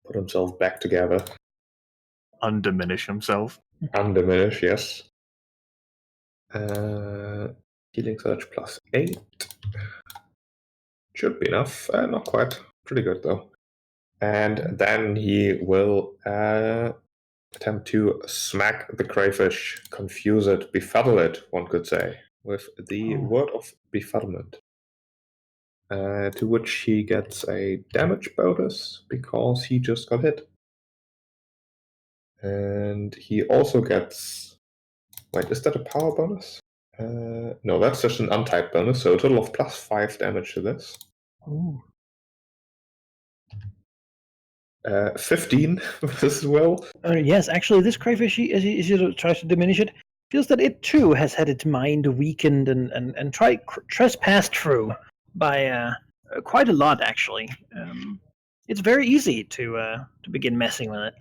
Put himself back together. Undiminish himself. Undiminish, yes. Healing Surge +8. Should be enough. Not quite. Pretty good, though. And then he will attempt to smack the crayfish, confuse it, befuddle it, one could say, with the word of befuddlement. To which he gets a damage bonus because he just got hit. And he also gets... Wait, is that a power bonus? No, that's just an untyped bonus, so a total of +5 damage to this. Ooh. 15 as well. Yes, actually, this crayfish, as he tries to diminish it, feels that it too has had its mind weakened and trespassed through by quite a lot, actually. It's very easy to begin messing with it.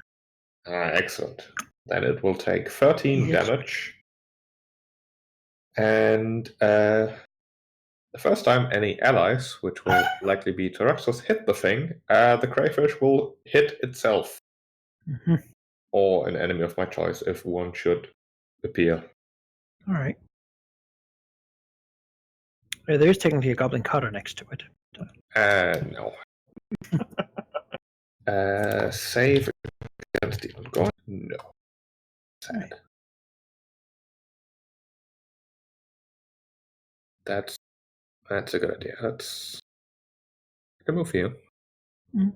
Excellent. Then it will take 13 Yes. damage. And the first time any allies, which will likely be Tyraxos, hit the thing, the crayfish will hit itself. Mm-hmm. Or an enemy of my choice, if one should appear. All right. There is technically a goblin cutter next to it. No. Save against the ongoing? No. Sad. That's a good idea. That's a good move for you. Mm.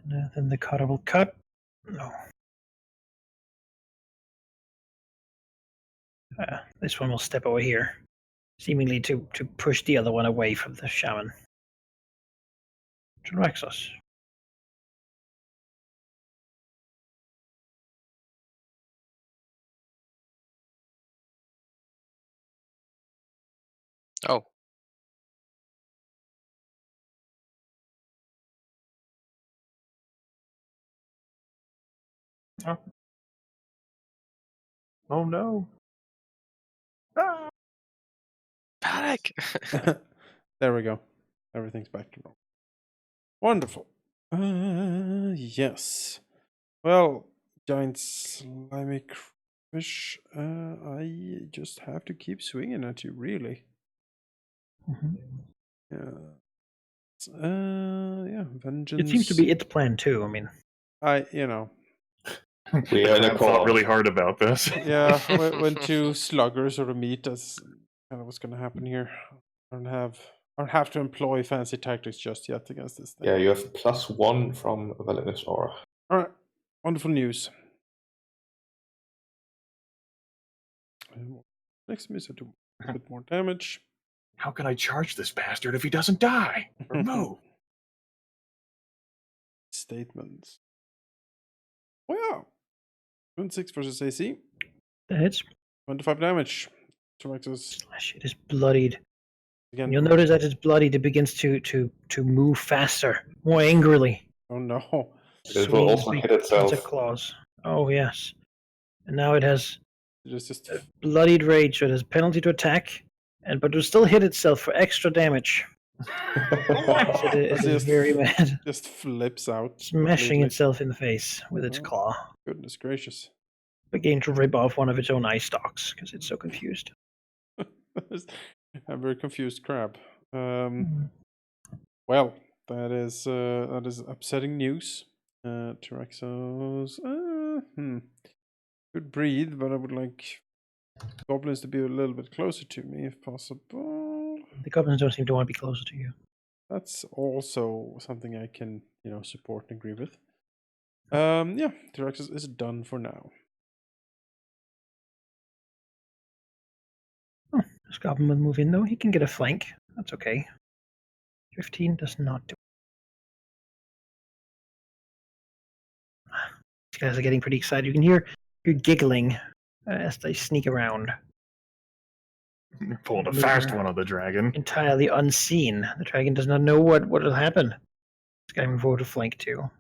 And then the cutter will cut. No. This one will step over here, seemingly to push the other one away from the shaman. Tyraxos. Oh. Oh no. Ah! Panic! There we go. Everything's back to normal. Wonderful. Yes. Well, giant slimy fish. I just have to keep swinging at you, really. Mm-hmm. Yeah. Vengeance. It seems to be its plan too. I mean, We are in a I thought call. really hard about this. Yeah, when 2 sluggers sort of meet, that's kind of what's going to happen here. I don't have to employ fancy tactics just yet against this thing. Yeah, you have +1 from Validness Aura. All right, wonderful news. Next to me, so do a bit more damage. How can I charge this bastard if he doesn't die or move? Statements. Wow. 26 versus AC. that hits. 25 damage. Tyraxos It is bloodied. again. You'll notice that it's bloodied. It begins to move faster, more angrily. Oh no. It will also Swings hit big itself. points of claws. Oh yes. And now it has It's just bloodied rage, so it has penalty to attack, but it will still hit itself for extra damage. It is very mad. just flips out. Smashing completely. itself in the face with its Oh. claw. Goodness gracious. Beginning to rip off one of its own eye stalks because it's so confused. I'm very confused crab. Mhm. Well, that is upsetting news. Tyraxos could breathe, but I would like goblins to be a little bit closer to me if possible. The goblins don't seem to want to be closer to you. That's also something I can, support and agree with. Yeah, Tyraxos is done for now. This goblin will move in though. He can get a flank. That's okay. 15 does not do guys are getting pretty excited. You can hear giggling as they sneak around. You're pulling a Moving fast around. one on the dragon. Entirely unseen. The dragon does not know what will happen. It's going forward to flank 2. A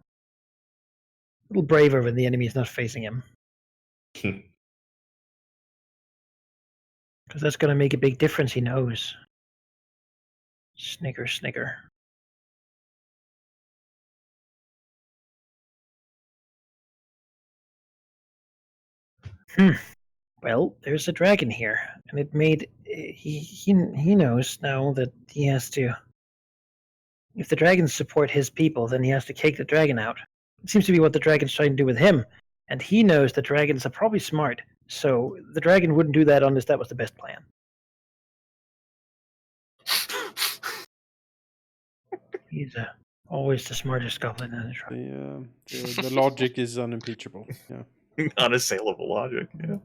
little braver when the enemy is not facing him. Because that's going to make a big difference, he knows. Snicker, snicker. Well, there's a dragon here, and it made he knows now that he has to. If the dragons support his people, then he has to kick the dragon out. It seems to be what the dragon's trying to do with him, and he knows that dragons are probably smart. So the dragon wouldn't do that unless that was the best plan. He's always the smartest goblin in the tribe. The logic is unimpeachable. Yeah. Unassailable logic. Yeah.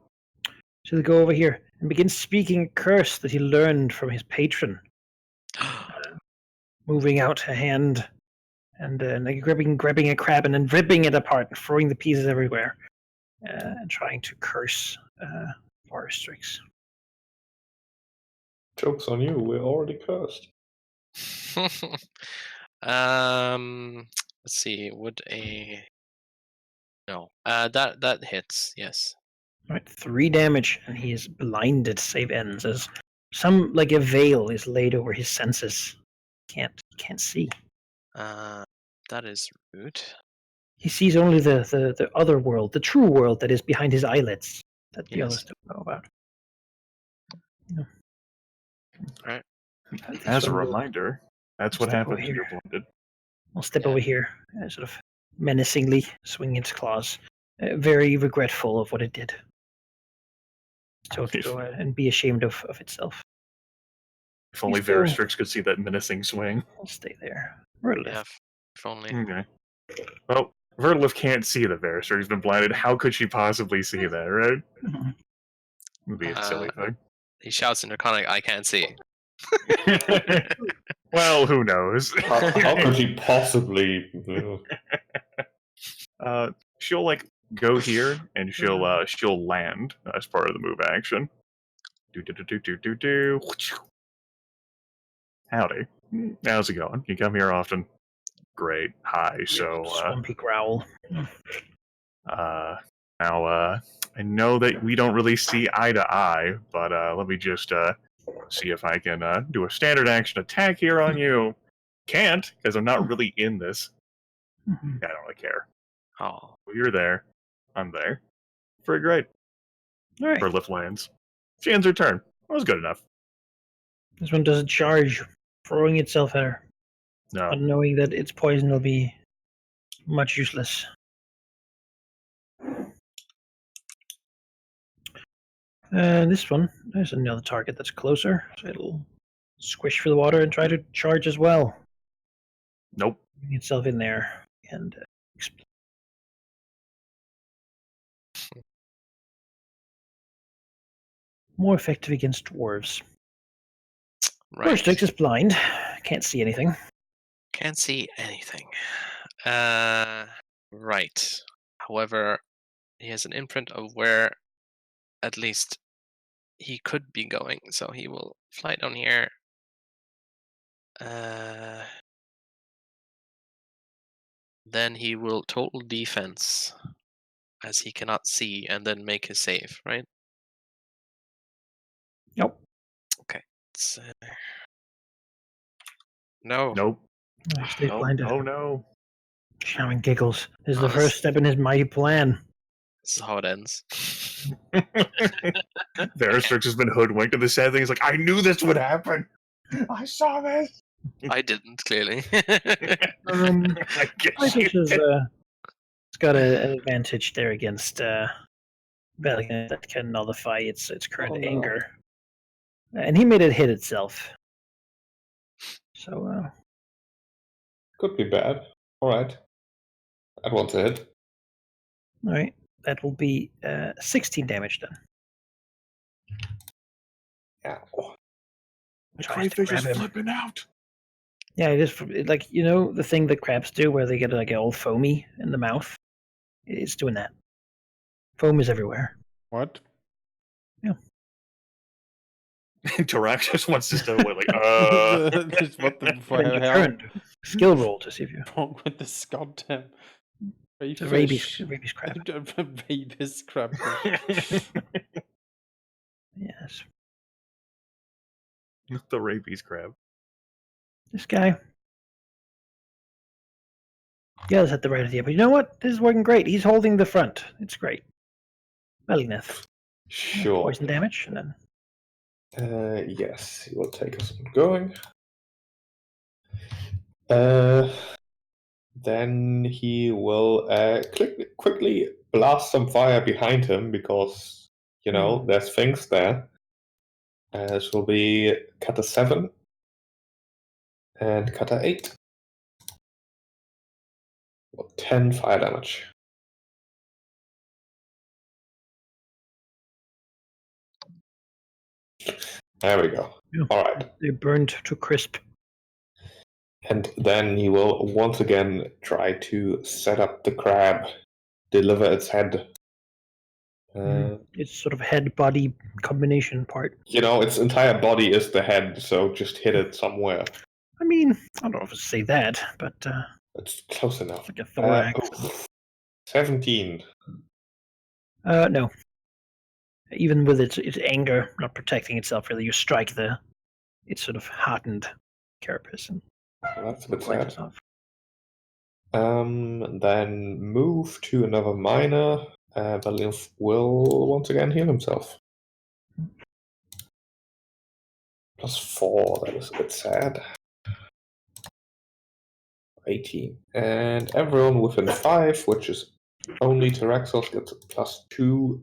So they go over here and begin speaking a curse that he learned from his patron. Moving out a hand and like grabbing a crab and then ripping it apart and throwing the pieces everywhere. And trying to curse foresaw. Joke's on you, we're already cursed. Let's see. Would a no? That hits. Yes. Right, 3 damage, and he is blinded. Save ends as some like a veil is laid over his senses. Can't see. That is rude. He sees only the other world, the true world that is behind his eyelids that the others don't know about. Yeah. Right. As a reminder, that's what happens when here. you're blinded. I'll step over here, sort of menacingly swing its claws, very regretful of what it did. So to go and be ashamed of itself. If only Veristrix could see that menacing swing. I'll stay there. Verlith. Yeah, if only. Okay. Well, Verlith can't see that Veristrix has been blinded. How could she possibly see that, right? Mhm. Would be a silly thing. He shouts in Draconic, "I can't see." Well, who knows? How could he possibly? She'll like go here and she'll land as part of the move action. Do. Howdy. How's it going? You come here often? Great. Hi. So Swampy growl. now I know that we don't really see eye to eye, but let me just see if I can do a standard action attack here on you. Can't, because I'm not really in this. Mhm. I don't really care. Oh, You're there. I'm there. Pretty great. All right. Verlith lands. She ends her turn. That was good enough. This one doesn't charge, throwing itself at her, No. but knowing that its poison will be much useless. This one, there's another target that's closer, so it'll squish through the water and try to charge as well. Nope. Getting itself in there and explode. More effective against dwarves. right. Verstrix is blind, can't see anything. Can't see anything. Right. However, he has an imprint of where at least he could be going, so he will fly down here. Then he will total defense, as he cannot see, and then make his save, right? Nope. Okay. No. Nope. He stays Oh, blinded. oh no. Shaman giggles. This is the Oh, first step in his mighty plan. This is how it ends. Veristrix has been hoodwinked, and the sad thing is like, I knew this would happen. I saw this. I didn't, clearly. I guess I think you it's did. got an advantage there against Valiant that can nullify its current anger. And he made it hit itself. So, Could be bad. Alright. That one's a hit. alright. That will be 16 damage then. Ow. The Tries to crayfish grab is him. flipping out. Yeah, it is like, you know, the thing that crabs do where they get like all foamy in the mouth? It's doing that. Foam is everywhere. What? Interact just wants to stay away, like, What the Then your hell? current skill roll to see if you. Wrong with this goddamn It's a rabies crab. Rabies crab. Yes. the rabies crab. This guy. Yeah, that's had the right idea. But you know what? This is working great. He's holding the front. It's great. Well enough. Sure. Poison damage, and then. Yes, he will take us going. Then he will quickly blast some fire behind him because, there's things there. This will be cutter 7 and cutter 8. 10 fire damage. There we go. Yeah. All right. They're burned to crisp. And then he will once again try to set up the crab, deliver its head. It's sort of head-body combination part. Its entire body is the head, so just hit it somewhere. I mean, I don't know if to say that, but It's close enough. like a thorax. 17. No. Even with its anger not protecting itself, really, you strike its sort of hardened carapace and That's a bit lights sad. it off. Then move to another miner. Valiant will once again heal himself. +4, that is a bit sad. 18. And everyone within 5, which is only Tyraxos, gets +2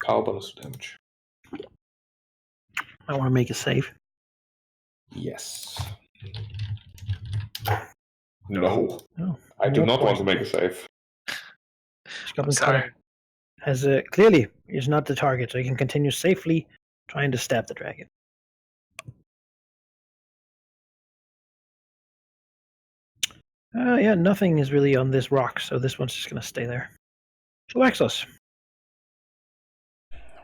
power bonus damage. I want to make a save. Yes. No. No. I do not want to make a save. Goblin Sorry. Cutter has clearly is not the target, so he can continue safely trying to stab the dragon. Yeah, nothing is really on this rock, so this one's just going to stay there. Axos,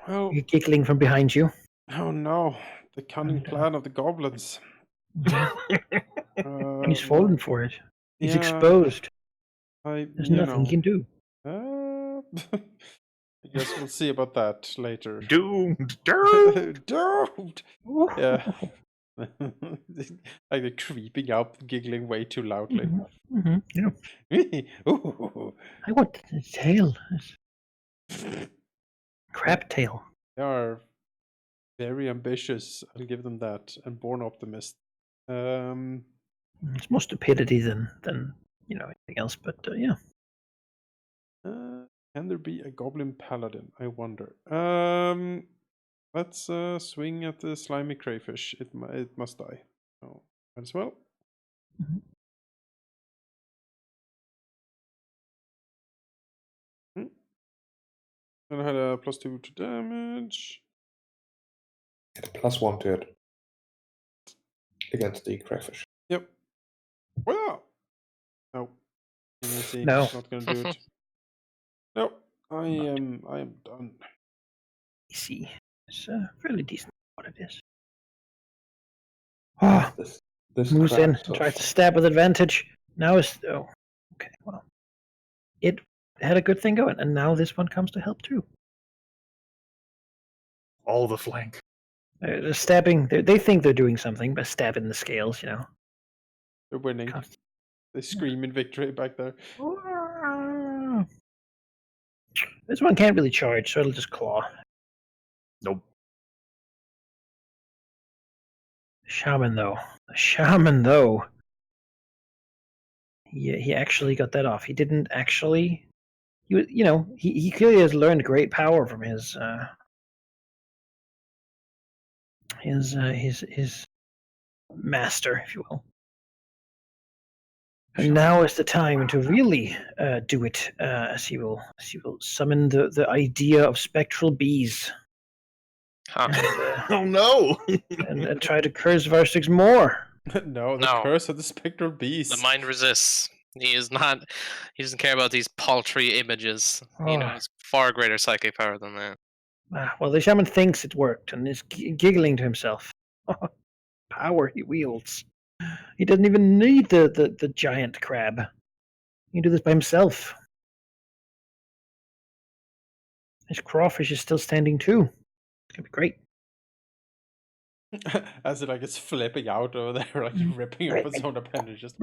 Well, you're giggling from behind you. oh no, the cunning plan of the goblins. He's fallen for it. He's yeah, exposed. There's There's nothing he can do. I guess we'll see about that later. Doomed. Doomed. Yeah. Like they're creeping up, giggling way too loudly. Ooh. I want the tail. Crab tail. They are very ambitious, I'll give them that, and born optimist. It's more stupidity than anything else, but yeah. Can there be a goblin paladin? I wonder. Let's swing at the slimy crayfish. It must die. Oh, might as well. And I had a +2 to damage. +1 to it. Against the crayfish. Yep. Well. No. See, No. Not gonna do it. No. I am done. See, it's fairly decent what it is. Ah, This moves in, crab tries to stab with advantage. Now it's okay. Well, it had a good thing going, and now this one comes to help too. All the flank. They're stabbing. They think they're doing something by stabbing the scales. They're winning. They scream in victory back there. This one can't really charge, so it'll just claw. Nope. Shaman though. He actually got that off. He didn't actually. He clearly has learned great power from his master, if you will. And now is the time to really do it. As he will summon the idea of spectral bees. Oh no! and try to curse Varsix more. No, the No. curse of the spectral beast. The mind resists. He is not. He doesn't care about these paltry images. He Oh. knows far greater psychic power than that. Well, the shaman thinks it worked and is giggling to himself. Power he wields. He doesn't even need the giant crab. He can do this by himself. His crawfish is still standing too. It's gonna be great. As it like it's flipping out over there, like ripping up its own appendage. Just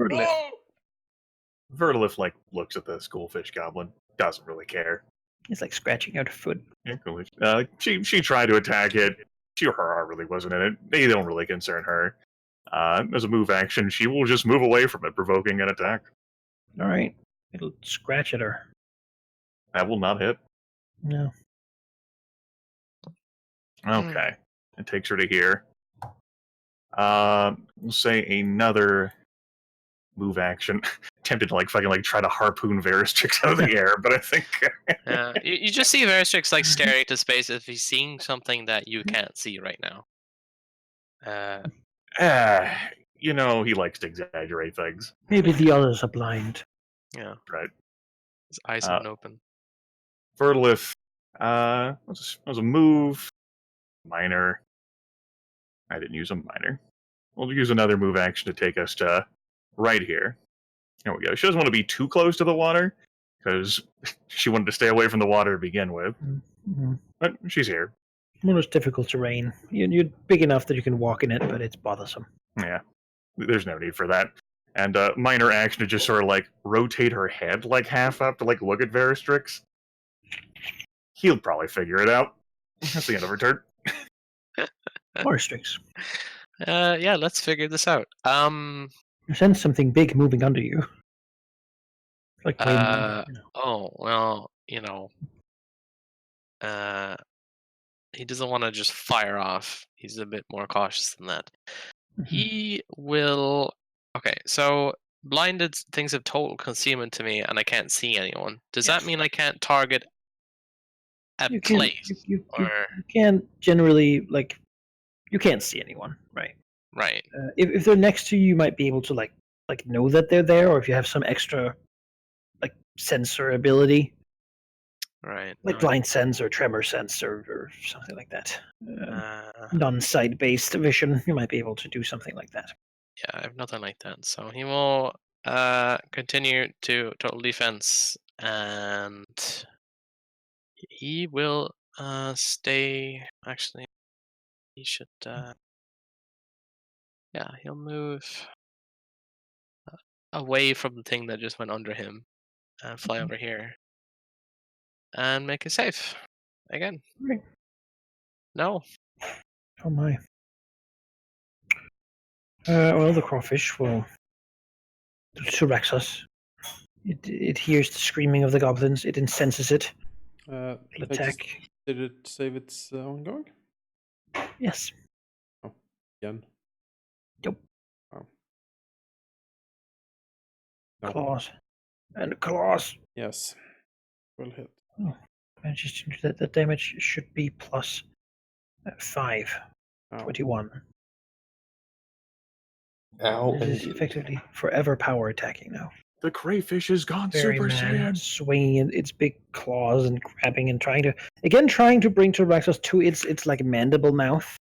Vertilith like looks at the schoolfish goblin. Doesn't really care. He's like scratching out a foot. Yeah, cool. She tried to attack it. Her heart really wasn't in it. They don't really concern her. As a move action, she will just move away from it, provoking an attack. All right, it'll scratch at her. That will not hit. No. Okay, it takes her to here. We'll say another move action. Tempted to like fucking like try to harpoon Veristrix out of the air, but I think you just see Veristrix like staring to space if he's seeing something that you can't see right now. He likes to exaggerate things. Maybe the others are blind. Yeah, Right. his eyes aren't open. Vertilith, was a move. Minor. I didn't use a minor. We'll use another move action to take us to right here. There we go. She doesn't want to be too close to the water because she wanted to stay away from the water to begin with. Mm-hmm. But she's here. Well, it's difficult terrain. You're big enough that you can walk in it, but it's bothersome. Yeah, there's no need for that. And minor action to just sort of like rotate her head like half up to like look at Veristrix. He'll probably figure it out. That's the end of her turn. Veristrix. Yeah, let's figure this out. You sense something big moving under you. Like wind. Oh well, he doesn't want to just fire off. He's a bit more cautious than that. Mm-hmm. He will. Okay, so blinded things have total concealment to me, and I can't see anyone. Does that mean I can't target a place? You can't generally you can't see anyone, right? Right. If they're next to you, you might be able to like know that they're there, or if you have some extra sensor ability, right? Like blind sense or tremor sense or something like that. Non-sight based vision, you might be able to do something like that. Yeah, I have nothing like that. So he will continue to total defense, and he will stay. Actually, he should. Yeah, he'll move away from the thing that just went under him and fly over here and make a save again. Right. No. Oh my. Well, the crawfish will T-Rex us. It hears the screaming of the goblins. It incenses it. It'll attack. Did it save its ongoing? Yes. Oh, again. Yep. Oh. No. Claws. And claws. Yes. Will hit. Oh. And just that damage should be plus 5. Oh. 21. Ow, This is effectively forever power attacking now. The crayfish is gone Very Super mad, Saiyan. swinging its big claws and grabbing and trying to bring T-Rexos to its like mandible mouth.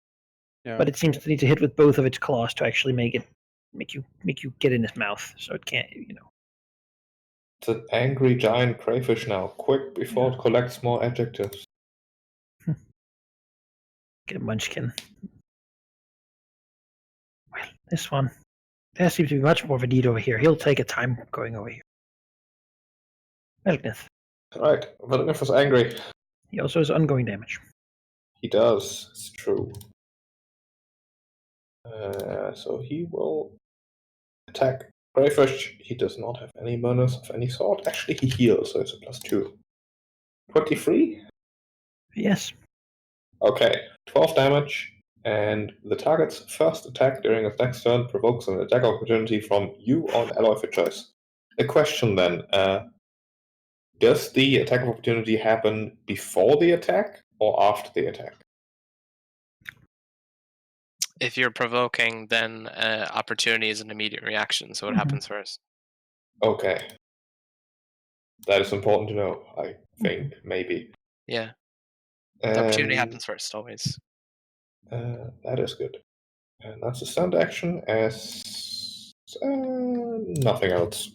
Yeah. But it seems to need to hit with both of its claws to actually make you get in its mouth. So it can't, It's an angry giant crayfish now. Quick before it collects more adjectives. Get a munchkin. Well, this one. There seems to be much more of a need over here. He'll take a time going over here. Velgnith. Right, Velgnith is angry. He also has ongoing damage. He does, it's true. So he will attack crayfish. He does not have any bonus of any sort. Actually, he heals, so it's a +2. 23? Yes. Okay, 12 damage. And the target's first attack during its next turn provokes an attack opportunity from you or an ally of your choice. A question then, does the attack of opportunity happen before the attack or after the attack? If you're provoking, then opportunity is an immediate reaction, so it happens first. Okay. That is important to know, I think, maybe. Yeah. The opportunity And happens first, always. that is good. And that's a stunned action as nothing else.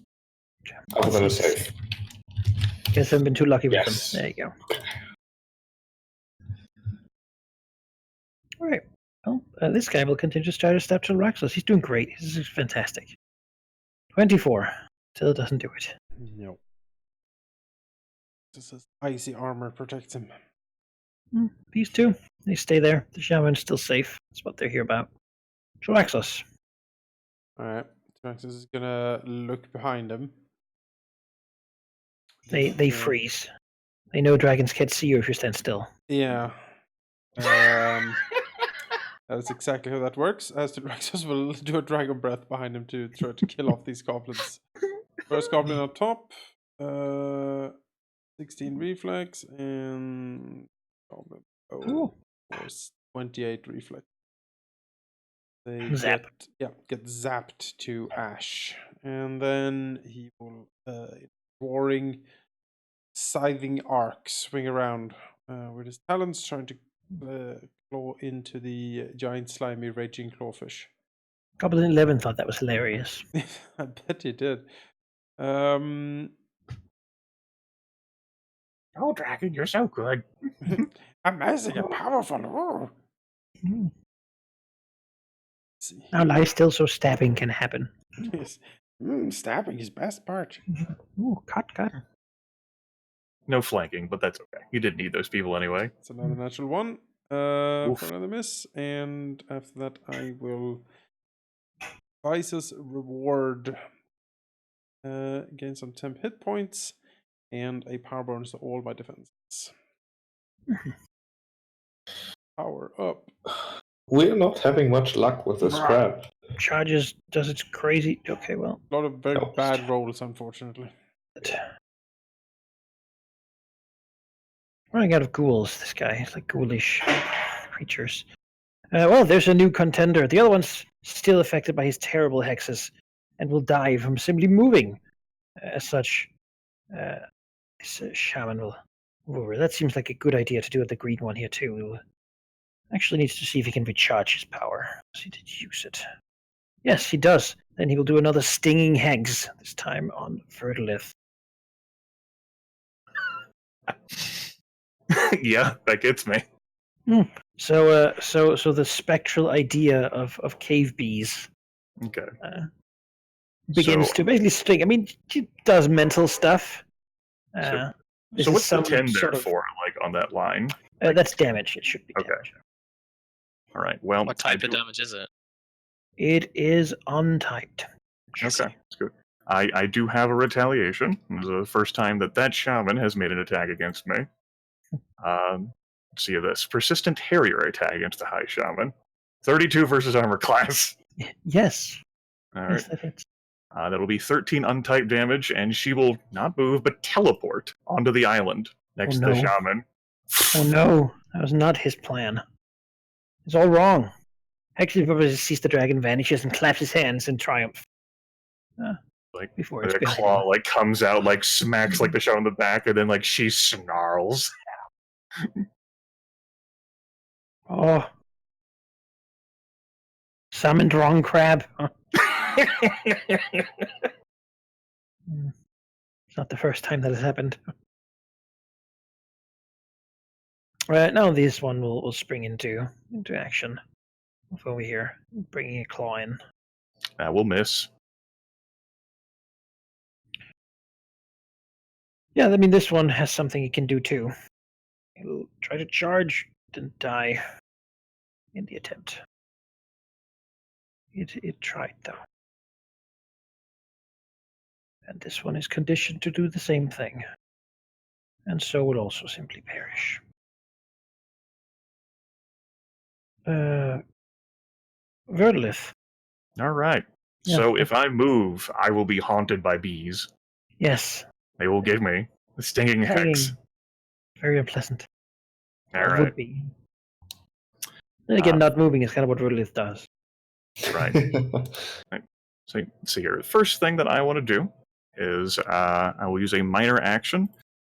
Other than a save. Guess I've been too lucky with Yes. them. There you go. All right. Well, this guy will continue to try to step to Raxos. He's doing great. This is fantastic. 24. Still doesn't do it. No. This is icy armor protects him. These two, they stay there. The shaman's still safe. That's what they're here about. Raxos. Alright. Traxxas is gonna look behind him. They freeze. They know dragons can't see you if you stand still. Yeah. That's exactly how that works. As the Traxxas will do a dragon breath behind him to try to kill off these goblins. First goblin on top. 16 reflex and goblin. Ooh. 28 reflex. They Zap. get zapped to ash, and then he will roaring, scything arc swing around with his talons, trying to claw into the giant slimy raging clawfish. Goblin 11 thought that was hilarious. I bet he did. Oh, dragon, you're so good. Amazing and powerful. Mm. Now lie still so stabbing can happen. Yes. Stabbing is best part. Ooh, cut. No flanking, but that's okay. You didn't need those people anyway. It's another natural one for another miss, and after that I will Vice's reward gain some temp hit points and a power bonus to all my defenses. Power up. We're not having much luck with this crab. Charges, does its crazy. Okay, well. A lot of very Helps. bad rolls, unfortunately. Running out of ghouls, this guy. He's like ghoulish creatures. Well, there's a new contender. The other one's still affected by his terrible hexes and will die from simply moving. As such, this shaman will move over. That seems like a good idea to do with the green one here, too. We'll actually needs to see if he can recharge his power. So he did use it. Yes, he does. Then he will do another stinging hex, this time on Verdolith. Yeah, that gets me. So the spectral idea of cave bees Okay. begins to basically sting. I mean, she does mental stuff. So this So is what's the some 10 there sort of- for, like, on that line? That's damage. It should be Okay. damage. All right, well... What type of damage is it? It is untyped. Okay, that's good. I do have a retaliation. This is the first time that shaman has made an attack against me. Let's see this. Persistent Harrier attack against the High Shaman. 32 versus armor class. Yes. All Yes, right. that hits. That'll be 13 untyped damage, and she will not move, but teleport onto the island next to the no. shaman. Oh no, that was not his plan. It's all wrong. Actually, probably sees the dragon, vanishes, and claps his hands in triumph. Like, Before the it's behind claw, him. like, comes out, like, smacks, like, the shaman in the back, and then, like, she snarls. Oh. Summoned wrong crab. Huh? It's not the first time that has happened. Now this one will spring into action. Over here, bringing a claw in. That will miss. Yeah, I mean this one has something it can do too. It'll try to charge, then die in the attempt. It tried though. And this one is conditioned to do the same thing. And so will also simply perish. Verdolith. All right. Yeah. So if I move, I will be haunted by bees. Yes. They will give me the stinging hex. Stinging. Very unpleasant. All Or right. would be. Then again, not moving is kind of what Verdolith does. Right. So let's see here. First thing that I want to do is I will use a minor action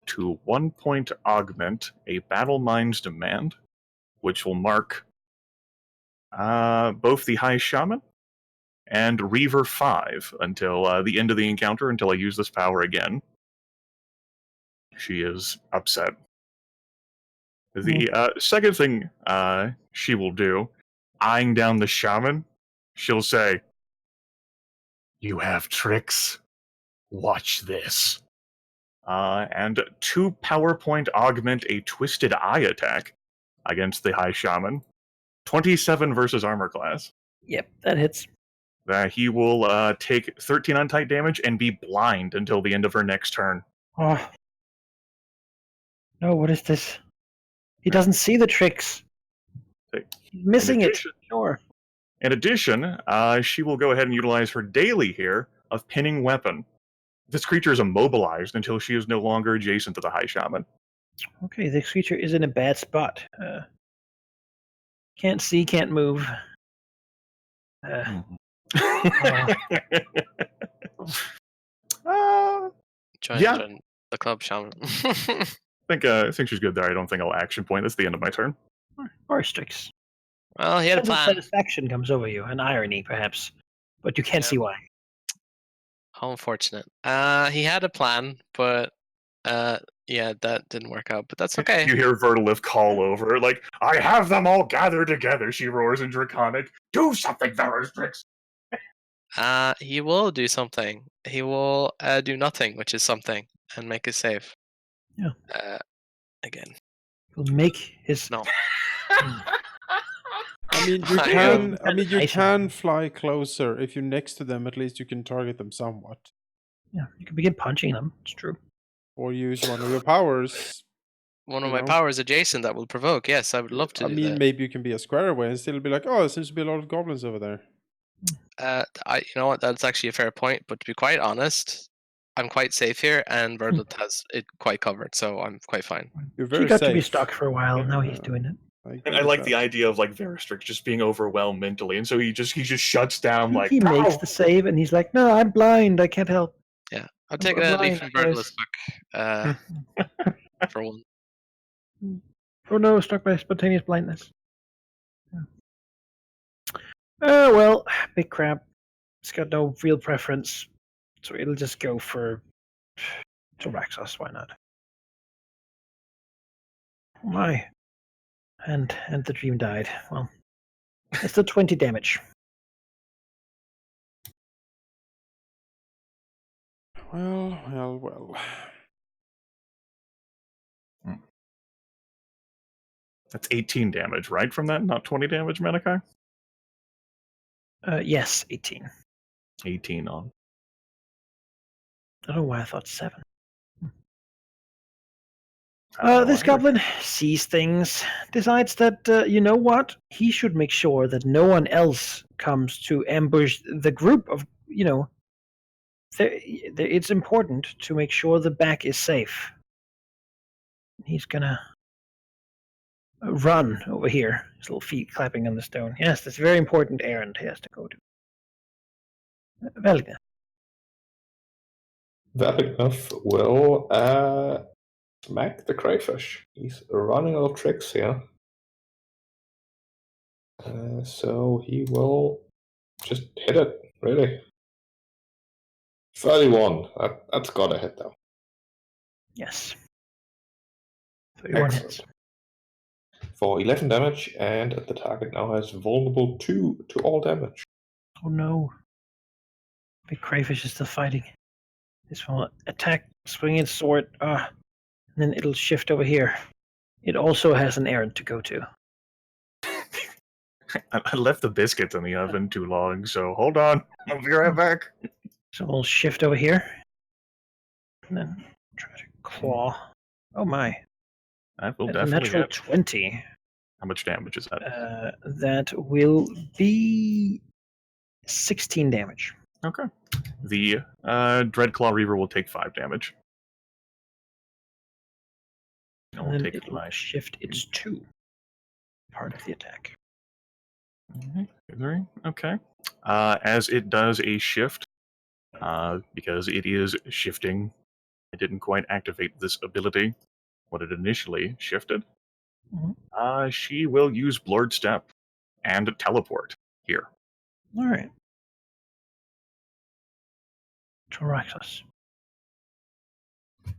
to 1 point augment a battle mind's demand, which will mark both the High Shaman and Reaver 5 until the end of the encounter, until I use this power again. She is upset. The second thing she will do, eyeing down the shaman, she'll say, "You have tricks? Watch this." And 2 power point augment a twisted eye attack against the High Shaman. 27 versus armor class. Yep, that hits. He will take 13 untight damage and be blind until the end of her next turn. Oh. No, what is this? He doesn't see the tricks. He's missing it. Sure. In addition, she will go ahead and utilize her daily here of pinning weapon. This creature is immobilized until she is no longer adjacent to the High Shaman. Okay, this creature is in a bad spot. Can't see, can't move. Join the club, Shaman. I think she's good there. I don't think I'll action point. That's the end of my turn. Or Strix. Well, he had a plan. Satisfaction comes over you, an irony perhaps, but you can't see why. How unfortunate. He had a plan, but yeah, that didn't work out. But that's okay. You hear Vertilith call over, like, "I have them all gathered together," she roars in Draconic. "Do something, Verastrix!" He will do something. He will do nothing, which is something, and make a save. Yeah. Again. He'll make his... No. I mean, you can. I mean, you can fly closer if you're next to them. At least you can target them somewhat. Yeah, you can begin punching them. It's true. Or use one of your powers. One of my powers adjacent that will provoke. Yes, I would love to do that. I mean, maybe you can be a square away and still be like, "Oh, there seems to be a lot of goblins over there." You know what? That's actually a fair point. But to be quite honest, I'm quite safe here, and Vertilith has it quite covered, so I'm quite fine. You're very He got safe. to be stuck for a while. Now he's doing it. And I like the idea of like Verastrix just being overwhelmed mentally, and so he just shuts down. Like he makes the save, and he's like, "No, I'm blind. I can't help." Yeah, I'm taking a leaf from Vertilith's book for one. Oh no, struck by spontaneous blindness. Oh well, big crap. It's got no real preference, so it'll just go for Raxos. Why not? Oh my. And the dream died. Well, it's still 20 damage. Well. That's 18 damage, right? From that, not 20 damage, Manaki? Yes, 18. 18 on. I don't know why I thought 7. This goblin sees things, decides that, you know what? He should make sure that no one else comes to ambush the group of, it's important to make sure the back is safe. He's gonna run over here, his little feet clapping on the stone. Yes, that's a very important errand he has to go to. Velga. Velga will smack the crayfish. He's running out of tricks here. So he will just hit it, really. 31. That's gotta hit, though. Yes. 31 hits. For 11 damage, and the target now has vulnerable 2 to all damage. Oh no. Big crayfish is still fighting. This will attack, swing its sword, and then it'll shift over here. It also has an errand to go to. I left the biscuits in the oven too long, so hold on. I'll be right back. So we'll shift over here. And then try to claw. Oh my. That will That's definitely a natural hit. 20. How much damage is that? That will be 16 damage. Okay. The Dreadclaw Reaver will take 5 damage. And then it will shift its 2 part of the attack. Okay. As it does a shift, because it is shifting. It didn't quite activate this ability when it initially shifted. She will use Blurred Step and teleport here. All right. Taraxis.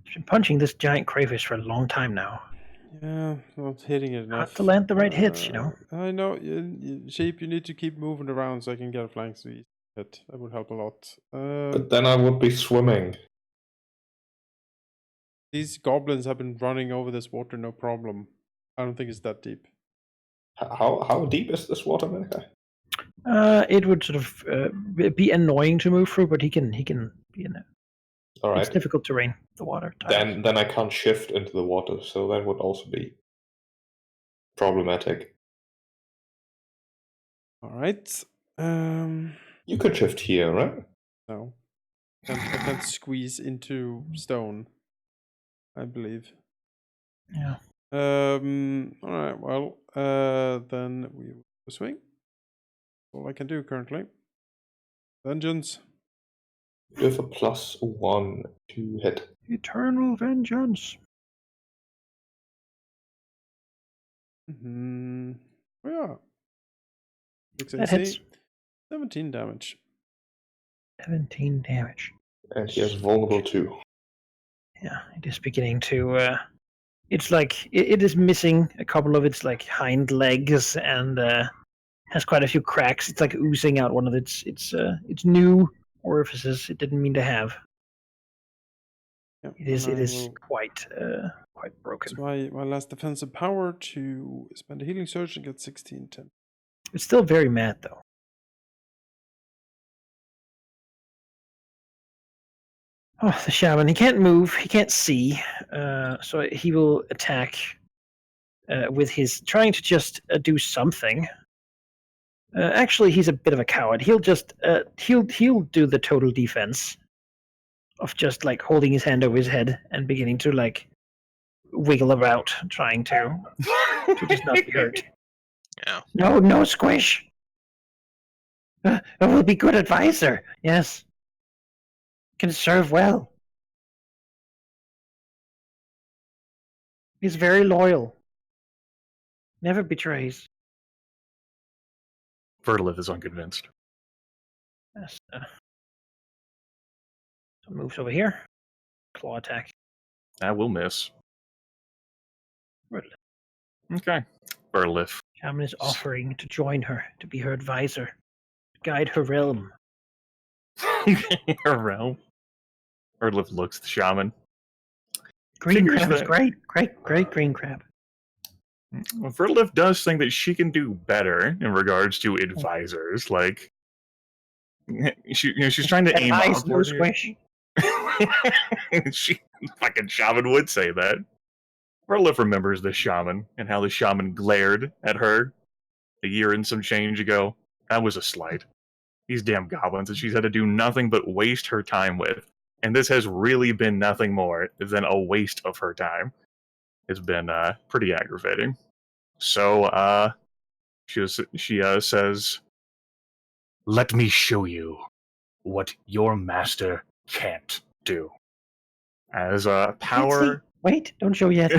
She's been punching this giant crayfish for a long time now. Yeah, not hitting it enough. Have to land the right hits, you know. I know. Sheep, you need to keep moving around so I can get a flank sweep. That would help a lot. But then I would be swimming. These goblins have been running over this water, no problem. I don't think it's that deep. How deep is this water, Manaki? It would sort of be annoying to move through, but he can be in it. All right. It's difficult terrain, the water. Then I can't shift into the water, so that would also be problematic. All right. You could shift here, right? No. I can't squeeze into stone, I believe. Yeah. All right. Well, then we will swing. All I can do currently. Vengeance. You have a +1 to hit. Eternal vengeance. Oh, yeah. That hits. 17 damage. 17 damage. And he has vulnerable too. Yeah, it is beginning to. It's like it is missing a couple of its like hind legs and has quite a few cracks. It's like oozing out one of its new orifices it didn't mean to have. Yep, It is quite broken. It's my last defensive power to spend a healing surge and get 16 10. It's still very mad though. Oh, the shaman. He can't move. He can't see. So he will attack with his trying to just do something. Actually, he's a bit of a coward. He'll just he'll do the total defense of just like holding his hand over his head and beginning to like wiggle about, trying to just not be hurt. Yeah. No, squish. I will be good advisor. Yes. Can serve well. He's very loyal. Never betrays. Vertilith is unconvinced. Yes. So moves over here. Claw attack. That will miss. Vertilith. Okay. Vertilith. Shaman is offering to join her, to be her advisor, to guide her realm. Her realm. Vertilith looks at the shaman. Green Figures crab is that- great green crab. Vertilith does think that she can do better in regards to advisors. Like, she's trying to aim Advise, no upward. squish. She fucking shaman would say that. Vertilith remembers the shaman and how the shaman glared at her a year and some change ago. That was a slight. These damn goblins that she's had to do nothing but waste her time with. And this has really been nothing more than a waste of her time. It's been pretty aggravating. So she says, "Let me show you what your master can't do." As power Wait, don't show yet.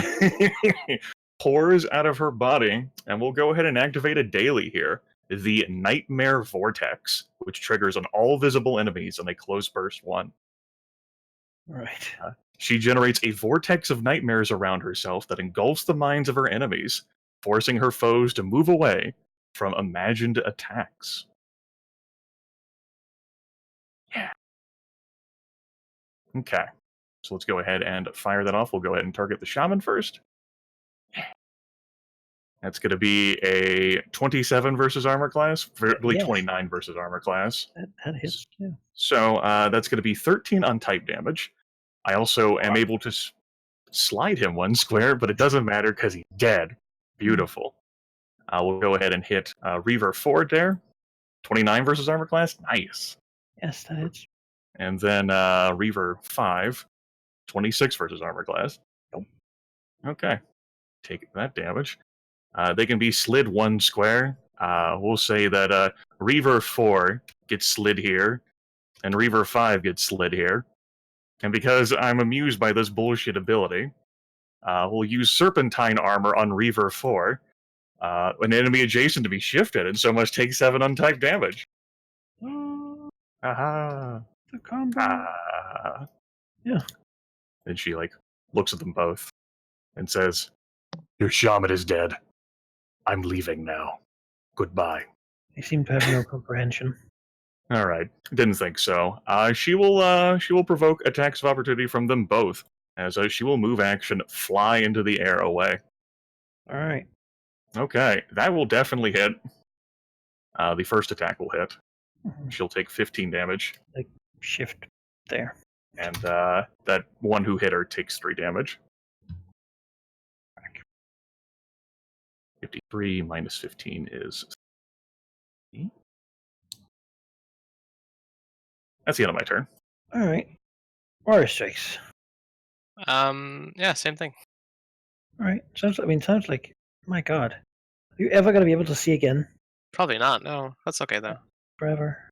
pours out of her body, and we'll go ahead and activate a daily here. The Nightmare Vortex, which triggers on all visible enemies on a close burst 1. Right. She generates a vortex of nightmares around herself that engulfs the minds of her enemies, forcing her foes to move away from imagined attacks. Yeah. Okay. So let's go ahead and fire that off. We'll go ahead and target the shaman first. That's going to be a 27 versus armor class, really Yes. 29 versus armor class. That hits. Yeah. So that's going to be 13 on type damage. I also am able to slide him 1 square, but it doesn't matter because he's dead. Beautiful. We'll go ahead and hit Reaver 4 there. 29 versus armor class. Nice. Yes, that hits. And then Reaver 5. 26 versus armor class. Nope. Okay. Take that damage. They can be slid 1 square. We'll say that Reaver 4 gets slid here, and Reaver 5 gets slid here. And because I'm amused by this bullshit ability, we'll use Serpentine Armor on Reaver 4. An enemy adjacent to be shifted, and so must take 7 untyped damage. Aha. The combo. Ah. Yeah. And she, looks at them both and says, "Your shaman is dead. I'm leaving now. Goodbye." They seem to have no comprehension. All right, didn't think so. She will provoke attacks of opportunity from them both, as she will move action, fly into the air away. All right. Okay, that will definitely hit. The first attack will hit. Mhm. She'll take 15 damage, Shift there. and that one who hit her takes 3 damage. 53 minus 15 is... That's the end of my turn. All right. Water strikes. Yeah, same thing. All right. Sounds like, my God. Are you ever going to be able to see again? Probably not. No, that's okay though. Forever.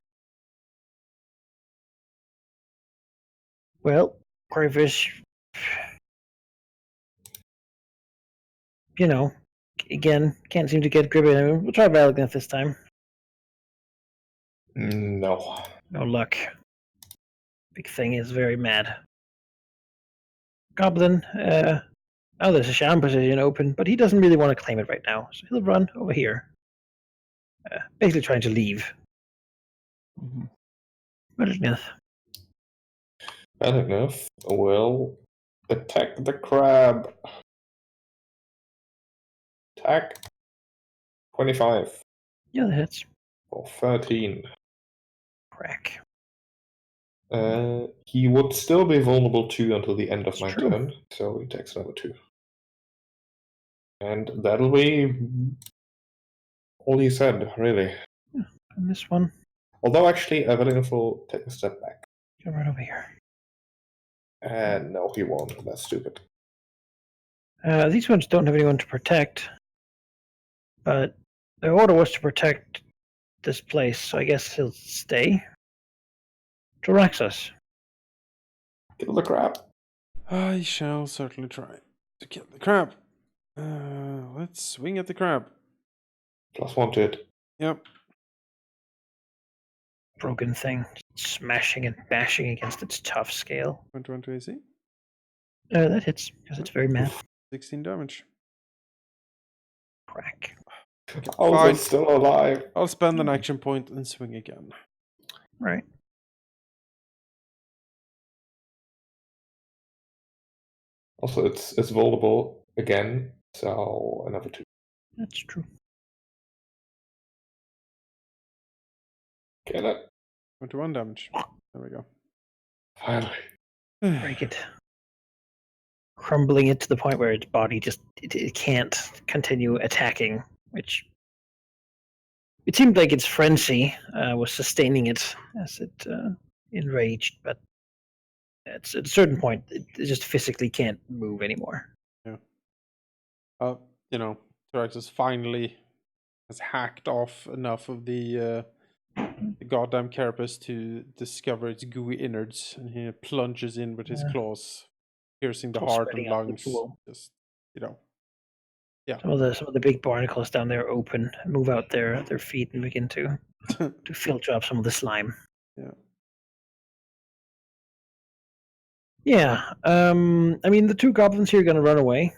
Well, Crayfish, again, can't seem to get grip of him. We'll try Valagnath this time. No. No luck. Big thing is very mad. Goblin, there's a sham position open, but he doesn't really want to claim it right now, so he'll run over here. Basically trying to leave. Valagnath. Valagnath will attack the crab. Attack 25 Yeah, that hits. for 13. Crack. He would still be vulnerable 2 until the end of It's my true. turn, so he takes another 2. And that'll be all he said, really. And this one, Although, actually, Valagnath will take a step back. come right over here. And no, he won't. That's stupid. These ones don't have anyone to protect, but the order was to protect this place, so I guess he'll stay. Jaraxus. Kill the crab. I shall certainly try to kill the crab. Let's swing at the crab. +1 to it. Yep. Broken thing, smashing and bashing against its tough scale. 21 to AC. That hits, because it's very mad. 16 damage. Crack. Okay, Oh, fine. it's still alive. I'll spend an action point and swing again. Right. Also, it's vulnerable again, so another 2. That's true. Kill it. 21 damage. There we go. Finally. Break it. Crumbling it to the point where its body just it can't continue attacking, which it seemed like its frenzy was sustaining it as it enraged, but at a certain point it just physically can't move anymore. Tyraxus finally has hacked off enough of the goddamn carapace to discover its gooey innards, and he plunges in with his claws, piercing the Claws heart spreading and out the lungs. pool. Just, yeah. Some of the big barnacles down there open, move out their feet, and begin to filter up some of the slime. Yeah. Yeah. The 2 goblins here are going to run away.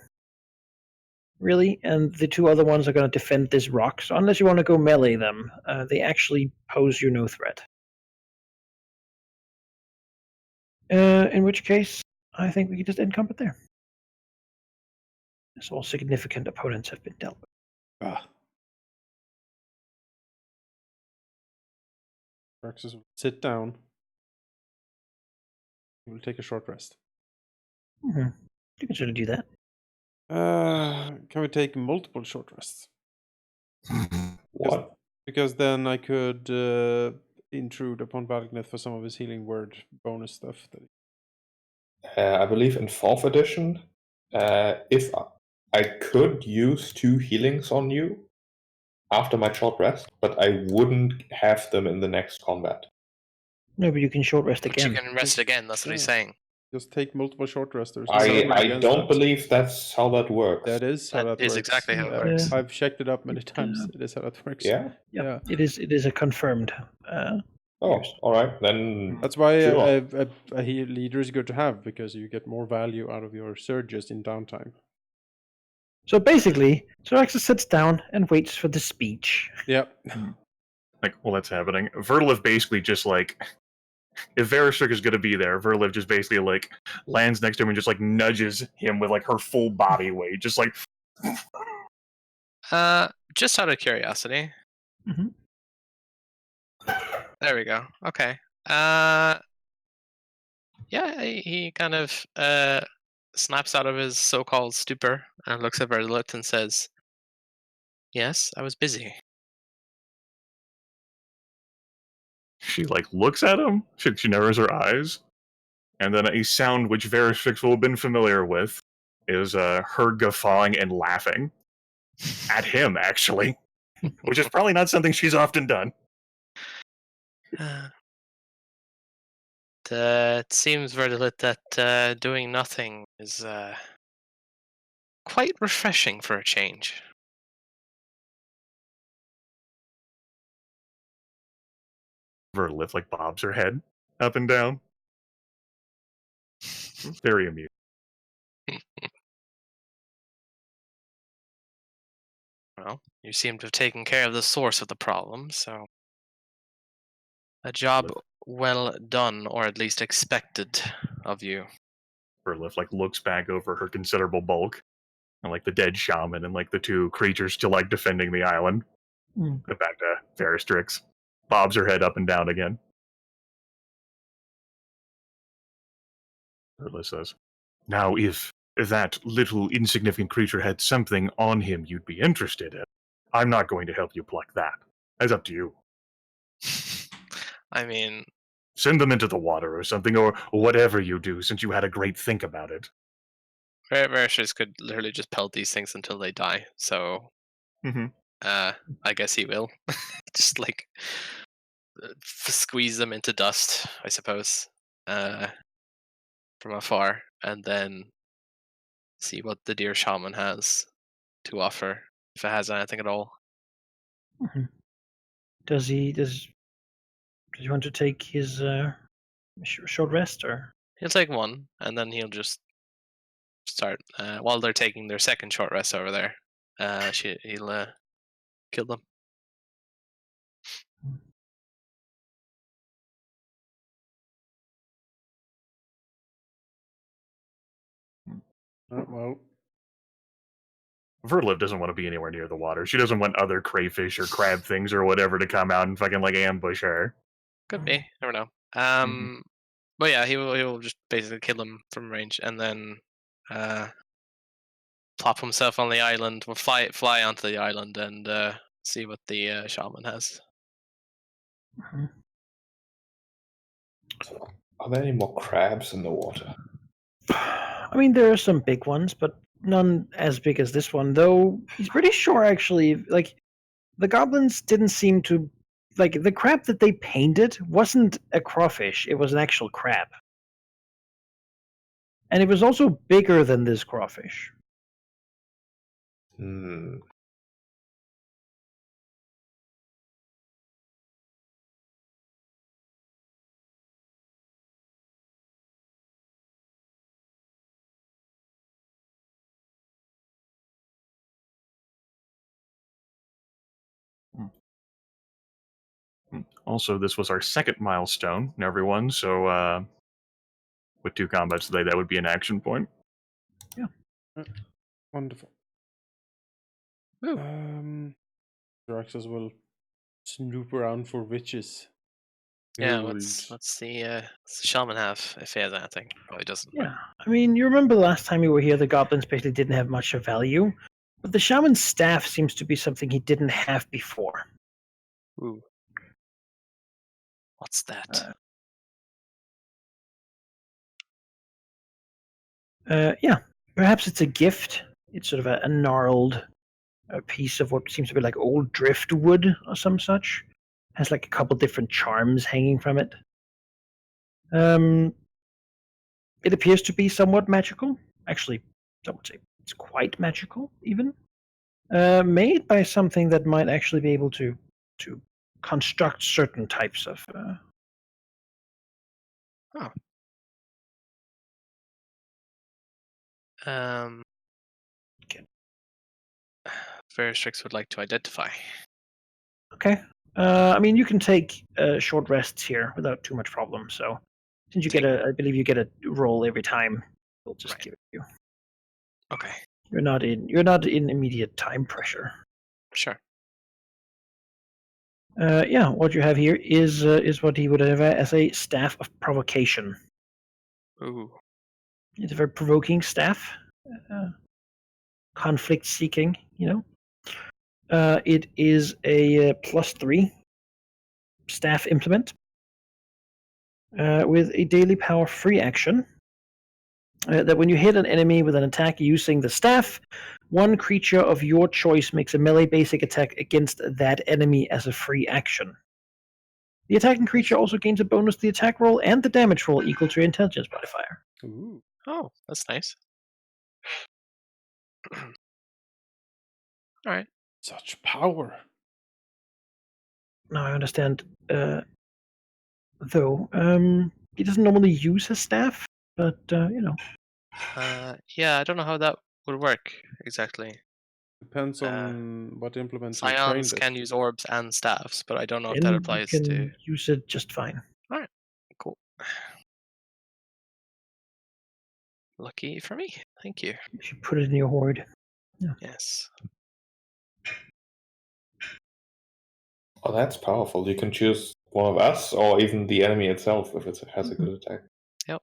Really, and the 2 other ones are going to defend this rock. So unless you want to go melee them, they actually pose you no threat. In which case, I think we can just end combat there. As all significant opponents have been dealt with. Tyraxus will sit down. He will take a short rest. Mm-hmm. You can sort of do that. Can we take multiple short rests? What? Because then I could intrude upon Valagnath for some of his healing word bonus stuff. I believe in 4th edition, if I could use 2 healings on you after my short rest, but I wouldn't have them in the next combat. No, but you can short rest But again. you can rest again. That's what he's saying. Just take multiple short resters. I don't believe that's how that works. That is how that That is works. exactly how it works. I've checked it up many times. It is how that works. Yeah? Yeah. It is a confirmed. Oh, all right. Then That's why sure. a leader is good to have, because you get more value out of your surges in downtime. So basically, Soraxis sits down and waits for the speech. Yep. Like, well, that's happening. Vertiliv basically just like, if Veristrick is going to be there, Vertiliv just basically like lands next to him and just like nudges him with like her full body weight, just like. Just out of curiosity. Mhm. There we go. Okay. Yeah, he kind of snaps out of his so-called stupor and looks at Vertilit and says, "Yes, I was busy." She like looks at him. She narrows her eyes, and then a sound which Veristrix will have been familiar with is her guffawing and laughing at him, actually, which is probably not something she's often done. It seems, Vertilit, that doing nothing is quite refreshing for a change. Vertiliv like bobs her head up and down. Very amusing. Well, you seem to have taken care of the source of the problem, so a job well done, or at least expected of you. Vertiliv like looks back over her considerable bulk, and like the dead shaman and like the two creatures still like defending the island. Go back to Veristrix. Bobs her head up and down again. Vertiliv says, "Now, if that little insignificant creature had something on him you'd be interested in, I'm not going to help you pluck that. That's up to you. I mean, Send them into the water or something, or whatever you do, since you had a great think about it." Verishis could literally just pelt these things until they die, so I guess he will. Just like squeeze them into dust, I suppose, from afar, and then see what the dear shaman has to offer, if it has anything at all. Does he want to take his short rest, or? He'll take one, and then he'll just start while they're taking their second short rest over there. He'll kill them. Well, Vertiliv doesn't want to be anywhere near the water. She doesn't want other crayfish or crab things or whatever to come out and fucking like ambush her. Could be. Never know. But yeah, he will just basically kill them from range, and then plop himself on the island, or fly onto the island, and see what the shaman has. Are there any more crabs in the water? I mean, there are some big ones, but none as big as this one. Though he's pretty sure, actually, like the goblins didn't seem to like the crab that they painted wasn't a crawfish; it was an actual crab, and it was also bigger than this crawfish. Also, this was our second milestone, everyone, so with 2 combats today, that would be an action point. Yeah. Wonderful. Draxus will snoop around for witches. Yeah, what's the shaman have, if he has anything? Probably doesn't. Yeah, I mean, you remember the last time you were here, the goblins basically didn't have much of value, but the shaman's staff seems to be something he didn't have before. Ooh. What's that? Yeah, perhaps it's a gift. It's sort of a gnarled piece of what seems to be like old driftwood or some such. Has like a couple different charms hanging from it. It appears to be somewhat magical. Actually, I would say it's quite magical, even. Made by something that might actually be able to construct certain types of. Okay. Veristrix would like to identify. Okay. I mean, you can take short rests here without too much problem. So, since you I believe you get a roll every time, we'll just give it to you. Okay. You're not in immediate time pressure. Sure. Yeah, what you have here is what he would have as a staff of provocation. Ooh. It's a very provoking staff, conflict seeking. It is a +3 staff implement with a daily power free action. That when you hit an enemy with an attack using the staff, one creature of your choice makes a melee basic attack against that enemy as a free action. The attacking creature also gains a bonus to the attack roll and the damage roll equal to your intelligence modifier. Ooh. Oh, that's nice. All right. Such power. Now I understand, though, he doesn't normally use his staff, but, Yeah, I don't know how that would work exactly. Depends on what implement you Scions trained can it. use orbs and staffs, but I don't know if then that you applies can to. use it just fine. All right. Cool. Lucky for me. Thank you. You should put it in your hoard. Yes. Oh, that's powerful. You can choose one of us or even the enemy itself if it has a good attack. Yep.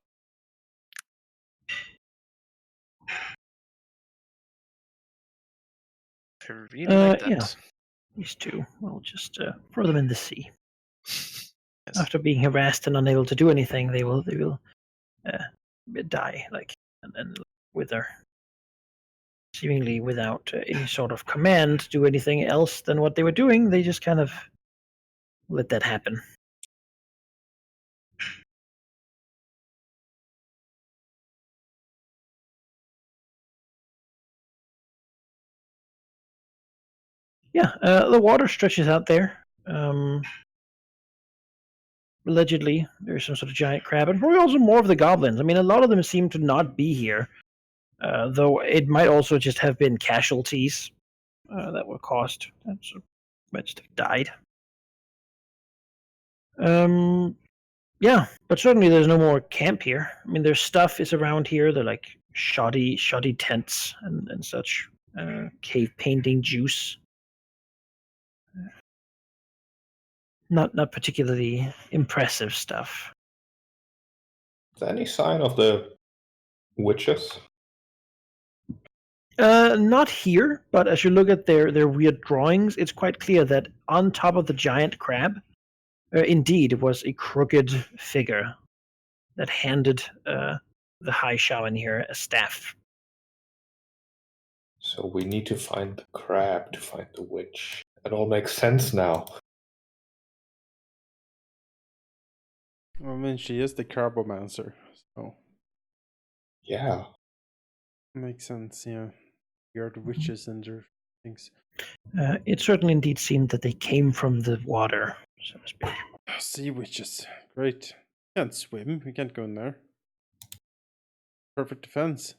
I really like that. Yeah. These two, we'll just throw them in the sea. Yes. After being harassed and unable to do anything, they will die, and wither, seemingly without any sort of command to do anything else than what they were doing. They just kind of let that happen. Yeah, the water stretches out there. Allegedly, there's some sort of giant crab, and probably also more of the goblins. I mean, a lot of them seem to not be here, though it might also just have been casualties that were caused. That might just have died. Yeah, but certainly there's no more camp here. I mean, their stuff is around here. They're like shoddy tents and such. Cave painting juice. Not particularly impressive stuff. Is there any sign of the witches? Not here, but as you look at their weird drawings, it's quite clear that on top of the giant crab, indeed, was a crooked figure that handed the high shaman here a staff. So we need to find the crab to find the witch. It all makes sense now. I mean, she is the carbomancer, so Yeah. makes sense. Yeah, you are the witches and their things. It certainly indeed seemed that they came from the water, so to speak. Sea witches, great. Can't swim. We can't go in there. Perfect defense.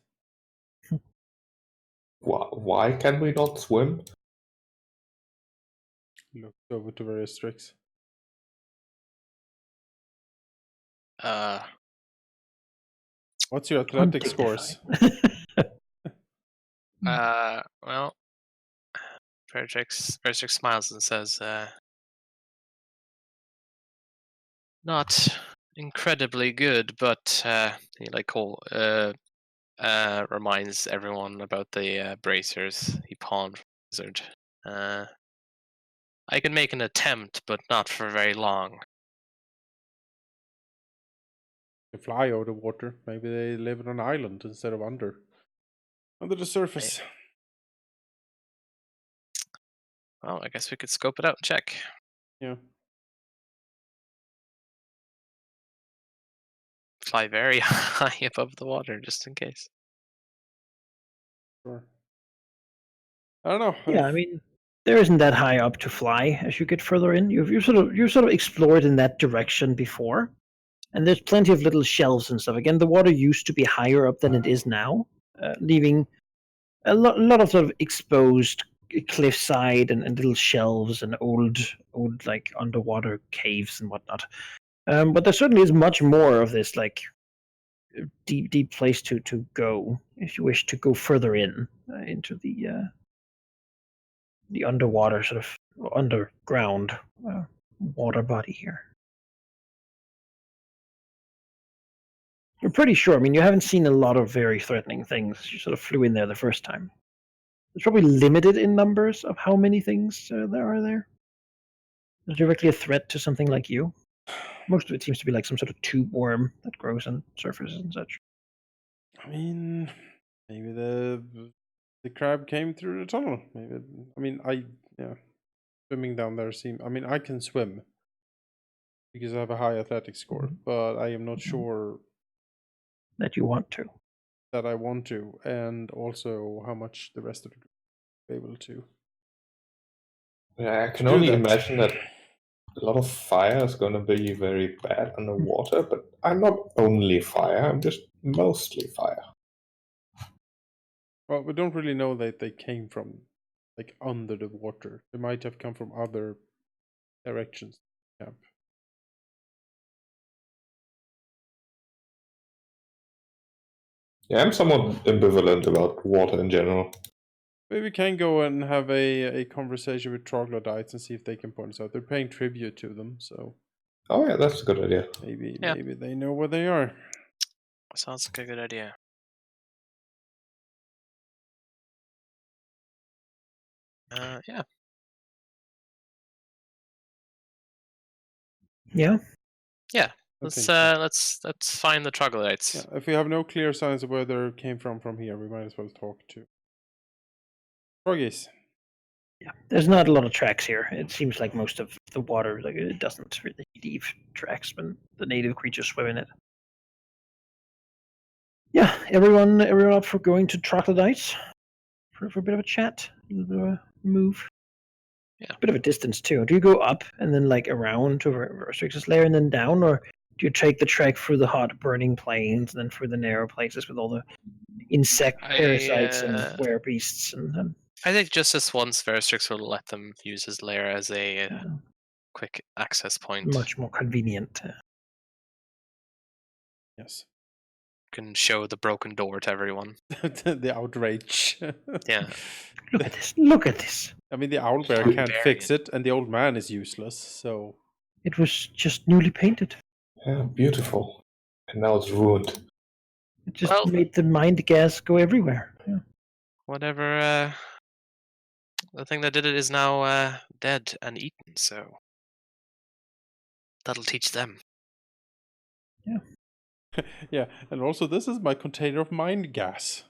Why can we not swim? Look over to various tricks. What's your athletic scores? Well, Frederick smiles and says, not incredibly good, but he reminds everyone about the bracers he pawned from the wizard. I can make an attempt, but not for very long. They fly over the water. Maybe they live on an island instead of under the surface. Well, I guess we could scope it out and check. Yeah. fly very high above the water, just in case. Sure. I don't know. Yeah, I mean, there isn't that high up to fly as you get further in. You've sort of explored in that direction before, and there's plenty of little shelves and stuff. Again, the water used to be higher up than it is now, leaving a lot of sort of exposed cliffside and little shelves and old like underwater caves and whatnot. But there certainly is much more of this like deep place to go if you wish to go further in into the underwater sort of underground water body here. You're pretty sure. I mean, you haven't seen a lot of very threatening things. You sort of flew in there the first time. It's probably limited in numbers of how many things there are there. Is directly a threat to something like you? Most of it seems to be like some sort of tube worm that grows on surfaces and such. I mean, maybe the crab came through the tunnel. Maybe. I mean, swimming down there I mean, I can swim because I have a high athletic score, but I am not sure that you want to. That I want to, and also how much the rest of the group will be able to. Yeah, I can only imagine that a lot of fire is going to be very bad underwater, but I'm not only fire, I'm just mostly fire. Well, we don't really know that they came from, like, under the water. They might have come from other directions. Camp. Yeah, I'm somewhat ambivalent about water in general. Maybe we can go and have a conversation with troglodytes and see if they can point us out. They're paying tribute to them, so. Oh yeah, that's a good idea. Maybe they know where they are. Sounds like a good idea. Yeah. Yeah. Yeah. Let's find the troglodytes. Yeah, if we have no clear signs of where they came from here, we might as well talk to froggies. Yeah, there's not a lot of tracks here. It seems like most of the water, like it doesn't really leave tracks when the native creatures swim in it. Yeah, everyone up for going to troglodytes for a bit of a chat, a little bit of a move. Yeah, a bit of a distance too. Do you go up and then like around to Verstrix's lair and then down, or do you take the trek through the hot burning plains and then through the narrow places with all the insect parasites and werebeasts and I think just this once, Verstrix will let them use his lair as a quick access point. Much more convenient. Yes. Can show the broken door to everyone. The outrage. Yeah. Look at this. I mean, the owlbear can't fix it, and the old man is useless, so. It was just newly painted. Yeah, beautiful. And now it's ruined. It just made the mind gas go everywhere. Yeah. Whatever. The thing that did it is now dead and eaten, so that'll teach them. Yeah. Yeah, and also this is my container of mind gas.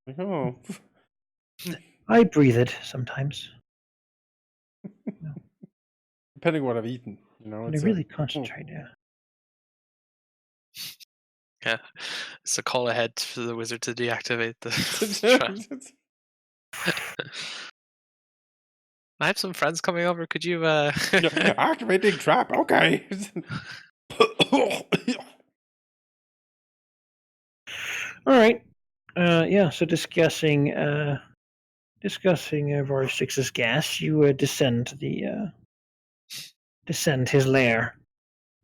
Like, oh. I breathe it sometimes. Depending on what I've eaten, you know. I really concentrate, yeah. Yeah, it's a call ahead for the wizard to deactivate the trap. I have some friends coming over. Could you activating trap? Okay. All right. Yeah. So discussing Verstrix's gas, you descend his lair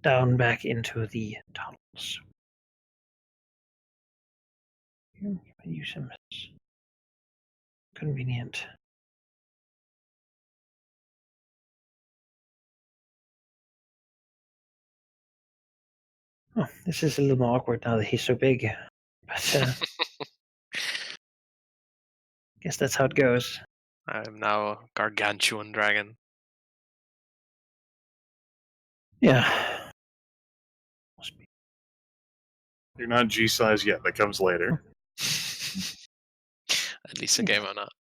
down back into the tunnels. Use him as convenient. Oh, this is a little more awkward now that he's so big. But guess that's how it goes. I'm now a gargantuan dragon. Yeah. You're not G-size yet. That comes later. At least a game or not.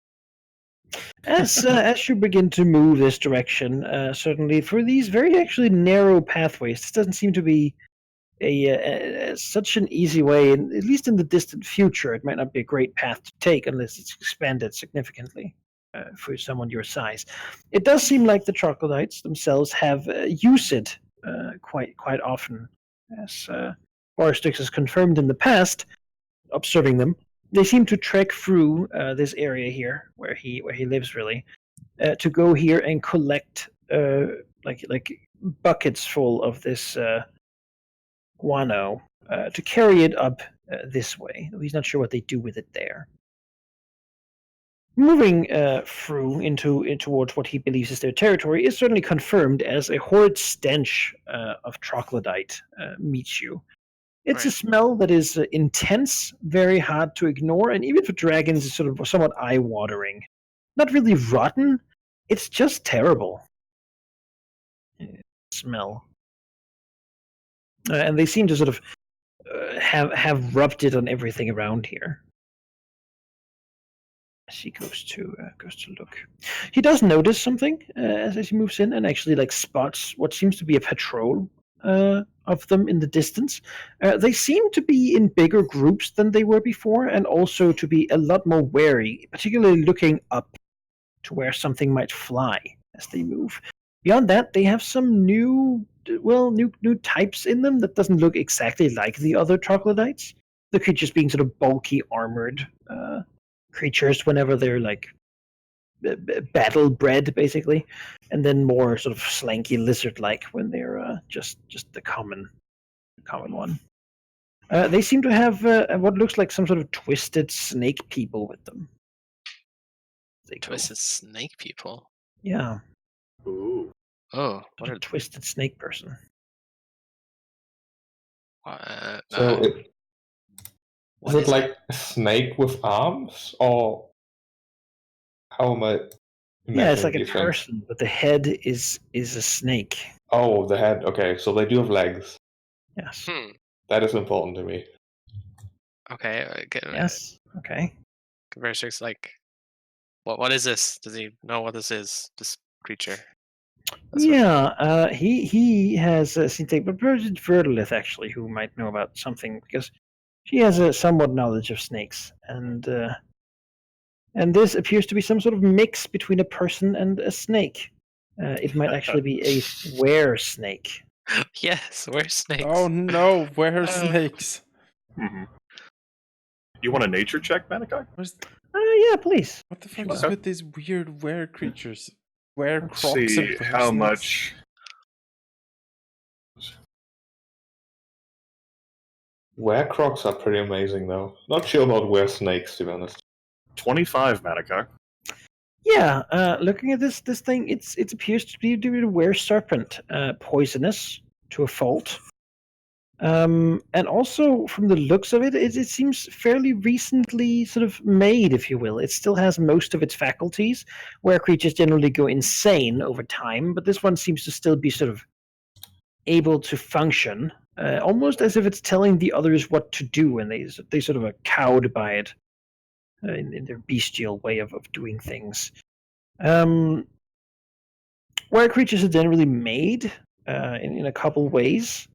As you begin to move this direction, certainly for these very actually narrow pathways, this doesn't seem to be such an easy way, and at least in the distant future, it might not be a great path to take unless it's expanded significantly for someone your size. It does seem like the troglodytes themselves have used it quite often, as Boristic has confirmed in the past, observing them. They seem to trek through this area here, where he lives, really, to go here and collect like buckets full of this guano to carry it up this way. He's not sure what they do with it there. Moving through into towards what he believes is their territory is certainly confirmed as a horrid stench of troglodyte meets you. It's a smell that is intense, very hard to ignore, and even for dragons is sort of somewhat eye-watering. Not really rotten, it's just terrible. Smell. And they seem to sort of have rubbed it on everything around here. As he goes to look, he does notice something as he moves in, and actually spots what seems to be a patrol of them in the distance. They seem to be in bigger groups than they were before, and also to be a lot more wary, particularly looking up to where something might fly as they move. Beyond that, they have some new types in them that doesn't look exactly like the other troglodytes. The creatures being sort of bulky, armored creatures whenever they're battle bred, basically, and then more sort of slanky lizard-like when they're just the common one. They seem to have what looks like some sort of twisted snake people with them. Twisted snake people? Yeah. Ooh. Oh, what a twisted snake person. So is it like a snake with arms, or how am I? Yeah, it's like a person, but the head is a snake. Oh, the head. Okay, so they do have legs. Yes. That is important to me. Okay. Yes. Okay. Conversation's like, what is this? Does he know what this is? This creature? He has seen things, but Verdolith actually, who might know about something, because she has a somewhat knowledge of snakes, and this appears to be some sort of mix between a person and a snake. It might actually be a were snake. Yes, were snakes. Oh no, were snakes? Mm-hmm. You want a nature check, Manaki? Yeah, please. What the fuck is with these weird were creatures? Were Let's crocs see and were how snakes? much. Were crocs are pretty amazing, though. Not sure about were snakes, to be honest. 25, Manaki. Yeah, looking at this thing, it appears to be a were serpent, poisonous to a fault. And also, from the looks of it, it seems fairly recently sort of made, if you will. It still has most of its faculties, where creatures generally go insane over time, but this one seems to still be sort of able to function, almost as if it's telling the others what to do, and they sort of are cowed by it in their bestial way of doing things. Were creatures are generally made in a couple ways.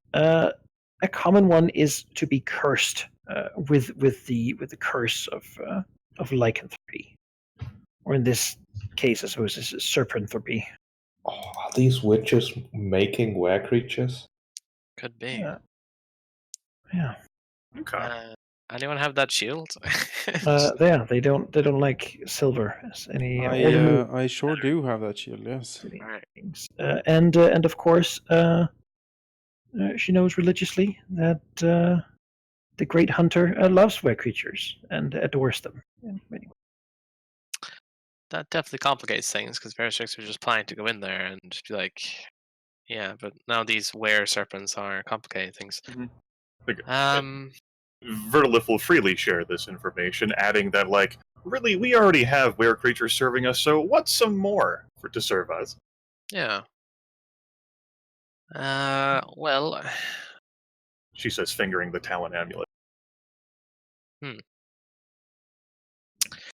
A common one is to be cursed with the curse of lycanthropy, or in this case, I suppose, this is serpenthropy. Oh, are these witches making were creatures? Could be. Yeah. Okay. Anyone have that shield? They don't like silver as any ornament. I sure do have that shield. Yes. Right. And of course, she knows religiously that the great hunter loves were creatures and adores them. That definitely complicates things, because Veritex are just planning to go in there and just be like, yeah, but now these were serpents are complicating things. Verdolith will freely share this information, adding that, really, we already have were creatures serving us, so what's some more to serve us? Yeah. Well, she says, fingering the talon amulet.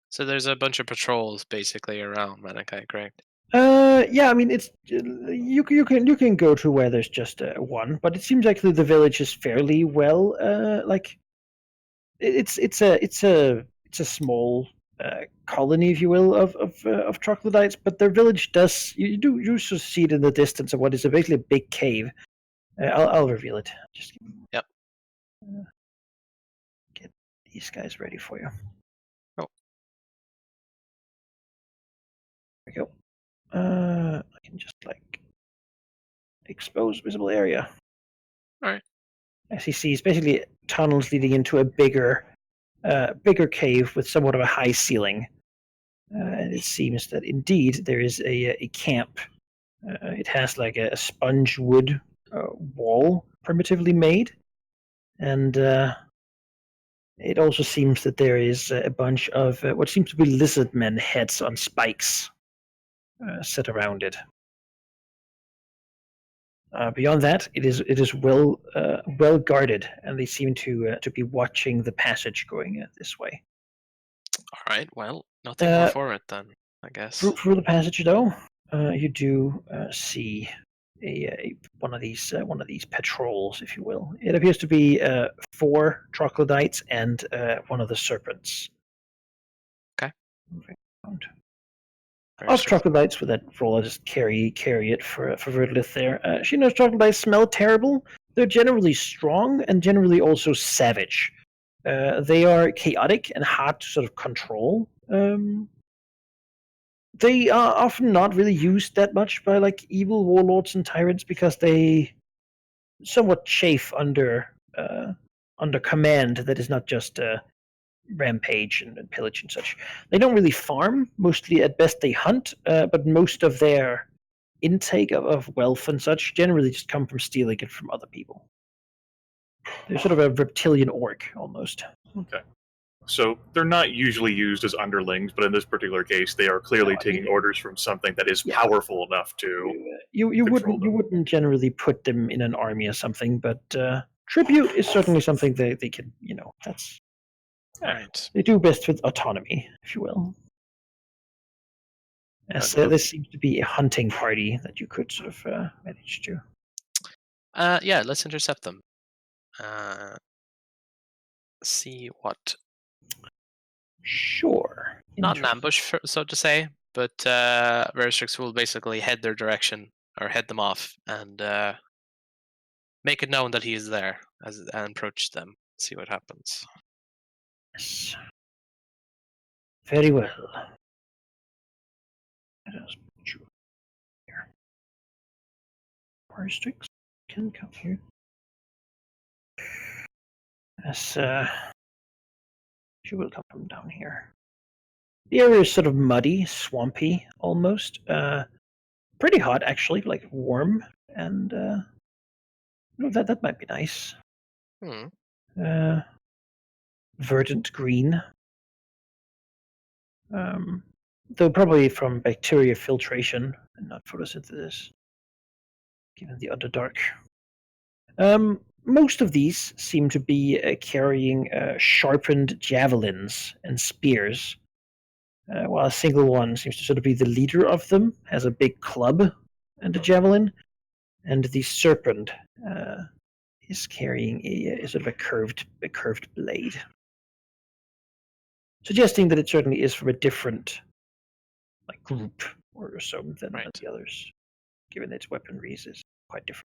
So there's a bunch of patrols basically around Manaki, correct? Yeah, I mean, it's you can go to where there's just one, but it seems like the village is fairly well. Like it's a small colony, if you will, of troglodytes. But their village does you sort of see it in the distance of what is basically a big cave. I'll reveal it. Just Yep. Get these guys ready for you. Oh. There we go. I can just like expose visible area. All right. As you see, it's basically tunnels leading into a bigger cave with somewhat of a high ceiling. And it seems that indeed there is a camp. It has like a sponge wood wall, primitively made, and it also seems that there is a bunch of what seems to be lizard men heads on spikes set around it. Beyond that, it is well guarded, and they seem to be watching the passage going this way. All right. Well, nothing more for it then, I guess. Through the passage, though, you do see one of these patrols, if you will. It appears to be 4 troglodytes and one of the serpents. Okay. Moving around. Very Of strange. troglodytes with that roll, I'll just carry it for Verlith there. She knows troglodytes smell terrible. They're generally strong and generally also savage. They are chaotic and hard to sort of control. They are often not really used that much by like evil warlords and tyrants because they somewhat chafe under command that is not just rampage and pillage and such. They don't really farm. Mostly, at best, they hunt. But most of their intake of wealth and such generally just come from stealing it from other people. They're sort of a reptilian orc almost. Okay. So they're not usually used as underlings, but in this particular case, they are clearly No, I taking mean- orders from something that is Yeah. powerful enough to. You control them. wouldn't generally put them in an army or something, but tribute is certainly something they can that's All right. they do best with autonomy, if you will. As this seems to be a hunting party that you could sort of manage to. Yeah. Let's intercept them. See what. Sure. Not an ambush, so to say, but Veristrix will basically head their direction or head them off and make it known that he is there and approach them. See what happens. Yes. Very well. Let us put you here. Veristrix can come here. Yes, she will come from down here. The area is sort of muddy, swampy, almost. Pretty hot, actually, like warm, and that might be nice. Verdant green. Though probably from bacteria filtration and not photosynthesis, given the Underdark. Most of these seem to be carrying sharpened javelins and spears, while a single one seems to sort of be the leader of them, has a big club and a javelin, and the serpent is carrying a sort of a curved blade, suggesting that it certainly is from a different group or so than the others, given its weaponry is quite different.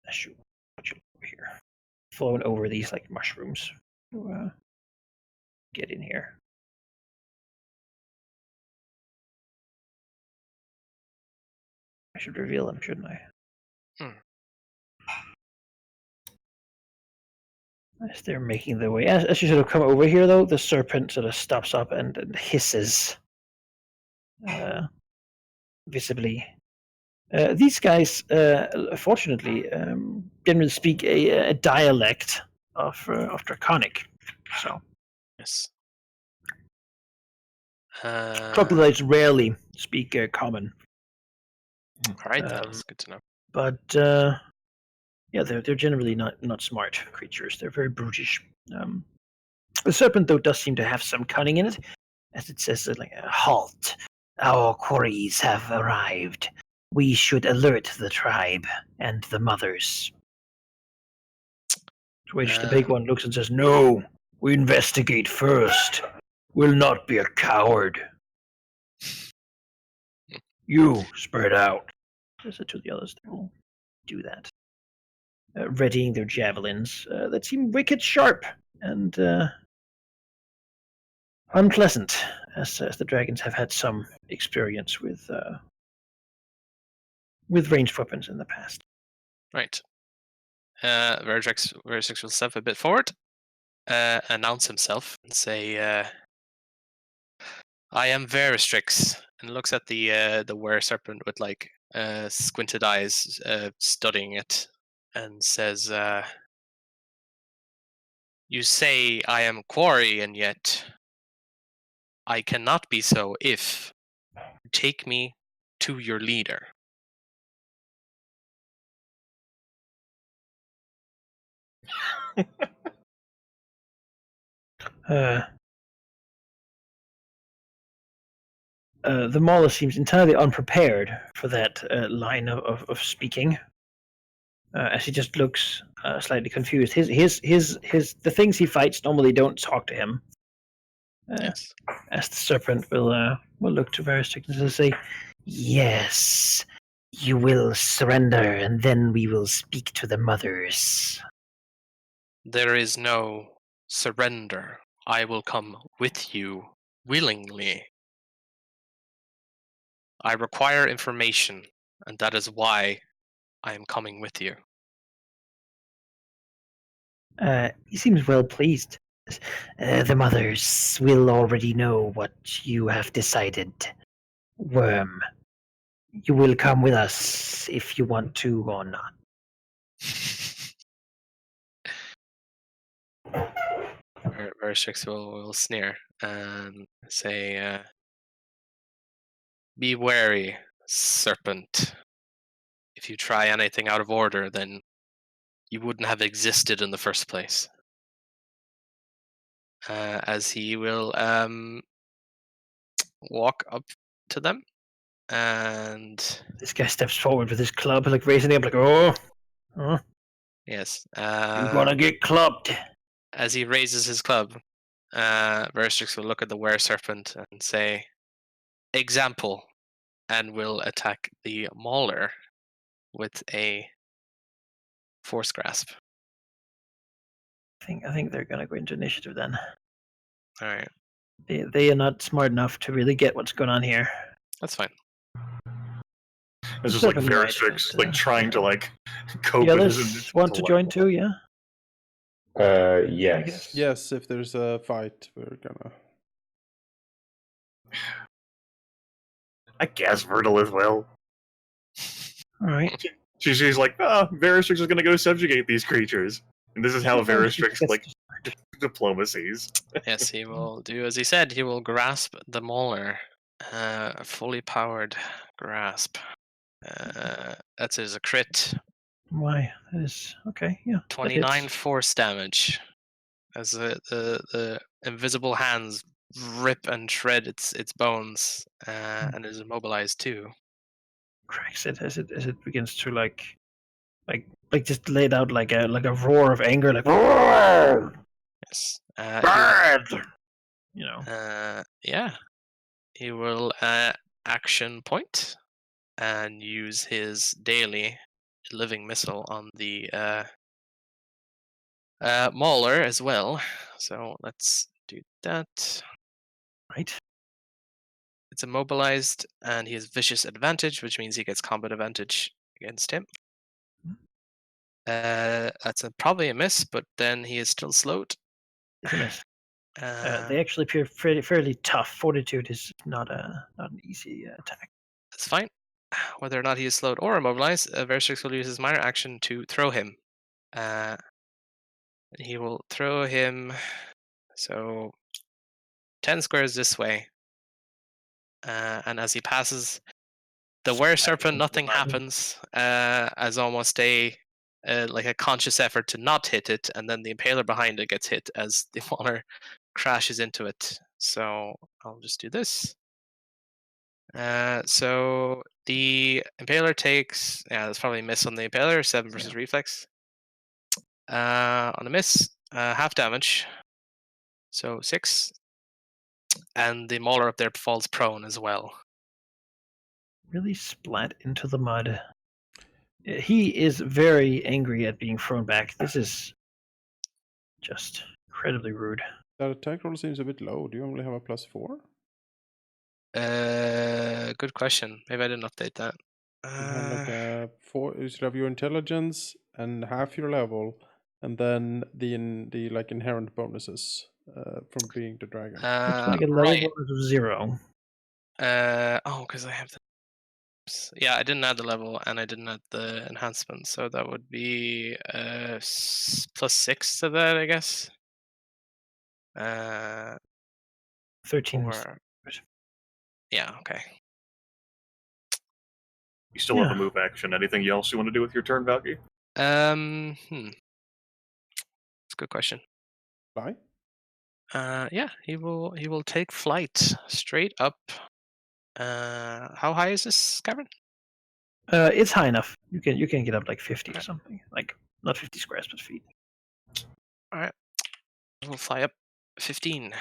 I should put you over here, flowing over these mushrooms to get in here. I should reveal them, shouldn't I? As they're making their way, as you sort of come over here, though, the serpent sort of stops up and hisses, visibly. These guys, fortunately, generally speak a dialect of Draconic. So, yes. Troglodytes rarely speak Common. All right, that's good to know. But yeah, they're generally not smart creatures. They're very brutish. The serpent, though, does seem to have some cunning in it. as it says, like, halt. Our quarries have arrived. We should alert the tribe and the mothers. To which the big one looks and says, "No, we investigate first. We'll not be a coward. You, spread out." Says it to the others. They will do that. Readying their javelins that seem wicked sharp and unpleasant, as the dragons have had some experience with ranged weapons in the past. Right. Vertrix will step a bit forward, announce himself, and say, "I am Veristrix," and looks at the were serpent with like squinted eyes, studying it, and says, "You say I am quarry, and yet I cannot be so if you take me to your leader." The Mauler seems entirely unprepared for that line of speaking, as he just looks slightly confused. The things he fights normally don't talk to him. Yes. As the serpent will look to Veristrix and say, "Yes, you will surrender, and then we will speak to the mothers." There is no surrender. I will come with you willingly. I require information, and that is why I am coming with you. He seems well pleased. The mothers will already know what you have decided. Worm, you will come with us if you want to or not. Vertrix will sneer and say, "Be wary, serpent. If you try anything out of order, then you wouldn't have existed in the first place." As he will walk up to them, and This guy steps forward with his club, like raising it up, like, "Oh, yes, you're gonna get clubbed." as he raises his club, Verstrix will look at the were serpent and say, "Example," and will attack the mauler with a force grasp. I think they're gonna go into initiative then. All right, They are not smart enough to really get what's going on here. that's fine. It's just like Serpent might, Veristrix, but, like trying to like cope The with his others initial want to join level. too, yeah? Yes. Yes, if there's a fight, we're gonna. I guess Vertil as well. Alright. She's like, Veristrix is gonna go subjugate these creatures. And this is how Veristrix like diplomacies. Yes, he will do as he said. He will grasp the mauler, fully powered grasp. That is a crit. Why? That is okay, yeah. 29 force damage. As the invisible hands rip and shred its bones, and is immobilized too. Cracks it as it begins to like just laid out like a roar of anger, like roar! Yes. Bad! You know. Yeah. He will action point and use his daily living missile on the mauler as well. So let's do that. Right. It's immobilized, and he has vicious advantage, which means he gets combat advantage against him. That's probably a miss, but then he is still slowed. It's a miss. They actually appear fairly tough. Fortitude is not an easy attack. That's fine. Whether or not he is slowed or immobilized, Verstrix will use his minor action to throw him. He will throw him, so 10 squares this way. And as he passes the were serpent, nothing happens, as almost like a conscious effort to not hit it, and then the impaler behind it gets hit as the mauler crashes into it. So I'll just do this. So the Impaler takes, that's probably a miss on the Impaler, 7 versus Reflex. On a miss, half damage, so 6. And the Mauler up there falls prone as well. Really splat into the mud. He is very angry at being thrown back. This is just incredibly rude. That attack roll seems a bit low. Do you only have a +4? Good question. Maybe I didn't update that. You have like a 4. You should have your intelligence and half your level, and then the like inherent bonuses from being the dragon. Looks like a level right. bonus of 0. Because I have the. Yeah, I didn't add the level and I didn't add the enhancement, so that would be +6 to that, I guess. 13. Or... Yeah, okay. You still have a move action. Anything else you want to do with your turn, Valky? That's a good question. Fly? Yeah, he will take flight straight up. How high is this cavern? It's high enough. You can get up like 50 or something. Like not 50 squares, but feet. All right, we'll fly up 15.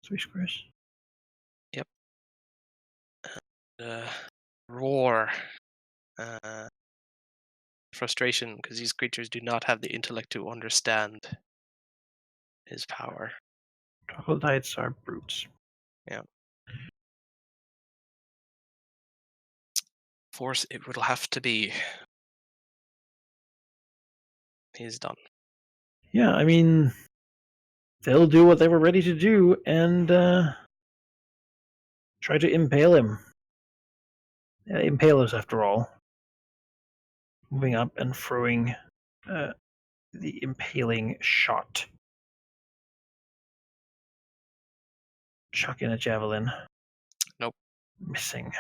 3 squares. Yep. Roar. Frustration, because these creatures do not have the intellect to understand his power. Troglodytes are brutes. Yeah. Force it will have to be. He's done. Yeah, I mean, they'll do what they were ready to do and try to impale him. Impalers, after all. Moving up and throwing the impaling shot. Chuck in a javelin. Nope. Missing.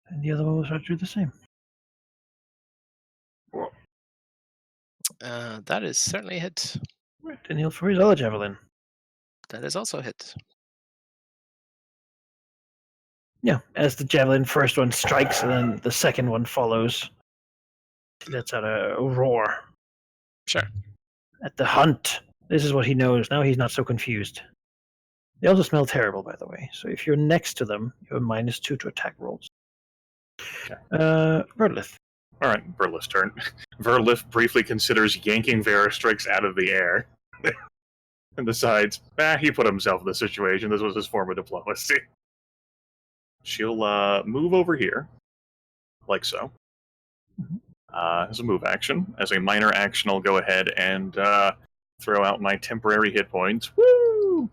And the other one will try to do the same. That is certainly a hit. Right, and he'll throw his other javelin. That is also a hit. Yeah, as the javelin first one strikes and then the second one follows. He lets out a roar. Sure. At the hunt. This is what he knows. Now he's not so confused. They also smell terrible, by the way. So if you're next to them, you have -2 to attack rolls. Okay. Verlith. All right, Verlith's turn. Verlith briefly considers yanking Veristrix out of the air and decides, he put himself in the situation. This was his form of diplomacy. She'll move over here, like so. As a move action. As a minor action, I'll go ahead and throw out my temporary hit points. Woo!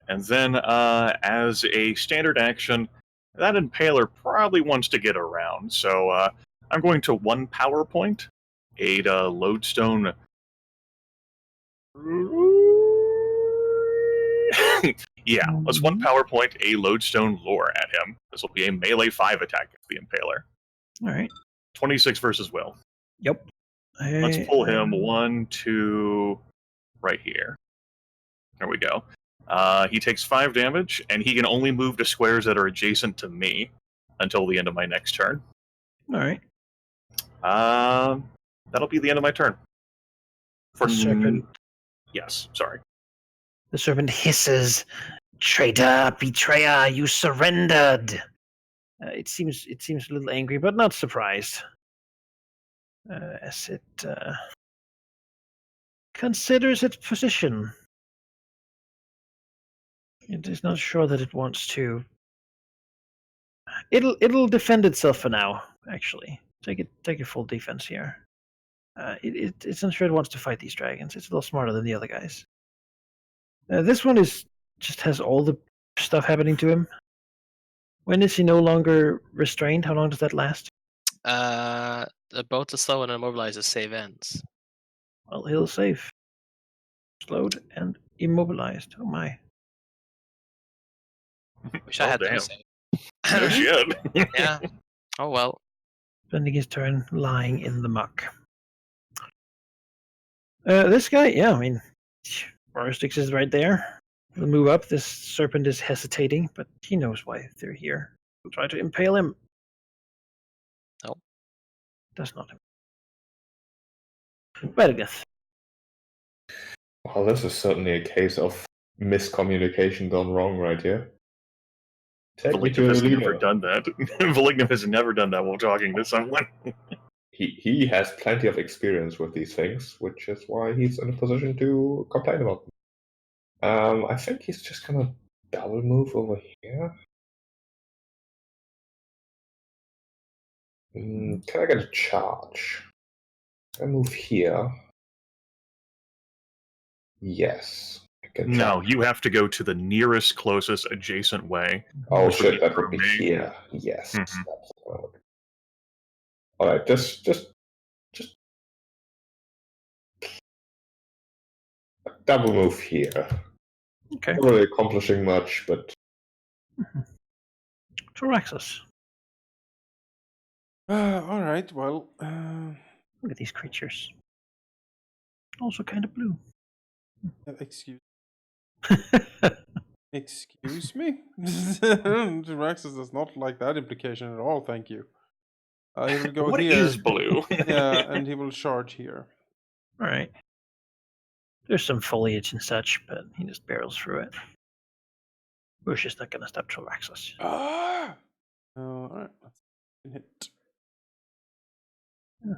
And then, as a standard action, that Impaler probably wants to get around. So I'm going to 1 power point, a lodestone. Yeah, let's 1 power point, a lodestone lore at him. This will be a melee 5 attack against the Impaler. All right. 26 versus Will. Yep. Let's pull him 1, 2, right here. There we go. He takes 5 damage, and he can only move to squares that are adjacent to me until the end of my next turn. All right. That'll be the end of my turn. The serpent. Yes, sorry. The serpent hisses, "Traitor, betrayer, you surrendered." It seems a little angry, but not surprised, as it considers its position. It is not sure that it wants to. It'll defend itself for now. Actually, take a full defense here. It's not sure it wants to fight these dragons. It's a little smarter than the other guys. This one just has all the stuff happening to him. When is he no longer restrained? How long does that last? Both the slow and immobilized save ends. Well, he'll save. Slowed and immobilized. Oh my. Wish I had damn. those save. No shit. Yeah. Oh well. Spending his turn lying in the muck. This guy, yeah, I mean, Barstix is right there. We'll move up. This serpent is hesitating, but he knows why they're here. We'll try to impale him. Nope. That's not him. Velgeth. Well, this is certainly a case of miscommunication gone wrong right here. Take me to Valignant the has never leader. done that. Valignant has never done that while talking to someone. He has plenty of experience with these things, which is why he's in a position to complain about them. I think he's just gonna double move over here. Can I get a charge? Can I move here? Yes. I can No, charge. you have to go to the nearest, closest, adjacent way. Oh which would shit, be that would be from me. here. Yes. Mhm. That's what I would- Alright, just double move here. Okay. Not really accomplishing much, but Tyraxus. All right. Well, Look at these creatures. Also kind of blue. excuse me. Tyraxus does not like that implication at all. Thank you. He will go What here. is blue? Yeah, and he will charge here. All right. There's some foliage and such, but he just barrels through it. Bush is not going to stop Tyraxus. Ah! All right. That's a hit. Yeah.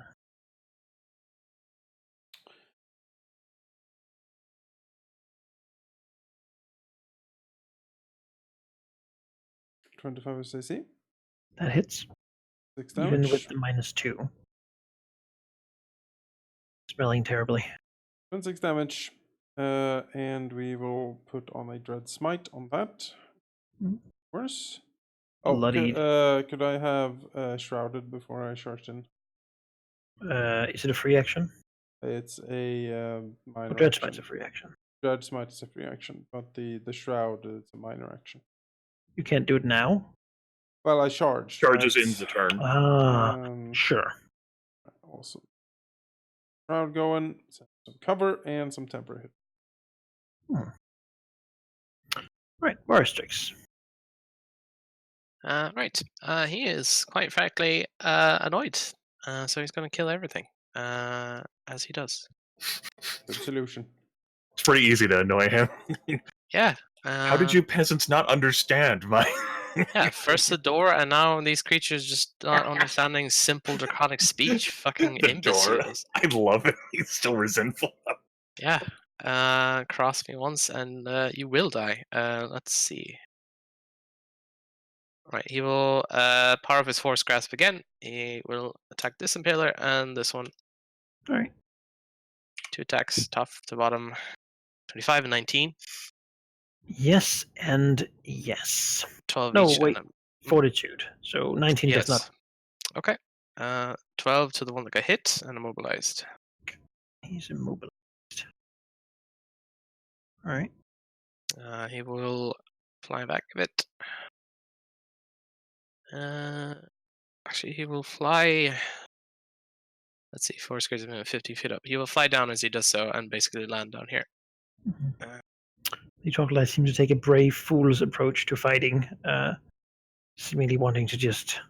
$25 SAC. That hits, 6 even damage. with the -2. Smelling terribly. 26 damage. And we will put on a Dread Smite on that. Mhm. Of course. Oh, Bloodied. could I have Shrouded before I charged in? Is it a free action? It's a minor Dread action. Smite's a free action. Dread Smite is a free action, but the Shroud is a minor action. You can't do it now? Well, I charged. Charges right? ends the turn. Sure. Awesome. Shroud going, some cover, and some temporary hit. Right, Barstrix. Right. He is quite frankly annoyed. So he's going to kill everything. As he does. Good solution. It's pretty easy to annoy him. Yeah. How did you peasants not understand my... Yeah, first the door, and now these creatures just not understanding simple draconic speech. Fucking the door? imbeciles. I love it. He's still resentful. Yeah. Cross me once, and you will die. Let's see. Right, he will power of his force grasp again. He will attack this impaler and this one. All right. 2 attacks, top to bottom. 25 and 19. Yes and yes. 12 No, each. wait. And Fortitude. So 19 does not. Okay. 12 to the one that got hit and immobilized. He's immobilized. All right. He will fly back a bit. Actually, he will fly. Let's see, force gives him 50 feet up. He will fly down as he does so and basically land down here. The troglodytes seem to take a brave fool's approach to fighting, seemingly wanting to just,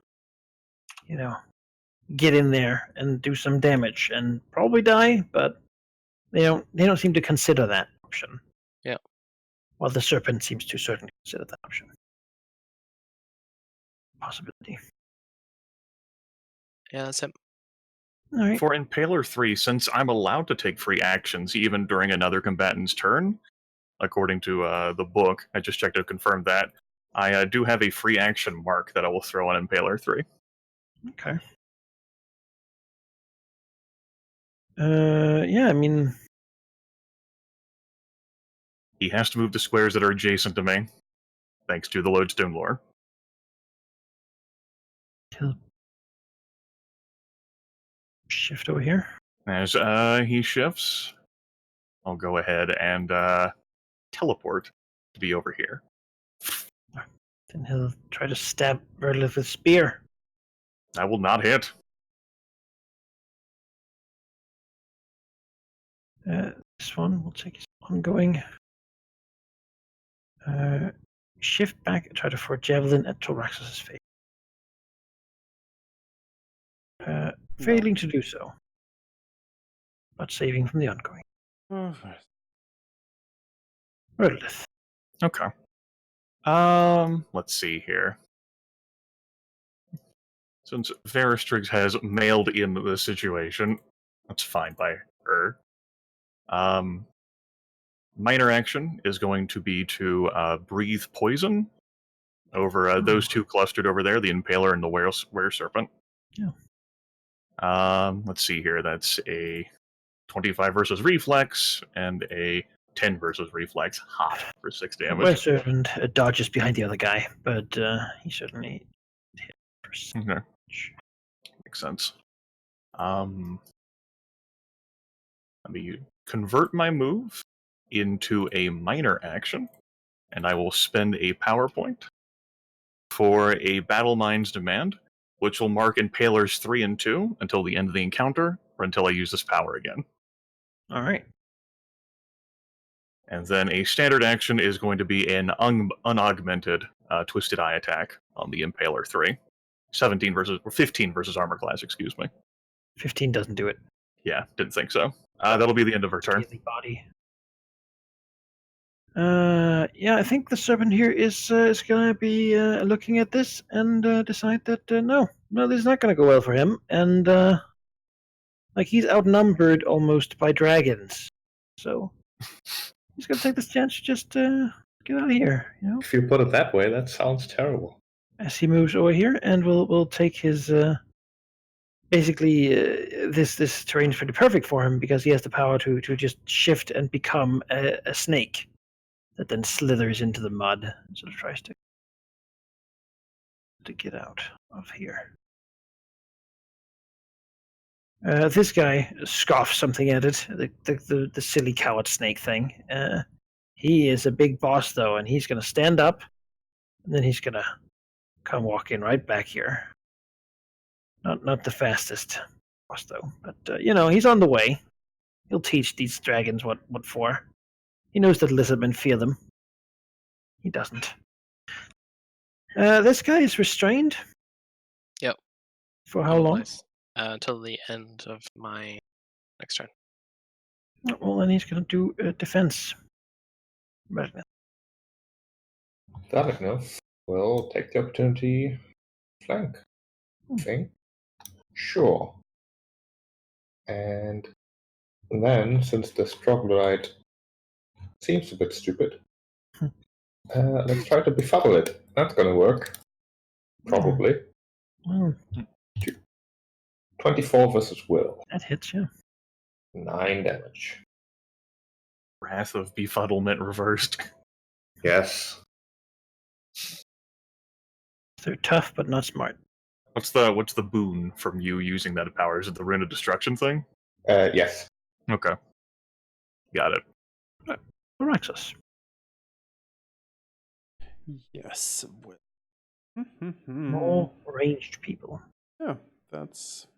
get in there and do some damage and probably die, but they don't seem to consider that option. Yeah. While the serpent seems to certainly consider that option. Possibility. Yeah, that's him. All right. For Impaler 3, since I'm allowed to take free actions even during another combatant's turn, according to the book, I just checked to confirm that, I do have a free action mark that I will throw on Impaler 3. Okay. Yeah, I mean... He has to move the squares that are adjacent to me, thanks to the Lodestone lore. He'll shift over here. As he shifts, I'll go ahead and teleport to be over here. Then he'll try to stab Verlith with spear. I will not hit. This one will take his ongoing. Shift back and try to throw a javelin at Torax's face. Failing to do so, but saving from the ongoing. Rodolith. Okay. Let's see here. Since Veristrix has mailed in the situation, that's fine by her. Minor action is going to be to breathe poison over those two clustered over there, the Impaler and the Were Serpent. Yeah. Let's see here. That's a 25 versus Reflex and a 10 versus Reflex. Hot for 6 damage. Were Serpent dodges behind the other guy, but he certainly hit for 6. Okay. Makes sense. Let me convert my move into a minor action, and I will spend a power point for a Battle Mind's Demand, which will mark Impalers 3 and 2 until the end of the encounter, or until I use this power again. All right. And then a standard action is going to be an unaugmented Twisted Eye attack on the Impaler 3. 15 versus armor class, excuse me. 15 doesn't do it. Yeah, didn't think so. That'll be the end of her turn. The body. Yeah, I think the serpent here is gonna be looking at this and decide that no, this is not gonna go well for him, and like he's outnumbered almost by dragons, so he's gonna take this chance to just get out of here, you know. If you put it that way, that sounds terrible. As he moves over here, and we'll take his basically this terrain is pretty perfect for him because he has the power to just shift and become a snake that then slithers into the mud and sort of tries to get out of here. This guy scoffs something at it, the silly coward snake thing. He is a big boss though, and he's gonna stand up, and then he's gonna come walking right back here. Not the fastest boss though, but he's on the way. He'll teach these dragons what for. He knows that lizardmen fear them. He doesn't. This guy is restrained. Yep. For how long? Until the end of my next turn. Well, then he's going to do defense. Titanic will take the opportunity flank. Thing. Sure. And then, since this troglodyte seems a bit stupid, let's try to befuddle it. That's gonna work. Probably. Well, 24 versus Will. that hits you. 9 damage. Wrath of Befuddlement reversed. Yes. They're tough, but not smart. What's the boon from you using that power? Is it the Rune of Destruction thing? Yes. Okay. Got it. Araxos. Yes. More ranged people. Yeah, that's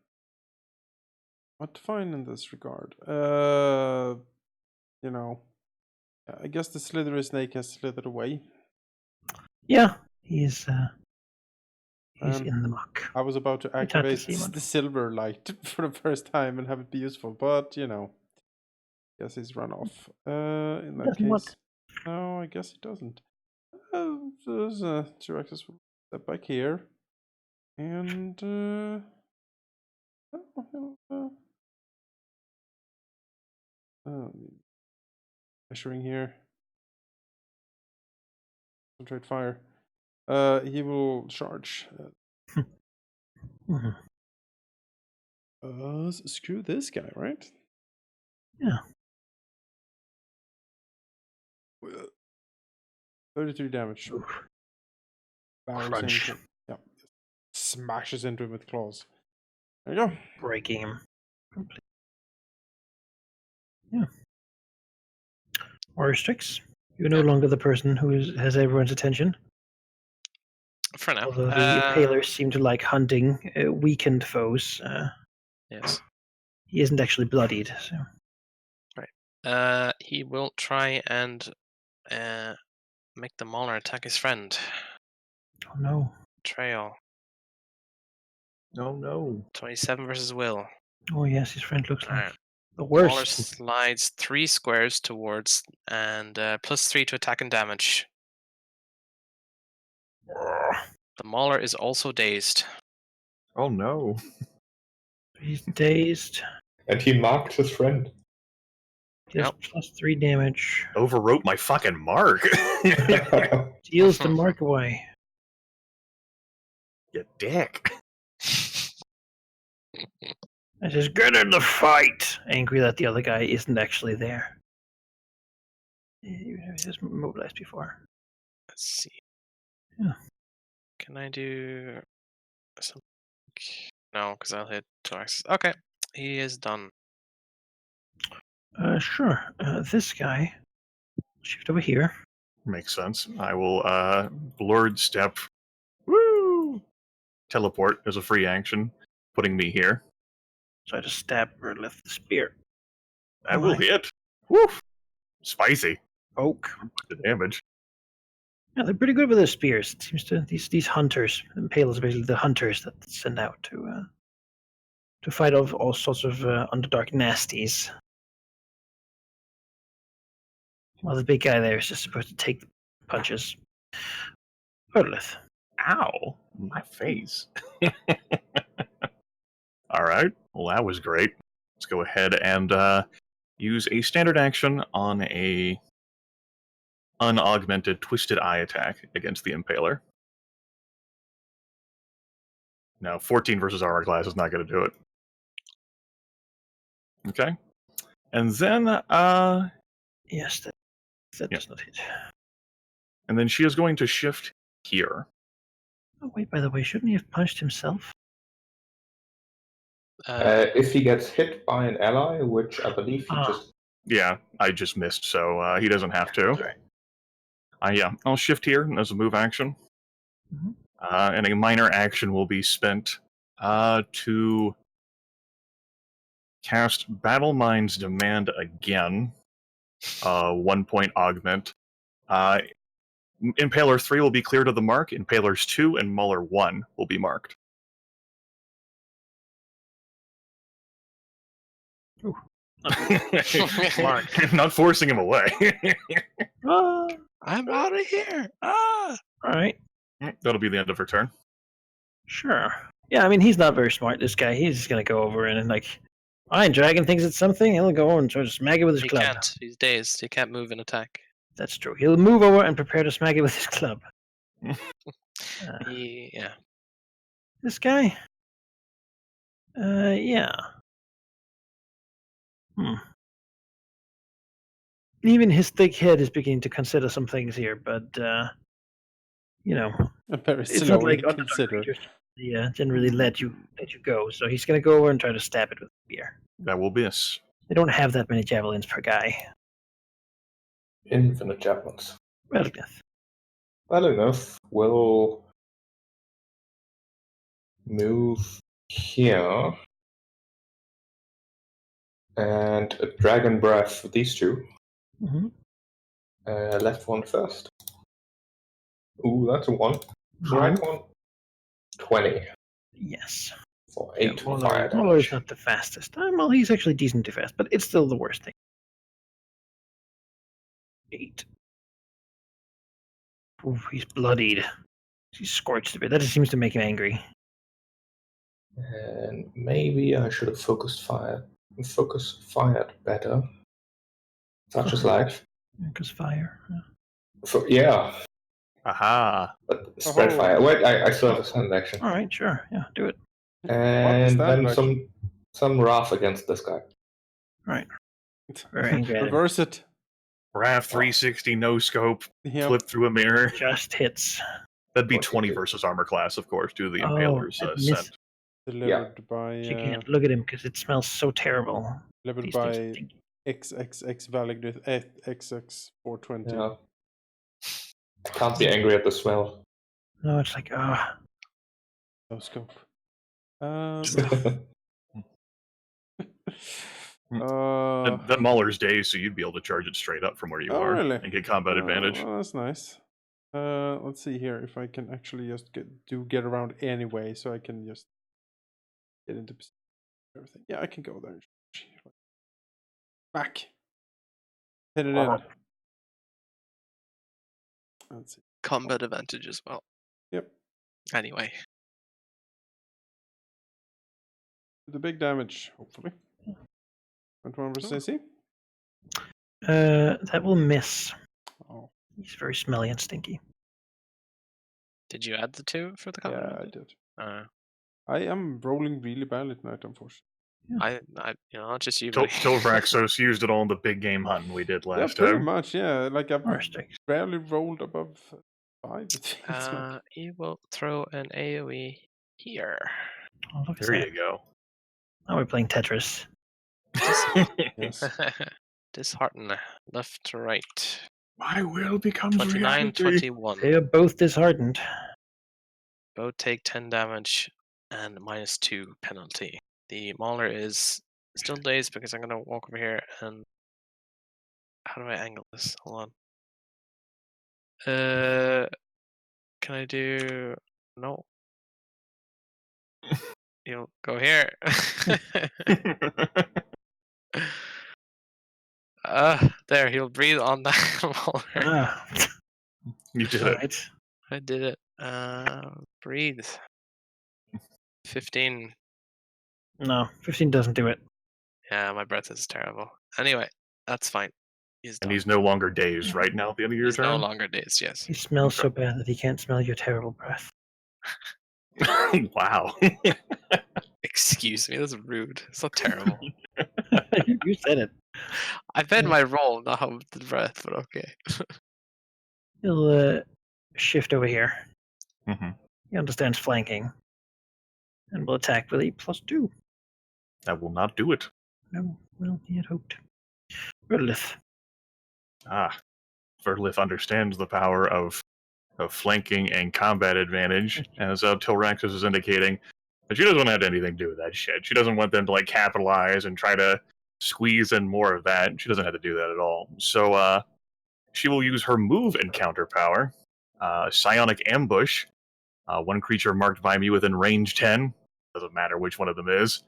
what to find in this regard. I guess the slithery snake has slithered away. Yeah, he's in the muck. I was about to activate the silver light for the first time and have it be useful, but guess he's run off. In that case, work. No, I guess it doesn't. T-Rexes will step back here, and measuring here. Concentrate fire. He will charge. Screw this guy, right? Yeah. 33 damage. Crunch. Yeah. Smashes into him with claws. There you go. Breaking him. Yeah. Warrior Strix. You're no longer the person who has everyone's attention. For now. Although the Impalers seem to like hunting weakened foes. Yes. He isn't actually bloodied, so. Right. He will try and make the Mauler attack his friend. Oh no. Trail. Oh no. 27 versus Will. Oh yes, his friend looks like Alright. the Mauler worst. slides 3 squares towards and +3 to attack and damage. The Mauler is also dazed. Oh no. He's dazed. And he marked his friend. He does +3 damage. Overwrote my fucking mark. Deals the mark away. You dick. I says, get in the fight! Angry that the other guy isn't actually there. He was mobilized before. Let's see. Yeah. Can I do something? No, because I'll hit twice. Okay, he is done. Sure. This guy. Shift over here. Makes sense. I will blurred step. Woo! Teleport as a free action, putting me here. So I just stab or lift the spear. That will hit. Woof! Spicy. Poke. The damage. Yeah, they're pretty good with their spears. It seems to these hunters. Impalers are basically the hunters that send out to fight off all sorts of underdark nasties. Well, the big guy there is just supposed to take the punches. Hurleth. Ow! My face. Alright. Well, that was great. Let's go ahead and use a standard action on a unaugmented Twisted Eye attack against the Impaler. Now, 14 versus armor class is not going to do it. Okay. And then, Yes, that does not hit. and then she is going to shift here. Oh, wait, by the way, shouldn't he have punched himself? If he gets hit by an ally, which I believe he just... Yeah, I just missed, so he doesn't have to. That's right. Yeah, I'll shift here as a move action. Mhm. And a minor action will be spent to cast Battle Mind's Demand again. 1 point augment. Impaler 3 will be cleared of the mark. Impalers 2 and Mauler 1 will be marked. Marked. Not forcing him away. I'm out of here! Ah! Alright, That'll be the end of her turn. sure. Yeah, I mean, he's not very smart, this guy. He's just going to go over and, like, fine, Dragon thinks it's something. He'll go over and try to smack it with his He club. can't. He's dazed. He can't move and attack. That's true. He'll move over and prepare to smack it with his club. Yeah. This guy? Yeah. Even his thick head is beginning to consider some things here, but, you know, Very it's not slowly like Underdark consider. creatures generally let you go. So he's going to go over and try to stab it with a spear. That will miss. They don't have that many javelins per guy. Infinite javelins. Well enough. Well enough. We'll move here. And a dragon breath for these two. Mm-hmm. Left one first. Ooh, that's a 1. Right one. 20 Yes. for 8 fire Muller is damage. not the fastest. Well, he's actually decently fast, but it's still the worst thing. 8. Ooh, he's bloodied. He's scorched a bit. That just seems to make him angry. And maybe I should have focused fired better. Such is life. Because fire. Yeah, Aha. but spread Oh. fire. Wait, I still have a standard action. All right, sure. Yeah, do it. And that then like? some wrath against this guy. Right. Very angry at him. Reverse it. Rav 360 no scope. Yep. Flip through a mirror. Just hits. That'd be What 20 you do? versus armor class, of course, due to the Oh, Impaler's that scent. missed. Delivered by She can't look at him because it smells so terrible. delivered These things by stink. XXX Valid XX 420. Yeah. I can't be angry at the smell. No, it's like, No scope. That Mauler's dazed, so you'd be able to charge it straight up from where you are really? and get combat advantage. Well, that's nice. Let's see here if I can actually just get around anyway, so I can just get into everything. Yeah, I can go there. Back. Hit it in. Let's see. Combat advantage as well. Yep. Anyway. The big damage, hopefully. 21 versus AC. That will miss. Oh. He's very smelly and stinky. Did you add the 2 for the combat? Yeah, I advantage? did. I am rolling really badly tonight, unfortunately. I not just you. Tilraxos used it all in the big game hunting we did last pretty time. much, yeah. Like I've Horror-sticks. barely rolled above 5. You will throw an AoE here. Oh, look at There that. you go. Now we're playing Tetris. Yes. Dishearten. Left to right. My will becomes 29, reality. 21. They are both disheartened. Both take 10 damage and -2 penalty. The Mauler is still dazed because I'm going to walk over here and... How do I angle this? Hold on. Can I do... No. You'll go here. There, he'll breathe on that Mauler. Ah, You did all it. right. I did it. Breathe. 15. No, 15 doesn't do it. Yeah, my breath is terrible. Anyway, that's fine. He's And done. he's no longer dazed right now at the end of your He's no turn? longer dazed, yes. He smells so bad that he can't smell your terrible breath. Wow. Excuse me, that's rude. It's not terrible. You said it. I bet my roll, not how the breath, but okay. He'll shift over here. Mm-hmm. He understands flanking. And will attack with a +2. That will not do it. No, well, he had hoped. Rodolith. Verlith understands the power of flanking and combat advantage, as Tilraxos is indicating. But she doesn't want to have anything to do with that shit. She doesn't want them to capitalize and try to squeeze in more of that. She doesn't have to do that at all. So she will use her move encounter power, Psionic Ambush. One creature marked by me within range 10. Doesn't matter which one of them is.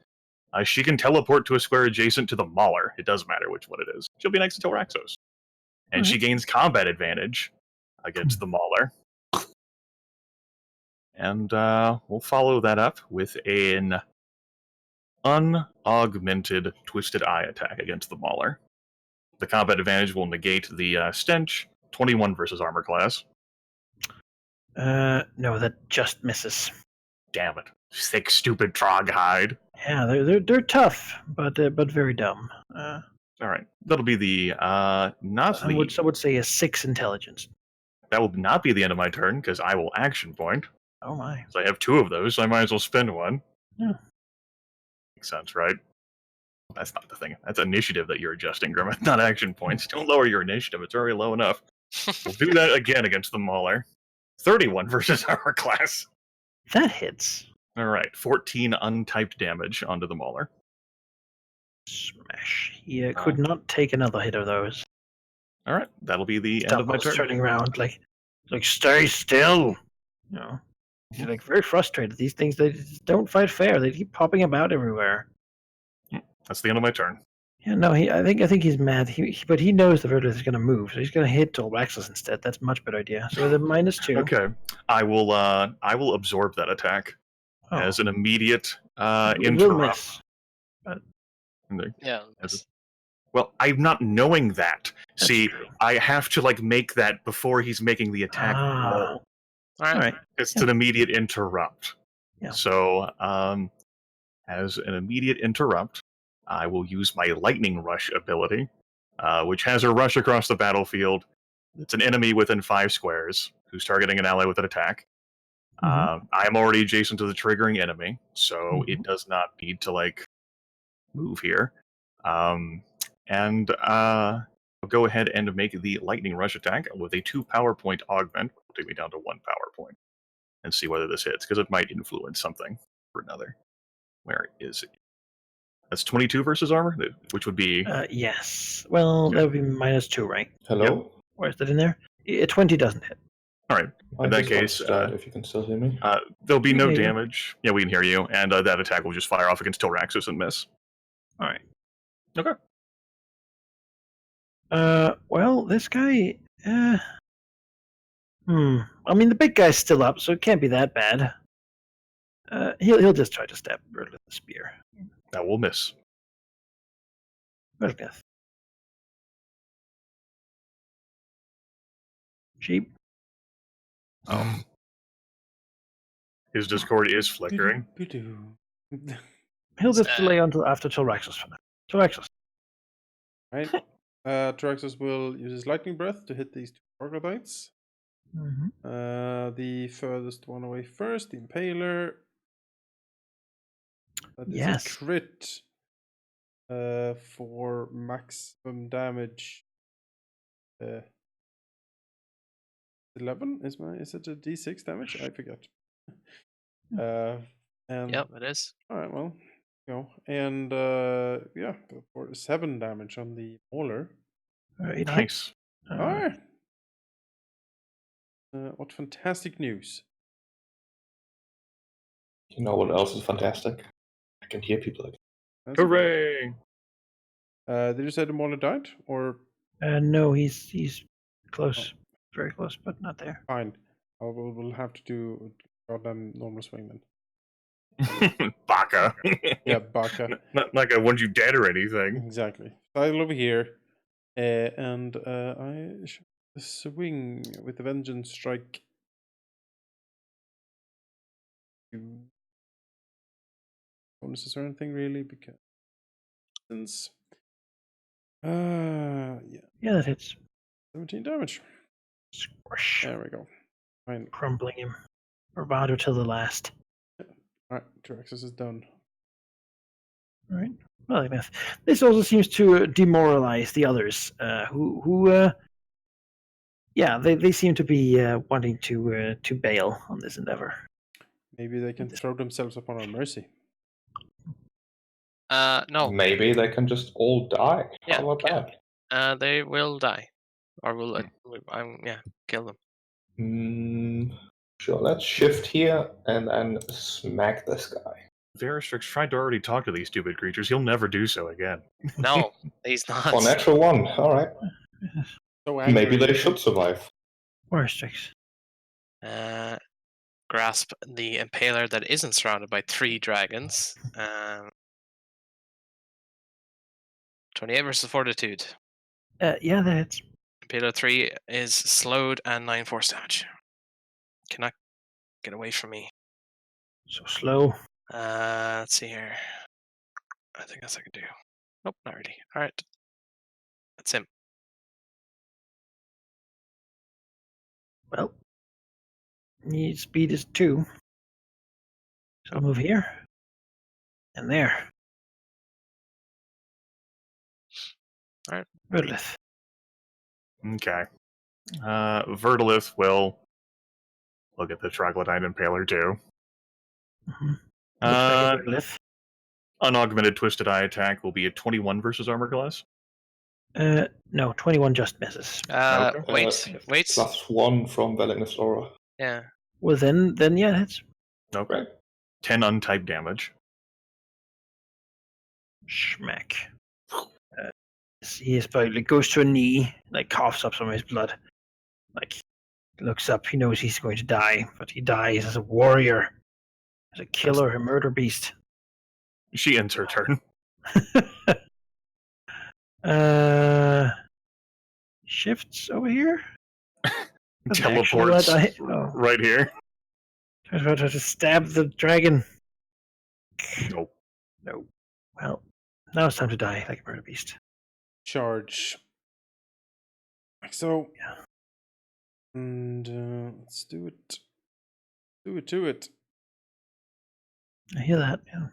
She can teleport to a square adjacent to the Mauler. It does matter which one it is. She'll be next to Tilraxos. And she gains combat advantage against the Mauler. And we'll follow that up with an unaugmented Twisted Eye attack against the Mauler. The combat advantage will negate the stench. 21 versus armor class. No, that just misses. Damn it. Thick, stupid Trog hide. Yeah, they're tough, but very dumb. Alright. That'll be the I would say a 6 intelligence. That will not be the end of my turn, because I will action point. Oh my. So I have 2 of those, so I might as well spend one. Yeah. Makes sense, right? That's not the thing. That's initiative that you're adjusting, Grimmett, not action points. Don't lower your initiative. It's already low enough. We'll do that again against the Mauler. 31 versus armor class. That hits. Alright, 14 untyped damage onto the Mauler. Smash. He could not take another hit of those. Alright, that'll be the end of my turn. Turning around like stay still. You know, he's very frustrated. These things, they just don't fight fair. They keep popping about everywhere. That's the end of my turn. Yeah, no, I think he's mad. But he knows the Vertus is going to move, so he's going to hit Tilraxos instead. That's a much better idea. So the -2. Okay, I will absorb that attack as an immediate It will interrupt. miss. Yeah. Well, I'm not knowing that. That's See, true. I have to make that before he's making the attack roll. All right. It's an immediate interrupt. Yeah. So, as an immediate interrupt, I will use my Lightning Rush ability, which has a rush across the battlefield. It's an enemy within 5 squares who's targeting an ally with an attack. I am already adjacent to the triggering enemy, so it does not need to move here. And I'll go ahead and make the Lightning Rush attack with a 2 power point augment. Will take me down to 1 power point, and see whether this hits, because it might influence something or another. Where is it? That's 22 versus armor, which would be Yes. Well, Okay. that would be -2, right? Hello? Or is that in there? 20 doesn't hit. all right. I In that just got case, started, if you can still hear me. there'll be no Yeah, yeah. damage. Yeah, we can hear you, and that attack will just fire off against Tilraxis and miss. All right. Okay. Well, this guy. I mean, the big guy's still up, so it can't be that bad. He'll just try to stab Bird with the spear. That will miss. Bird. Sheep. His Discord is flickering. He'll just Uh, delay until after Tilraxis for now. Tilraxis. Right. Traxxas will use his lightning breath to hit these two troglodytes. Mm-hmm. The furthest one away first, the Impaler. That is Yes. a crit for maximum damage. 11 is it a d6 damage? I forget. And Yep, it is. all right, well, go and yeah, go for 7 damage on the Mauler. It Nice. hits. All right. What fantastic news! You know what else is fantastic? I can hear people again. That's okay. Hooray! Did you say the Mauler died, or No, he's close, very close, but not there. fine? We'll have to do goddamn normal swing then. Baka. Yeah, Baka. Not like I want you dead or anything. Exactly. I'll over here, and I shall swing with the vengeance strike. Bonuses or anything really, because since yeah, Yeah, that hits. 17 damage. Squish. There we go. Fine. Crumbling him. Bravado till the last. Alright, Traxxas is done. All right. Well, this also seems to demoralize the others, yeah, they seem to be wanting to bail on this endeavor. Maybe they can throw themselves upon our mercy. No. Maybe they can just all die. Yeah, How about that? They will die, or will kill them. Sure, let's shift here and then smack this guy. Veristrix tried to already talk to these stupid creatures. He'll never do so again. No, he's not. For natural one, alright. So Maybe angry. they should survive. Restrix. Grasp the Impaler that isn't surrounded by 3 dragons. 28 versus Fortitude. Yeah, that hits. Impaler 3 is slowed and 9 force damage. Cannot get away from me. So slow. Let's see here. I think that's I can do. Nope, not really. Alright. That's him. Well, need speed is 2. So I'll move here. And there. Alright. Verdlith. Okay. Verdalith will look at the Troglodyte Impaler too. Mm-hmm. Verdlith. Unaugmented Twisted Eye attack will be a 21 versus armor class. No, 21 just misses. Wait. +1 from Velignasaura. Yeah. Well, then yeah, it's Okay. Right. 10 untyped damage. Schmack. He like goes to a knee, like coughs up some of his blood. Like looks up, he knows he's going to die, but he dies as a warrior, as a killer, a murder beast. She ends her turn. Shifts over here. Teleports Actually, right here. Try to stab the dragon. Nope. No. Well, now it's time to die like a murder beast. Charge. Like so. Yeah. And let's do it. Do it to it. I hear that. Yeah.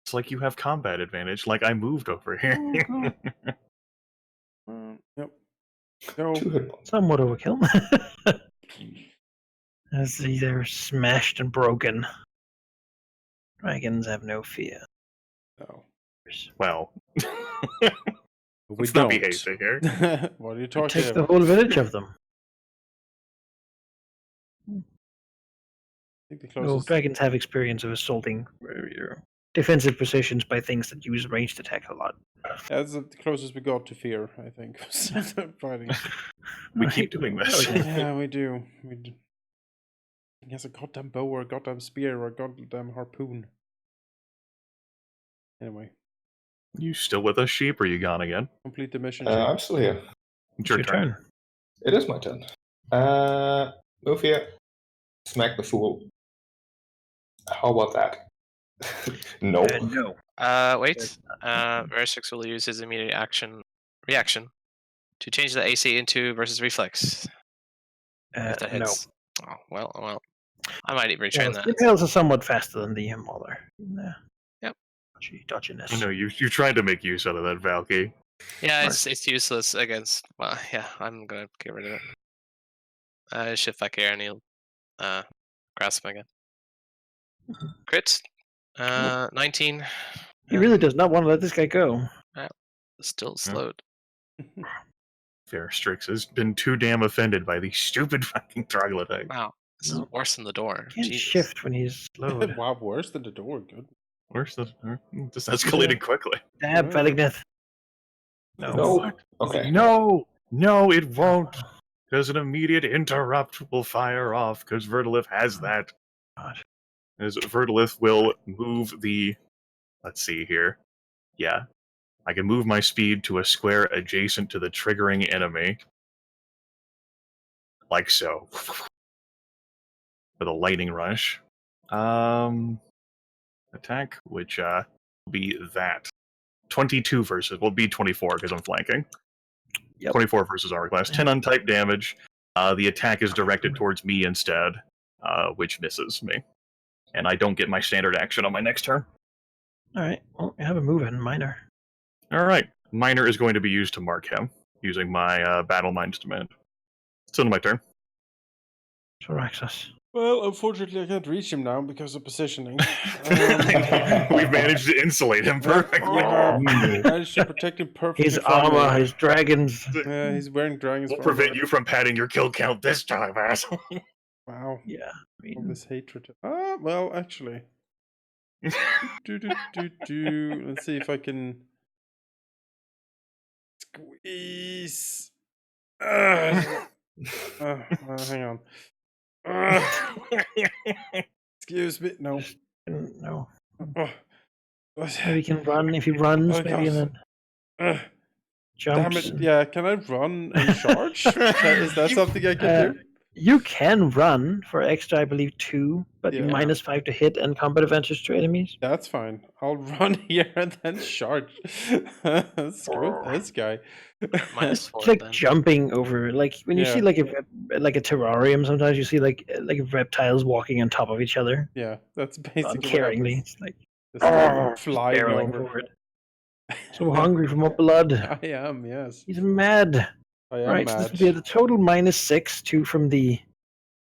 It's like you have combat advantage, like I moved over here. Yep. Go. 2 hit points. Somewhat overkill. As they're smashed and broken. Dragons have no fear. No. Well, We let's don't. not be hasty here. What are you talking Take the about? whole village of them. I think the No, closest. dragons have experience of assaulting your defensive positions by things that use ranged attack a lot. That's the closest we got to fear, I think. Fighting. We keep doing this. Yeah, we do. He has a goddamn bow or a goddamn spear or a goddamn harpoon. Anyway, You still with us, sheep, or you gone again? complete the mission. I'm still here. It's your turn. It is my turn. Move here. Smack the fool. How about that? No. No. Wait. Vertex will use his immediate reaction to change the AC into versus reflex. If that No. hits. Oh, well. I might retrain Well, that. the impales are somewhat faster than the mauler. Yep. Dodginess. I know you tried to make use out of that, Valky. Yeah, Nice. it's useless against. Well, yeah, I'm gonna get rid of it. Shift back here and he'll grasp him again. Crit. 19. He really does not want to let this guy go. Still slowed. Fairstrix has been too damn offended by these stupid fucking troglodytes. Wow, this is worse than the door. Can't Jesus. shift when he's slowed. Wow, worse than the door. Good. Where's the? This escalated quickly. Dab, Yeah. Valigneth. No. Okay. No, it won't. Because an immediate interrupt will fire off. Because Vertilith has that. God. As Vertilith will move the. Let's see here. Yeah, I can move my speed to a square adjacent to the triggering enemy. Like so. With a lightning rush. Attack, which will be that. 22 versus, will be 24 because I'm flanking. Yep. 24 versus armor class. 10 untyped damage. The attack is directed towards me instead, which misses me. And I don't get my standard action on my next turn. Alright, well, we have a move in minor. Alright. Minor is going to be used to mark him, using my Battle Mind's Demand. It's on my turn. Soraxus. Well, unfortunately, I can't reach him now because of positioning. We've managed to insulate him perfectly. Managed to protect him perfectly. His from armor, me. his dragons. Yeah, he's wearing dragons. We'll prevent you from padding your kill count this time, asshole. Wow. Yeah. All this hatred. Ah, well, actually. Let's see if I can squeeze. Hang on. Excuse me. No. No. Oh. Maybe he can run if he runs, Oh, maybe, and then Damn jumps. it. Yeah, can I run and charge? Is that something I can do? You can run for extra, I believe, 2, but Yeah. -5 to hit and combat advantage to enemies. That's fine. I'll run here and then charge. Screw this guy. -4 It's like then. jumping over, like when you see Yeah. like a terrarium. Sometimes you see like reptiles walking on top of each other Yeah, that's basically what uncaringly. happens. It's like Just flying barreling over. forward. So hungry for more blood. I am, yes. He's mad. I am Right, so mad. this would be the total -6, 2 from the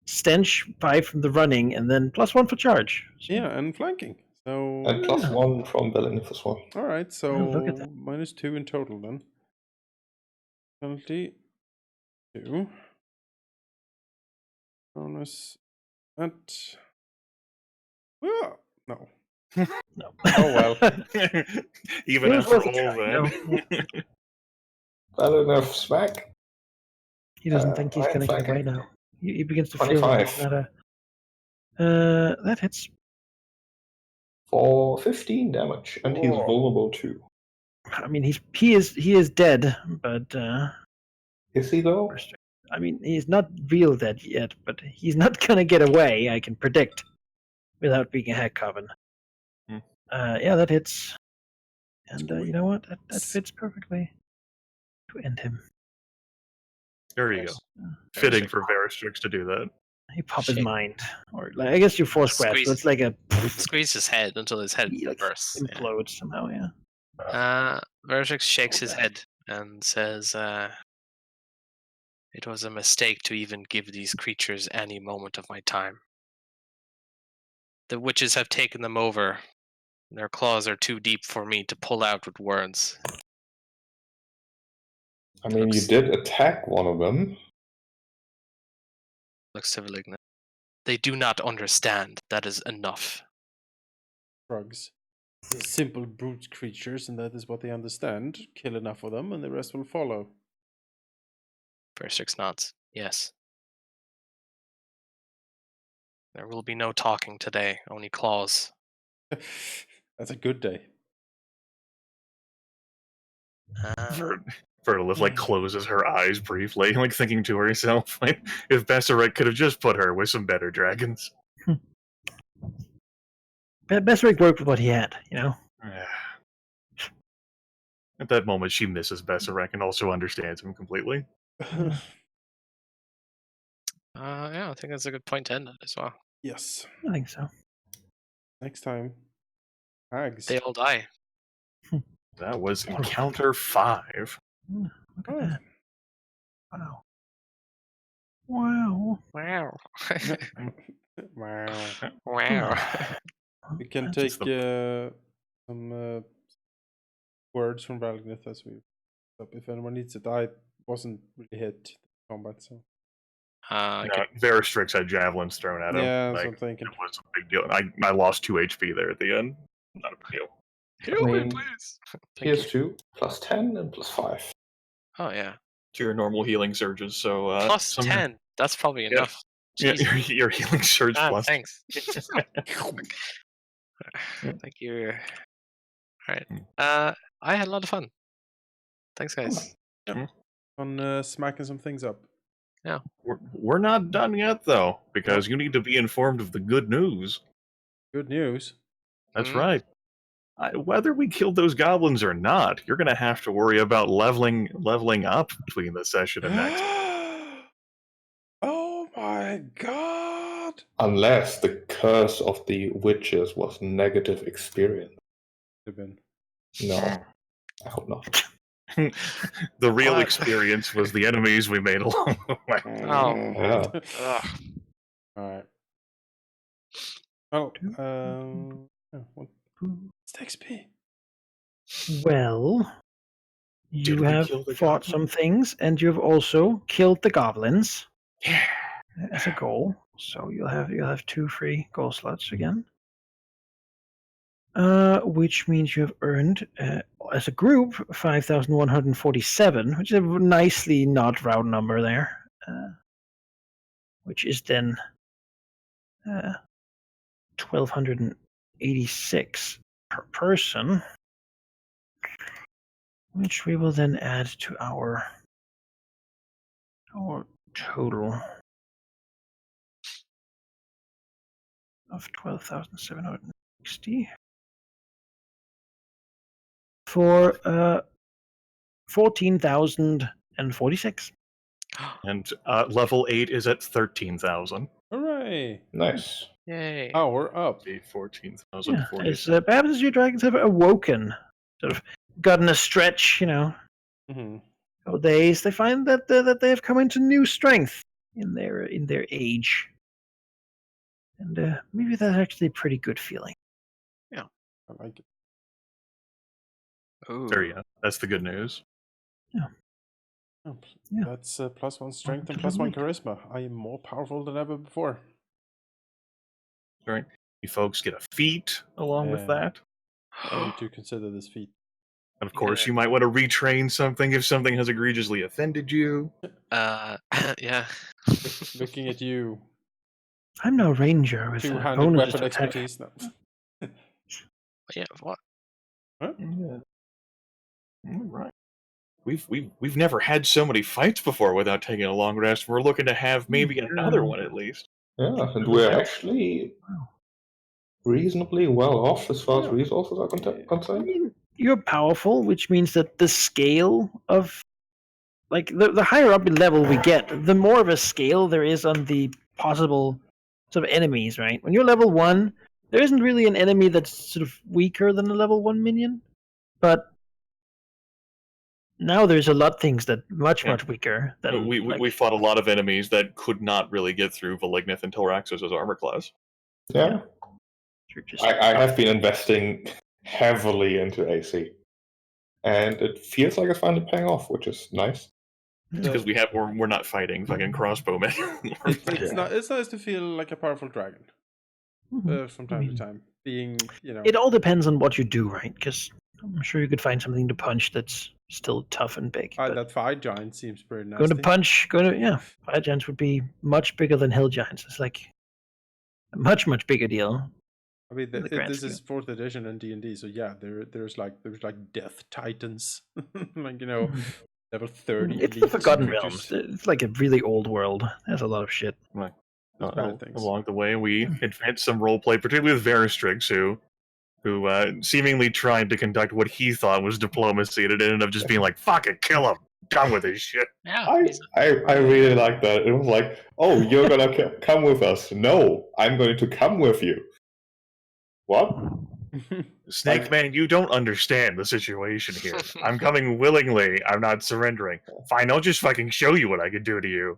stench, 5 from the running, and then +1 for charge. So, Yeah, and flanking. So, And +1 from Villeneuve as well. all right, so look at that. -2 in total then. Penalty 2. Bonus that. Oh, no. No. Oh well. Even It was after worth a all try, that. Villeneuve smack. He doesn't think he's I am going to get away flanking. now. He begins to feel like it's 25. not a. That hits. For 15 damage, and he's Whoa. vulnerable too. I mean, he is dead, but Is he though? I mean, he's not real dead yet, but he's not gonna get away. I can predict, without being a hack coven. Hmm. Yeah, that hits, and you know what? That fits perfectly to end him. There you go. Fitting for Veristrix to do that. He pop his Shit. mind, or like, I guess you force grab, so Squeeze. it's like a Squeeze his head until his head he, like, bursts. Yeah. implodes somehow. Yeah. Vertex shakes his head and says, "It was a mistake to even give these creatures any moment of my time. The witches have taken them over. Their claws are too deep for me to pull out with words. I mean, you Looks- did attack one of them. Looks civilian. They do not understand. That is enough. Drugs. They're simple brute creatures, and that is what they understand. Kill enough of them, and the rest will follow. Berserk's nods. Yes. There will be no talking today, only claws. That's a good day. Vertilith like closes her eyes briefly, like thinking to herself, like, if Bessarek could have just put her with some better dragons. Bessarek worked with what he had, you know. At that moment, she misses Bessarek and also understands him completely. Yeah, I think that's a good point to end it as well. Yes. I think so. Next time. Hags. They all die. That was encounter 5. Look at Oh. that. Wow. Wow. Wow. Wow. Wow. We can That's take some words from Valgnith as we if anyone needs it. I wasn't really hit combat, so Veristrix had javelins thrown at him. yeah, that's Like, what I'm thinking. it was a big deal. I lost 2 HP there at the end. Not a big deal. Heal me, mean, please. Thank Here's you. 2, plus 10, and plus 5. Oh, yeah. To your normal healing surges, so Plus 10. That's probably enough. Yeah, Jesus. your healing surge plus. Thanks. Thank you. Alright. I had a lot of fun. Thanks, guys. On smacking some things up. We're not done yet, though, because you need to be informed of the good news. Good news. That's right. Whether we killed those goblins or not, you're going to have to worry about leveling up between this session and next. Oh my god! Unless the curse of the witches was negative experience. Have been. No, I hope not. The real What? experience was the enemies we made along the way. Oh. Yeah. Ugh. Alright. What's XP? Well, you Did we have kill the fought goblin? some things, and you've also killed the goblins Yeah. as a goal. So you'll have 2 free goal slots again. Which means you have earned, as a group, 5,147, which is a nicely not round number there. Which is then 1,286 per person, which we will then add to our total of 12,760 for 14,046. And level 8 is at 13,000. Hooray! Nice. Yay. Power up. Be Yeah, 14,046. as perhaps as your dragons have awoken, sort of gotten a stretch, you know, Mm-hmm. of days, they find that they have come into new strength in their age, and maybe that's actually a pretty good feeling. I like it. Ooh. There you go. That's the good news. Oh, Yeah. That's +1 strength to and the +1 week. charisma. I am more powerful than ever before. Right? You folks get a feat along with Yeah. that. I need to consider this feat. And of course, you might want to retrain something if something has egregiously offended you. Yeah. Looking at you, I'm no ranger with two-handed bonuses weapon to attack. expertise. No. Yeah, what? Yeah. All right. We've never had so many fights before without taking a long rest. We're looking to have maybe another one at least. Yeah, and we're actually reasonably well off as far as resources are I concerned. mean, you're powerful, which means that the scale of, like, the higher up in level we get, the more of a scale there is on the possible sort of enemies, right? When you're level 1, there isn't really an enemy that's sort of weaker than a level 1 minion, but now there's a lot of things that much weaker than We fought a lot of enemies that could not really get through Valignith until Raxos' armor class. Yeah. You're just I have been investing heavily into AC, and it feels like it's finally paying off, which is nice. It's because we're not fighting fucking crossbowmen. It's nice to feel like a powerful dragon from time to time. Being, It all depends on what you do, right? Because I'm sure you could find something to punch that's still tough and big. but that fire giant seems pretty going nasty. to fire giants would be much bigger than hill giants. It's like a much bigger deal. I mean, in the grand this is scheme. 4th edition in D&D, so yeah, there's like death titans, like level 30. It's the elite Forgotten creatures. Realms. It's like a really old world. There's a lot of shit. Right. Bad things. Along the way, we advanced some roleplay, particularly with Veristrix, who seemingly tried to conduct what he thought was diplomacy, and it ended up just being like, "Fuck it, kill him, done with his shit." Yeah. I really like that. It was like, oh, you're gonna come with us. No, I'm going to come with you. What? Snake Man, you don't understand the situation here. I'm coming willingly. I'm not surrendering. Fine, I'll just fucking show you what I can do to you.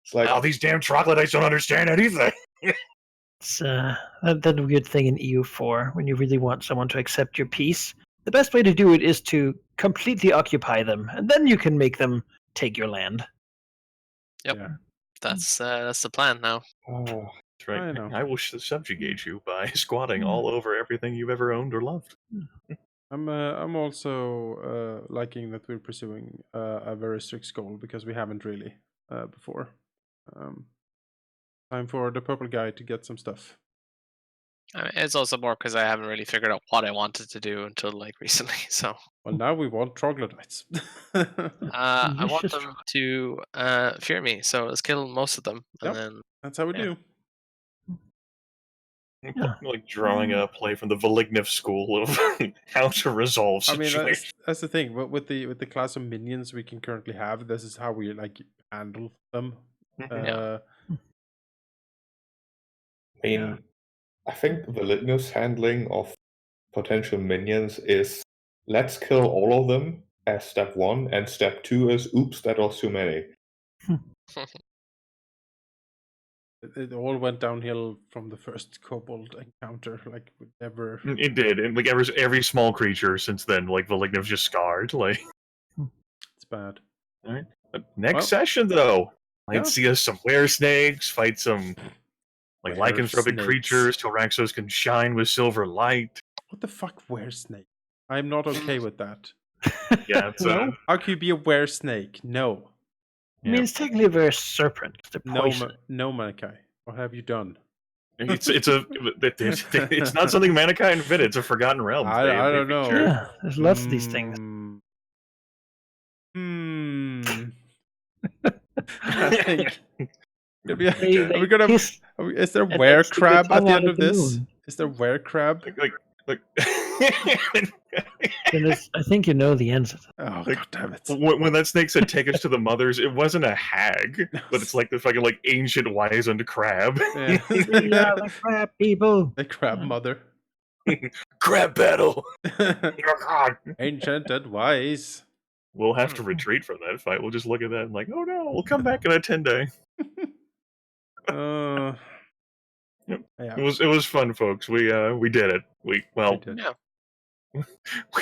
It's like, Oh, these damn troglodytes don't understand anything. It's that weird thing in EU4 when you really want someone to accept your peace. The best way to do it is to completely occupy them, and then you can make them take your land. Yep. Yeah. That's the plan now. oh, That's right. I know. I will subjugate you by squatting all over everything you've ever owned or loved. I'm also liking that we're pursuing a very strict goal because we haven't really before. Time for the purple guy to get some stuff. I mean, it's also more because I haven't really figured out what I wanted to do until like recently. So Well, now we want troglodytes. I want Delicious them to fear me. So let's kill most of them, and Yep. then That's how we Yeah. do. Yeah. Like drawing a play from the Valignif school of how to resolve I mean, situations. that's the thing. But with the class of minions we can currently have, this is how we like handle them. Yeah. I mean, I think Valignus' handling of potential minions is let's kill all of them as step 1, and step 2 is oops, that was too many. It all went downhill from the first kobold encounter. Like we never. It did, and like every small creature since then, like Valignif's just scarred. Like It's bad. next Well, session though, yeah. might see us some were snakes, fight some like Were lycanthropic snakes. creatures till Raxos can shine with silver light. What the fuck, were snake? I'm not okay with that. Yeah, it's Well, How can you be a were snake? No. I mean, it's technically a very serpent. They're No, poison. no, Manaki. What have you done? it's not something Manaki invented. It's a forgotten realm. I don't know. feature. Yeah, there's lots of these things. I think. Are They we gonna? hiss Is there and were then stick their crab at tongue the out end at of the this? moon. Is there were crab? Like Dennis, I think you know the answer. Oh Like, god damn it! when that snake said take us to the mothers, it wasn't a hag, but it's like the fucking like ancient wizened crab. Yeah. We are the crab people. The crab mother. Crab battle. Oh god. Ancient and wise. We'll have to retreat from that fight. We'll just look at that and like, oh no, we'll come back in a 10-day. Yeah. It was fun, folks. We did it. We did. Yeah.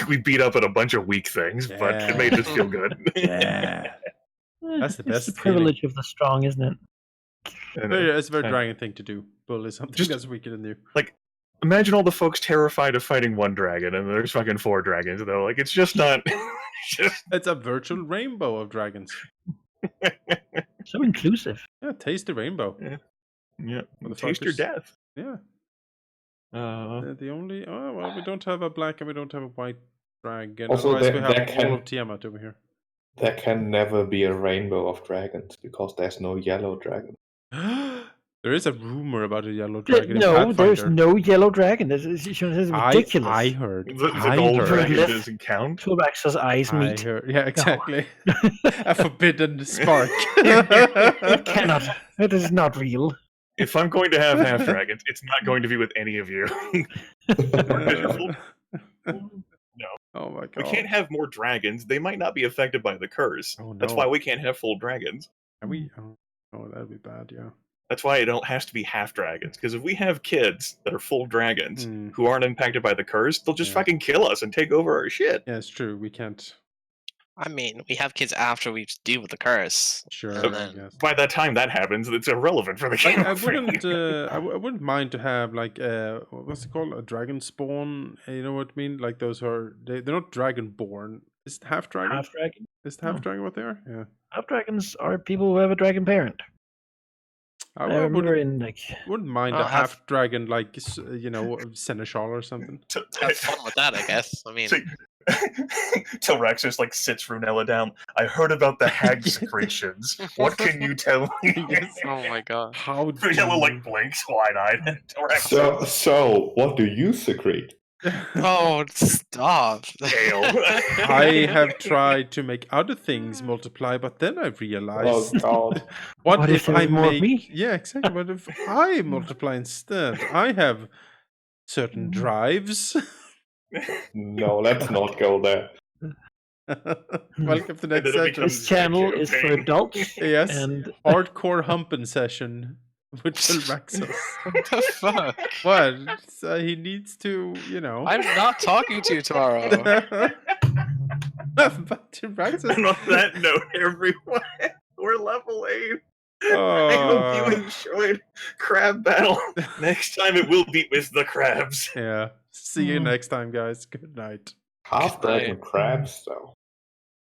we beat up at a bunch of weak things, but it made us feel good. Yeah. That's the It's best the feeling. privilege of the strong, isn't it? It's a very Yeah. dragon thing to do. Bully something Just- that's weaker than you. Like, imagine all the folks terrified of fighting one dragon, and there's fucking 4 dragons, though. Like, it's just not. It's a virtual rainbow of dragons. So inclusive. Yeah, taste the rainbow. Yeah, taste your Motherfuckers. death. Yeah. Uh-huh. We don't have a black and we don't have a white dragon. Also, Otherwise, we there have can- all of Tiamat over here. There can never be a rainbow of dragons because there's no yellow dragon. There is a rumor about a yellow dragon. in No, there's Pathfinder. no yellow dragon. This is ridiculous. I heard. The I gold heard. dragon Lift. doesn't count. Toolbax's eyes I meet. heard. Yeah, exactly. A forbidden spark. It cannot. It is not real. If I'm going to have half dragons, it's not going to be with any of you. Oh my god. We can't have more dragons. They might not be affected by the curse. Oh, That's no. why we can't have full dragons. Can we? Oh, that'd be bad. Yeah. That's why it has to be half dragons. Because if we have kids that are full dragons Mm. who aren't impacted by the curse, they'll just Yeah. fucking kill us and take over our shit. Yeah, it's true. We can't. I mean, we have kids after we deal with the curse. Sure, And I then guess. By that time that happens, it's irrelevant for the game. I wouldn't. I wouldn't mind to have like what's it called? A dragon spawn. You know what I mean? Like those are they're not dragonborn. Is it half dragon? Half dragon. Is it half No. dragon what they are? Yeah. Half dragons are people who have a dragon parent. I, I I remember wouldn't, in like wouldn't mind Oh, a half- half dragon like seneschal or something. have fun with that, I guess. I mean, Till Rex just like sits Runella down. I heard about the hag secretions. What can you tell me? Yes. oh my god. How do Runella like blinks wide-eyed. Till Rex So what do you secrete? Oh, stop. Gale. I have tried to make other things multiply, but then I Oh realized God! what if there I was more of make me? Yeah, exactly. What if I multiply instead? I have certain drives. No, let's not go there. Welcome to the And next then it section. becomes- this channel is for Pain. adults. Yes, And hardcore humping session with Phylacteries. What the fuck? What? He needs to, I'm not talking to you tomorrow. But Phylacteries. And on that note, everyone, we're level 8. I Oh, hope you enjoyed Crab Battle. Next time it will be with the crabs. yeah. See you next time, guys. Good night. Half dragon crabs, though.